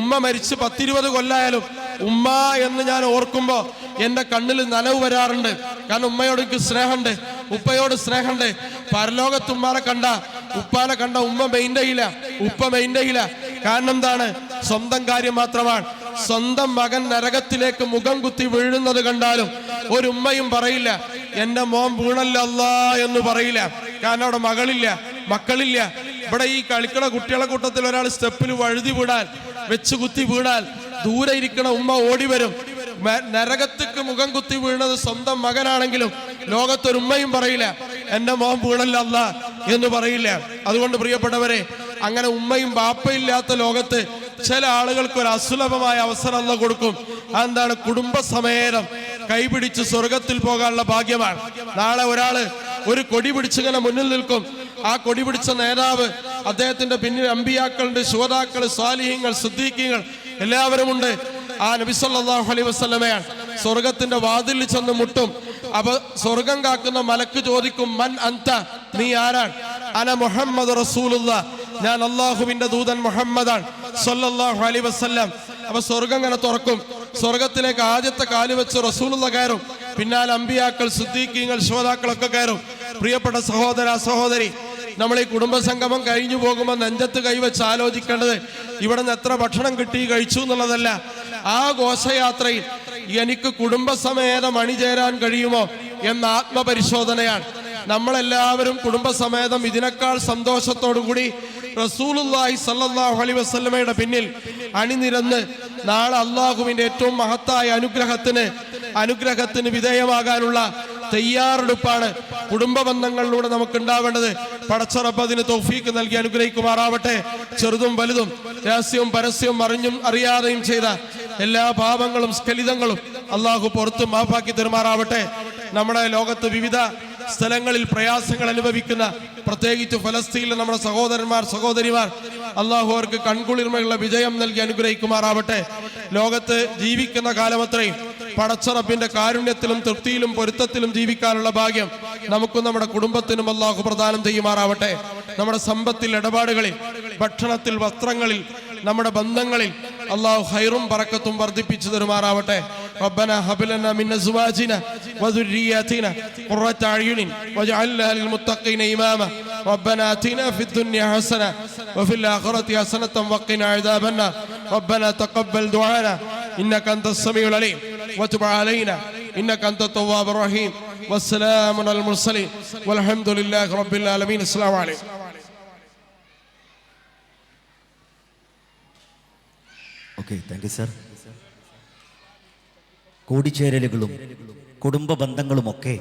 ഉമ്മ മരിച്ച് 10-20 കൊല്ലായാലും ഉമ്മ എന്ന് ഞാൻ ഓർക്കുമ്പോ എന്റെ കണ്ണിൽ നനവ് വരാറുണ്ട്. കാരണം ഉമ്മയോട് എനിക്ക് സ്നേഹമുണ്ട്, ഉപ്പയോട് സ്നേഹമുണ്ട്. പരലോകത്ത് ഉമ്മാനെ കണ്ട ഉപ്പാനെ കണ്ട ഉമ്മ മെയിൻ്റെയില്ല, ഉപ്പ മെയിൻ്റെയില്ല. കാരണം എന്താണ്? സ്വന്തം കാര്യം മാത്രമാണ്. സ്വന്തം മകൻ നരകത്തിലേക്ക് മുഖം കുത്തി വീഴുന്നത് കണ്ടാലും ഒരു ഉമ്മയും പറയില്ല എന്റെ മോൻ വീണല്ല അല്ലാ എന്ന് പറയില്ല. കാരണം അവിടെ മകളില്ല, മക്കളില്ല. ഇവിടെ ഈ കളിക്കണ കുട്ടികളെ കൂട്ടത്തിൽ ഒരാൾ സ്റ്റെപ്പിൽ വഴുതി വീണാൽ, വെച്ച് കുത്തി വീണാൽ ദൂരെ ഇരിക്കണ ഉമ്മ ഓടി വരും. നരകത്തേക്ക് മുഖം കുത്തി വീണത് സ്വന്തം മകനാണെങ്കിലും ലോകത്തൊരു ഉമ്മയും പറയില്ല എന്റെ മോൻ വീണല്ല അല്ലാ എന്ന് പറയില്ല. അതുകൊണ്ട് പ്രിയപ്പെട്ടവരെ, അങ്ങനെ ഉമ്മയും ബാപ്പയില്ലാത്ത ലോകത്ത് ചില ആളുകൾക്ക് ഒരു അസുലഭമായ അവസരം അല്ലാഹു കൊടുക്കും. അതെന്താണ്? കുടുംബസമേതം കൈപിടിച്ച് സ്വർഗത്തിൽ പോകാനുള്ള ഭാഗ്യമാണ്. നാളെ ഒരാള് ഒരു കൊടി പിടിച്ചിങ്ങനെ മുന്നിൽ നിൽക്കും. ആ കൊടി പിടിച്ച നേതാവ്, അദ്ദേഹത്തിന്റെ പിന്നിൽ അമ്പിയാക്കളുണ്ട്, ശുഹദാക്കൾ, സ്വാലിഹീങ്ങൾ, സിദ്ദീഖീങ്ങൾ എല്ലാവരും ഉണ്ട്. ആ നബി സല്ലല്ലാഹു അലൈഹി വസല്ലമയാണ്. സ്വർഗത്തിന്റെ വാതിലിൽ ചെന്ന് മുട്ടും. അപ്പൊ സ്വർഗം കാക്കുന്ന മലക്ക് ചോദിക്കും, മൻ അന്ത, നീ ആരാണ്? അന മുഹമ്മദ് റസൂലുള്ളാഹ്, ഞാൻ അള്ളാഹുവിന്റെ ദൂതൻ മുഹമ്മദാണ് സല്ലല്ലാഹു അലൈഹി വസല്ലം. അപ്പൊ സ്വർഗം ഇങ്ങനെ തുറക്കും. സ്വർഗത്തിലേക്ക് ആദ്യത്തെ കാല് വെച്ച് റസൂലുള്ള കയറും. പിന്നാലെ അമ്പിയാക്കൾ, സിദ്ദീഖീങ്ങൾ, ശുഹദാക്കളൊക്കെ കയറും. പ്രിയപ്പെട്ട സഹോദര സഹോദരി, നമ്മൾ ഈ കുടുംബസംഗമം കഴിഞ്ഞു പോകുമ്പോൾ നെഞ്ചത്ത് കൈവച്ച് ആലോചിക്കേണ്ടത് ഇവിടെ നിന്ന് എത്ര ഭക്ഷണം കിട്ടി കഴിച്ചു എന്നുള്ളതല്ല. ആ ഘോഷയാത്രയിൽ എനിക്ക് കുടുംബസമേതം അണിചേരാൻ കഴിയുമോ എന്ന ആത്മപരിശോധനയാണ്. നമ്മളെല്ലാവരും കുടുംബസമേതം ഇതിനേക്കാൾ സന്തോഷത്തോടു കൂടി റസൂലുള്ളാഹി സ്വല്ലല്ലാഹു അലൈഹി വസല്ലമയുടെ പിന്നിൽ അണിനിരന്ന് നാളെ അള്ളാഹുവിന്റെ ഏറ്റവും മഹത്തായ അനുഗ്രഹത്തിന് വിധേയമാകാനുള്ള തയ്യാറെടുപ്പാണ് കുടുംബ ബന്ധങ്ങളിലൂടെ നമുക്ക് ഉണ്ടാവേണ്ടത്. പടച്ച റബ്ബ് അതിന് തൗഫീക്ക് നൽകി അനുഗ്രഹിക്കുമാറാവട്ടെ. ചെറുതും വലുതും, രഹസ്യവും പരസ്യവും, അറിഞ്ഞും അറിയാതെയും ചെയ്ത എല്ലാ പാപങ്ങളും സ്ഖലിതങ്ങളും അള്ളാഹു പുറത്ത് മാഫാക്കി തരുമാറാവട്ടെ. നമ്മുടെ ലോകത്ത് വിവിധ സ്ഥലങ്ങളിൽ പ്രയാസങ്ങൾ അനുഭവിക്കുന്ന, പ്രത്യേകിച്ച് ഫലസ്തീനിലെ നമ്മുടെ സഹോദരന്മാർ സഹോദരിമാർ, അള്ളാഹു അവർക്ക് കൺകുളിർമയുള്ള വിജയം നൽകി അനുഗ്രഹിക്കുമാറാവട്ടെ. ലോകത്ത് ജീവിക്കുന്ന കാലമത്രയും പടച്ച റബ്ബിന്റെ കാരുണ്യത്തിലും തൃപ്തിയിലും പൊരുത്തത്തിലും ജീവിക്കാനുള്ള ഭാഗ്യം നമുക്കും നമ്മുടെ കുടുംബത്തിനും അള്ളാഹു പ്രദാനം ചെയ്യുമാറാവട്ടെ. നമ്മുടെ സമ്പത്തിൽ, ഇടപാടുകളിൽ, ഭക്ഷണത്തിൽ, വസ്ത്രങ്ങളിൽ, നമ്മുടെ ബന്ധങ്ങളിൽ അള്ളാഹു ഖൈറും ബറക്കത്തും വർദ്ധിപ്പിച്ചു തരുമാറാവട്ടെ. ربنا هب لنا من ازواجنا وذرياتنا قرة اعين واجعلنا للمتقين اماما ربنا آتنا في الدنيا حسنة وفي الآخرة حسنة وقنا عذاب النار ربنا تقبل دعانا إنك أنت السميع العليم وتب علينا إنك أنت التواب الرحيم والسلام على المرسلين والحمد لله رب العالمين. السلام عليكم. Okay, thank you sir. കൂടിച്ചേരലുകളും കുടുംബ ബന്ധങ്ങളുമൊക്കെ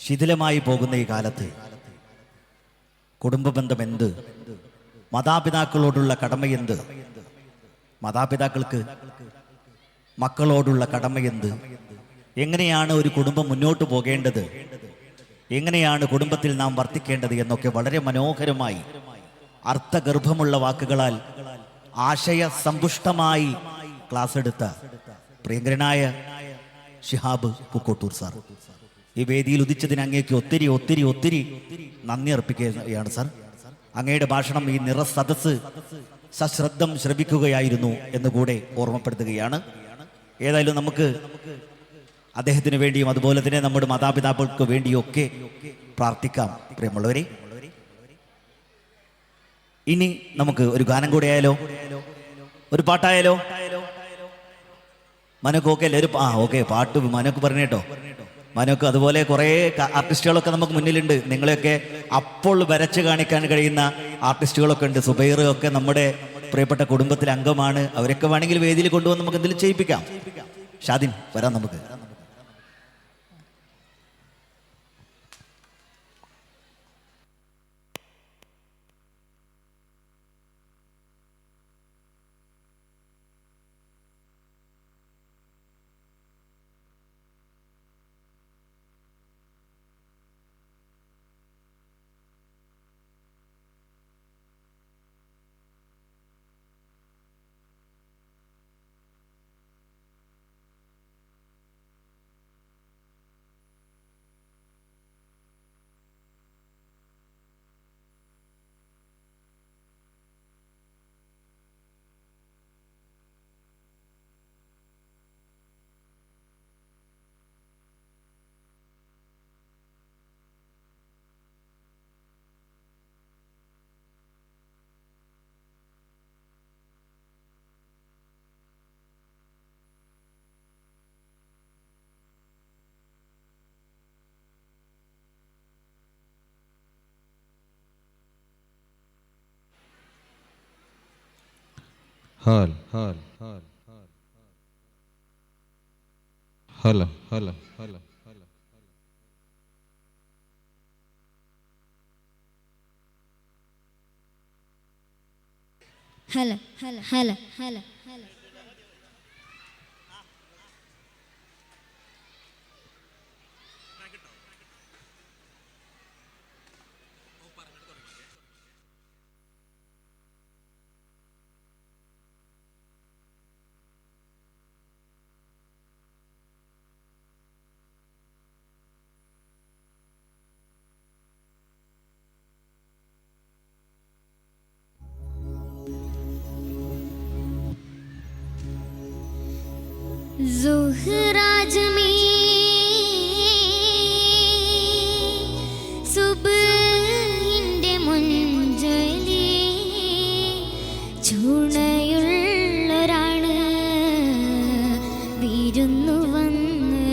ശിഥിലമായി പോകുന്ന ഈ കാലത്ത് കുടുംബ ബന്ധം എന്ത്, മാതാപിതാക്കളോടുള്ള കടമയെന്ത്, മാതാപിതാക്കൾക്ക് മക്കളോടുള്ള കടമയെന്ത്, എങ്ങനെയാണ് ഒരു കുടുംബം മുന്നോട്ട് പോകേണ്ടത്, എങ്ങനെയാണ് കുടുംബത്തിൽ നാം വർത്തിക്കേണ്ടത് എന്നൊക്കെ വളരെ മനോഹരമായി അർത്ഥഗർഭമുള്ള വാക്കുകളാൽ ആശയസമ്പുഷ്ടമായി ക്ലാസ് എടുത്ത പ്രിയങ്കരനായ ഷിഹാബ് പൂക്കോട്ടൂർ സാർ, ഈ വേദിയിൽ ഉദിച്ചതിന് അങ്ങേക്ക് ഒത്തിരി ഒത്തിരി ഒത്തിരി നന്ദി അർപ്പിക്കുകയാണ് സാർ. അങ്ങയുടെ ഭാഷണം ഈ നിറസദസ് സശ്രദ്ധം ശ്രവിക്കുകയായിരുന്നു എന്നുകൂടെ ഓർമ്മപ്പെടുത്തുകയാണ്. ഏതായാലും നമുക്ക് അദ്ദേഹത്തിന് വേണ്ടിയും അതുപോലെ തന്നെ നമ്മുടെ മാതാപിതാക്കൾക്ക് വേണ്ടിയൊക്കെ പ്രാർത്ഥിക്കാം. പ്രിയമുള്ളവരെ, ഇനി നമുക്ക് ഒരു ഗാനം കൂടെ ആയാലോ, ഒരു പാട്ടായാലോ? മനോക്ക് ഓക്കെ അല്ലേ? ഓക്കെ, പാട്ട് മനോക്ക് പറഞ്ഞേട്ടോ. മനോക്ക് അതുപോലെ കുറേ ആർട്ടിസ്റ്റുകളൊക്കെ നമുക്ക് മുന്നിലുണ്ട്. നിങ്ങളെയൊക്കെ അപ്പോൾ വരച്ച് കാണിക്കാൻ കഴിയുന്ന ആർട്ടിസ്റ്റുകളൊക്കെ ഉണ്ട്. സുബൈർ ഒക്കെ നമ്മുടെ പ്രിയപ്പെട്ട കുടുംബത്തിലെ അംഗമാണ്. അവരൊക്കെ വേണമെങ്കിൽ വേദിയിൽ കൊണ്ടുവന്ന് നമുക്ക് എന്തെങ്കിലും ചെയ്യിപ്പിക്കാം. ഷാദിൻ വരാം നമുക്ക്. هلا هلا هلا هلا هلا هلا هلا هلا هلا هلا هلا ज़ुहराज में സുബ്ഹിന്റെ മുഞ്ചലി ചുണയുള്ളൊരാണ് വിരുന്നു വന്ന്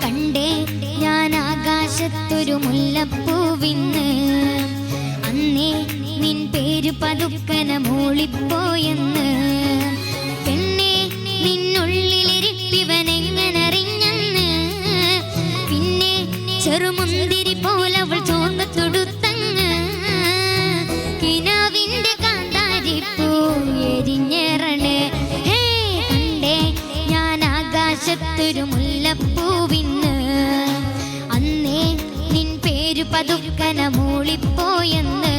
കണ്ടേ ഞാൻ ആകാശത്തൊരു മുല്ലപ്പൂവിന്ന് അന്നേ നിൻ പേര് പതുക്കന മൂളിപ്പോയെന്ന് പെണ്ണെ നിന്നുള്ളിലിരിപ്പിവനെങ്ങനറിഞ്ഞെന്ന് പിന്നെ ചെറുമുന്തിരി പോലവൾ ചോർന്ന് തൊടുത്തങ്ങ് കിനാവിന്റെ കാന്താരിപ്പൂ എരിഞ്ഞേറണേ ഹേ കണ്ടേ ഞാൻ ആകാശത്തൊരു മുല്ലപ്പൂവിന്ന് അന്നേ നിൻ പേര് പതുക്കന മൂളിപ്പോയെന്ന്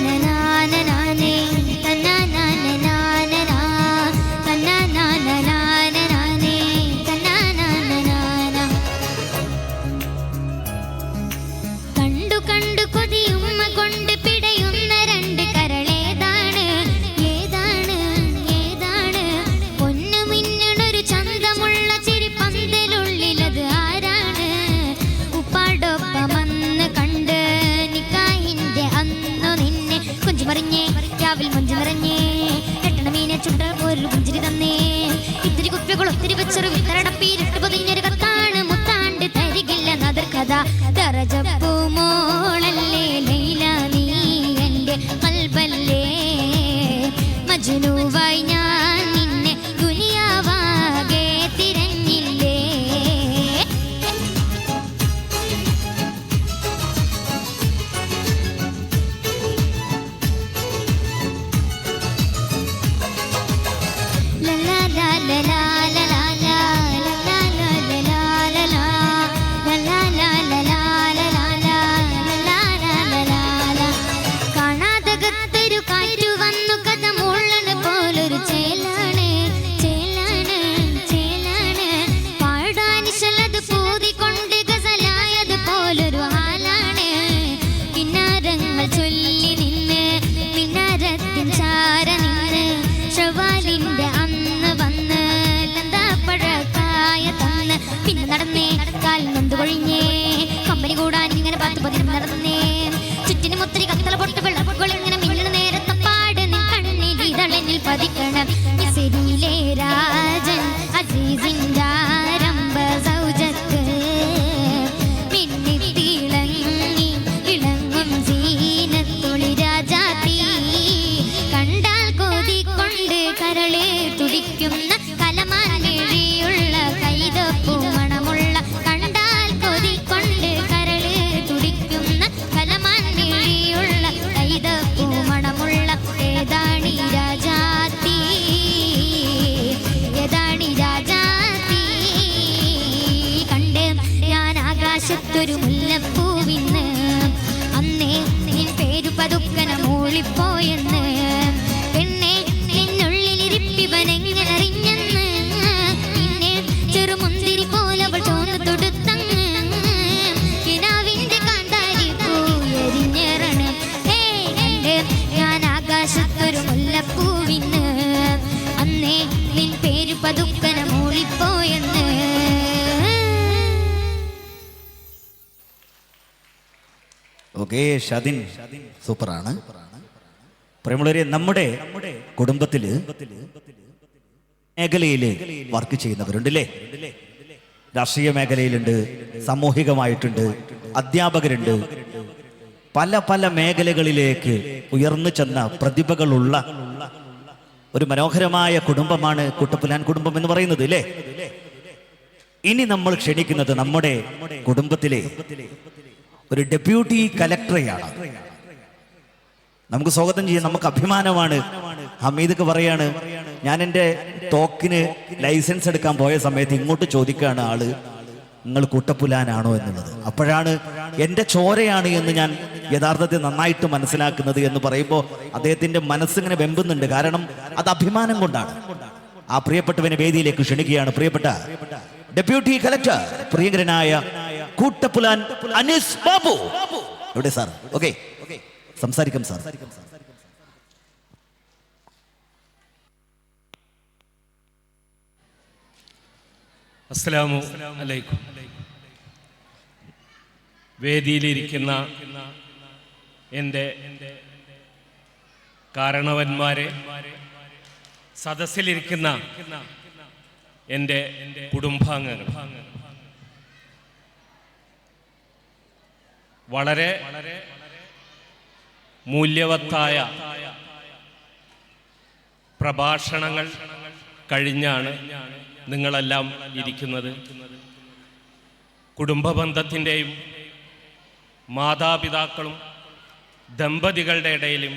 തന്നാനാനാനാനാനേ തന്നാനാനാനാനാനാ തന്നാനാനാനാനാ ദുനിയാവിൽ മഞ്ചു നിറഞ്ഞേ എട്ടണ മീനെ ചുണ്ട പോരൊരു പുഞ്ചിരി തന്നേ ഇത്തിരി കുപ്പികൾ ഒത്തിരി വെച്ചൊരു വിത്തരടപ്പീരിട്ട് പൊതിഞ്ഞൊരു കത്താണ് മുത്താണ്ട് തരികില്ല നദർ കഥ ദറജപ്പൂ മോളല്ലേ ലൈല നീ എൻ്റെ കൽബല്ലേ മജ്നൂവായി ഞാൻ നിന്നെ ദുനിയാവാകെ തിരഞ്ഞില്ലേ കാണാതകത്തൊരു കാറ്റു വന്നു കഥ മുള്ളണ് പോലൊരു ചേലാണ് ചേലാണ് ചേലാണ് പാടാനിശലത് പൂതികൊണ്ട് ഗസലായത് പോലൊരു ഹാലാണ് കിന്നാരങ്ങൾ ചൊല്ലി നിന്ന് മിന്നാരത്തിൻ ചാര നിന്ന് ഷവാലിന്റെ അന്ന് വന്ന് ലന്താപ്പഴക്കായ തന്ന് പിന്നെ നടന്നേ കാൽ നൊന്ത് കൊഴിഞ്ഞേ കമ്പനി കൂടാൻ ഇങ്ങനെ പത്ത് പതിനും നടന്നേ ചുറ്റിനും ഒത്തിരി കത്തള പൊട്ട് വെള്ളപ്പുകൾ ഇങ്ങനെ മിന്നണ നേരത്തെ പാട് നിൻ കണ്ണിൽ ഇതളനിൽ പതിക്കണം ഇസരിയിലെ രാജൻ അസീസിൻ്റെ ആരംഭ സൗജത്ത് മിന്നിത്തിളങ്ങി ഇളങ്ങും സീനത്തൊളി രാജാത്തി കണ്ടാൽ കൊതിക്കൊണ്ട് കരളെ തുടിക്കുന്ന കലമാൻ മിഴിയുള്ള കൈതപ്പൂ മണമുള്ള കണ്ടാൽ കൊതിക്കൊണ്ട് കരളെ തുടിക്കുന്ന കലമാൻ മിഴിയുള്ള കൈതപ്പൂ മണമുള്ള ഏതാണി രാജാത്തി ഏതാണി രാജാത്തി കണ്ട് ഞാൻ ആകാശത്തൊരു മുല്ലപ്പൂവിന്ന് അന്നേ നിൻ പേരു പതുക്കന മൂളിപ്പോയെന്ന് പെണ്ണെ നിന്നുള്ളിലിരിപ്പിവനെങ്ങനെ അറിഞ്ഞെന്ന് പിന്നെ ചെറുമുന്തിരി പോലവൾ തോന്നു തൊടുത്തങ്ങ് കിനാവിന്റെ കാന്താരി പൂയെരിഞ്ഞേറണ് ഹേ കണ്ട് ഞാൻ ആകാശത്തൊരു മുല്ലപ്പൂവിന്ന് അന്നേ നിൻ പേരു പതുക്കന മൂളിപ്പോയെന്ന് ഓക്കെ ഷദിൻ സൂപ്പറാണ്. പ്രിയമുള്ളവരെ, നമ്മുടെ കുടുംബത്തിൽ മേഖലയിൽ വർക്ക് ചെയ്യുന്നവരുണ്ട് അല്ലേ? രാഷ്ട്രീയ മേഖലയിലുണ്ട്, സാമൂഹികമായിട്ടുണ്ട്, അധ്യാപകരുണ്ട്. പല പല മേഖലകളിലേക്ക് ഉയർന്നു ചെന്ന പ്രതിഭകളുള്ള ഒരു മനോഹരമായ കുടുംബമാണ് കുട്ടപ്പുലാൻ കുടുംബം എന്ന് പറയുന്നത് അല്ലേ? ഇനി നമ്മൾ ക്ഷണിക്കുന്നത് നമ്മുടെ കുടുംബത്തിലെ ഒരു ഡെപ്യൂട്ടി കലക്ടറെയാണ്. നമുക്ക് സ്വാഗതം ചെയ്യാൻ നമുക്ക് അഭിമാനമാണ്. ഹമീദൊക്കെ പറയാണ്, ഞാൻ എൻ്റെ തോക്കിന് ലൈസൻസ് എടുക്കാൻ പോയ സമയത്ത് ഇങ്ങോട്ട് ചോദിക്കുകയാണ് ആള്, നിങ്ങൾ കുട്ടപ്പുലാനാണോ എന്നുള്ളത്. അപ്പോഴാണ് എൻ്റെ ചോരയാണ് എന്ന് ഞാൻ യഥാർത്ഥത്തിൽ നന്നായിട്ട് മനസ്സിലാക്കുന്നത് എന്ന് പറയുമ്പോൾ അദ്ദേഹത്തിൻ്റെ മനസ്സിങ്ങനെ വെമ്പുന്നുണ്ട്. കാരണം അത് അഭിമാനം കൊണ്ടാണ്. ആ പ്രിയപ്പെട്ടവനെ വേദിയിലേക്ക് ക്ഷണിക്കുകയാണ്. പ്രിയപ്പെട്ട ഡെപ്യൂട്ടി കലക്ടർ പ്രിയങ്കരനായ കൂട്ടപ്പുലാൻ അനീസ് ബാബു. എവിടെ സാർ? ഓക്കെ, സംസാരിക്കാം സാർ. അസ്സലാമു അലൈക്കും. വേദിയിലിരിക്കുന്ന എൻ്റെ കാരണവന്മാരെ, സദസ്സിലിരിക്കുന്ന എൻ്റെ കുടുംബാംഗങ്ങൾ, വളരെ മൂല്യവത്തായ പ്രഭാഷണങ്ങൾ കഴിഞ്ഞാണ് നിങ്ങളെല്ലാം ഇരിക്കുന്നത്. കുടുംബബന്ധത്തിൻ്റെയും മാതാപിതാക്കളും ദമ്പതികളുടെ ഇടയിലും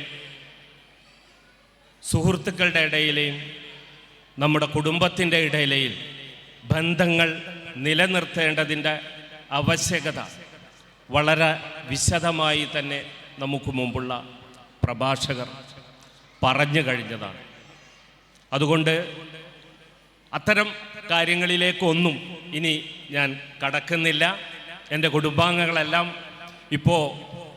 സുഹൃത്തുക്കളുടെ ഇടയിലെയും നമ്മുടെ കുടുംബത്തിൻ്റെ ഇടയിലെയും ബന്ധങ്ങൾ നിലനിർത്തേണ്ടതിൻ്റെ ആവശ്യകത വളരെ വിശദമായി തന്നെ നമുക്ക് മുമ്പുള്ള പ്രഭാഷകർ പറഞ്ഞു കഴിഞ്ഞതാണ്. അതുകൊണ്ട് അത്തരം കാര്യങ്ങളിലേക്കൊന്നും ഇനി ഞാൻ കടക്കുന്നില്ല. എൻ്റെ കുടുംബാംഗങ്ങളെല്ലാം ഇപ്പോൾ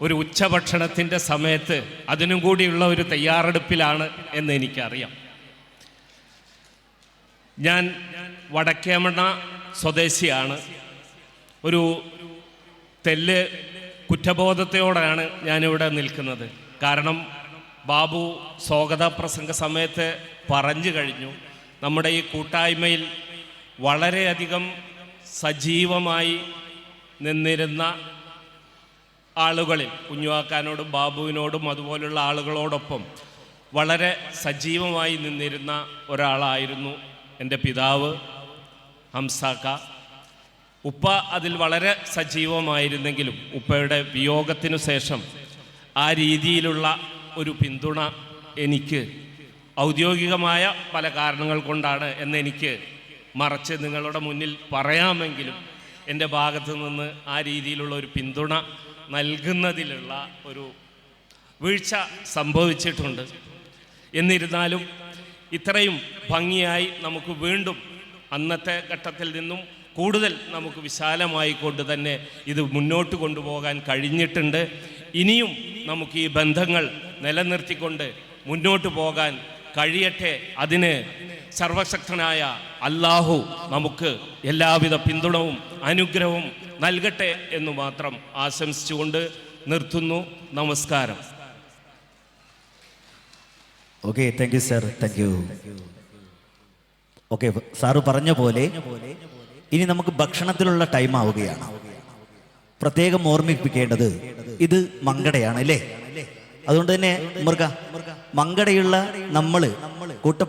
ഒരു ഉച്ചഭക്ഷണത്തിൻ്റെ സമയത്ത് അതിനും കൂടിയുള്ള ഒരു തയ്യാറെടുപ്പിലാണ് എന്ന് എനിക്കറിയാം. ഞാൻ വടക്കേമണ്ണ സ്വദേശിയാണ്. ഒരു തെല്ല് കുറ്റബോധത്തോടെയാണ് ഞാനിവിടെ നിൽക്കുന്നത്. കാരണം ബാബു സ്വാഗത പ്രസംഗ സമയത്ത് പറഞ്ഞു കഴിഞ്ഞു. നമ്മുടെ ഈ കൂട്ടായ്മയിൽ വളരെയധികം സജീവമായി നിന്നിരുന്ന ആളുകളിൽ കുഞ്ഞുവാക്കാനോടും ബാബുവിനോടും അതുപോലുള്ള ആളുകളോടൊപ്പം വളരെ സജീവമായി നിന്നിരുന്ന ഒരാളായിരുന്നു എൻ്റെ പിതാവ് ഹംസാക്ക. ഉപ്പ അതിൽ വളരെ സജീവമായിരുന്നെങ്കിലും ഉപ്പയുടെ വിയോഗത്തിനു ശേഷം ആ രീതിയിലുള്ള ഒരു പിന്തുണ എനിക്ക് ഔദ്യോഗികമായ പല കാരണങ്ങൾ കൊണ്ടാണ് എന്നെനിക്ക് മറച്ച് നിങ്ങളുടെ മുന്നിൽ പറയാമെങ്കിലും എൻ്റെ ഭാഗത്തു നിന്ന് ആ രീതിയിലുള്ള ഒരു പിന്തുണ നൽകുന്നതിലുള്ള ഒരു വീഴ്ച സംഭവിച്ചിട്ടുണ്ട്. എന്നിരുന്നാലും ഇത്രയും ഭംഗിയായി നമുക്ക് വീണ്ടും അന്നത്തെ ഘട്ടത്തിൽ നിന്നും കൂടുതൽ നമുക്ക് വിശാലമായി കൊണ്ട് തന്നെ ഇത് മുന്നോട്ട് കൊണ്ടുപോകാൻ കഴിഞ്ഞിട്ടുണ്ട്. ഇനിയും നമുക്ക് ഈ ബന്ധങ്ങൾ നിലനിർത്തിക്കൊണ്ട് മുന്നോട്ട് പോകാൻ കഴിയട്ടെ. അതിന് സർവശക്തനായ അല്ലാഹു നമുക്ക് എല്ലാവിധ പിന്തുണവും അനുഗ്രഹവും നൽകട്ടെ എന്ന് മാത്രം ആശംസിച്ചുകൊണ്ട് നിർത്തുന്നു. നമസ്കാരം. Okay, thank you sir, thank you. Okay, sir പറഞ്ഞ പോലെ ഇനി നമുക്ക് ഭക്ഷണത്തിലുള്ള ടൈം ആവുകയാണ്. പ്രത്യേകം ഓർമ്മിപ്പിക്കേണ്ടത് ഇത് മങ്കടയാണ് അല്ലേ? അതുകൊണ്ട് തന്നെ മങ്കടയുള്ള നമ്മൾ കൂട്ട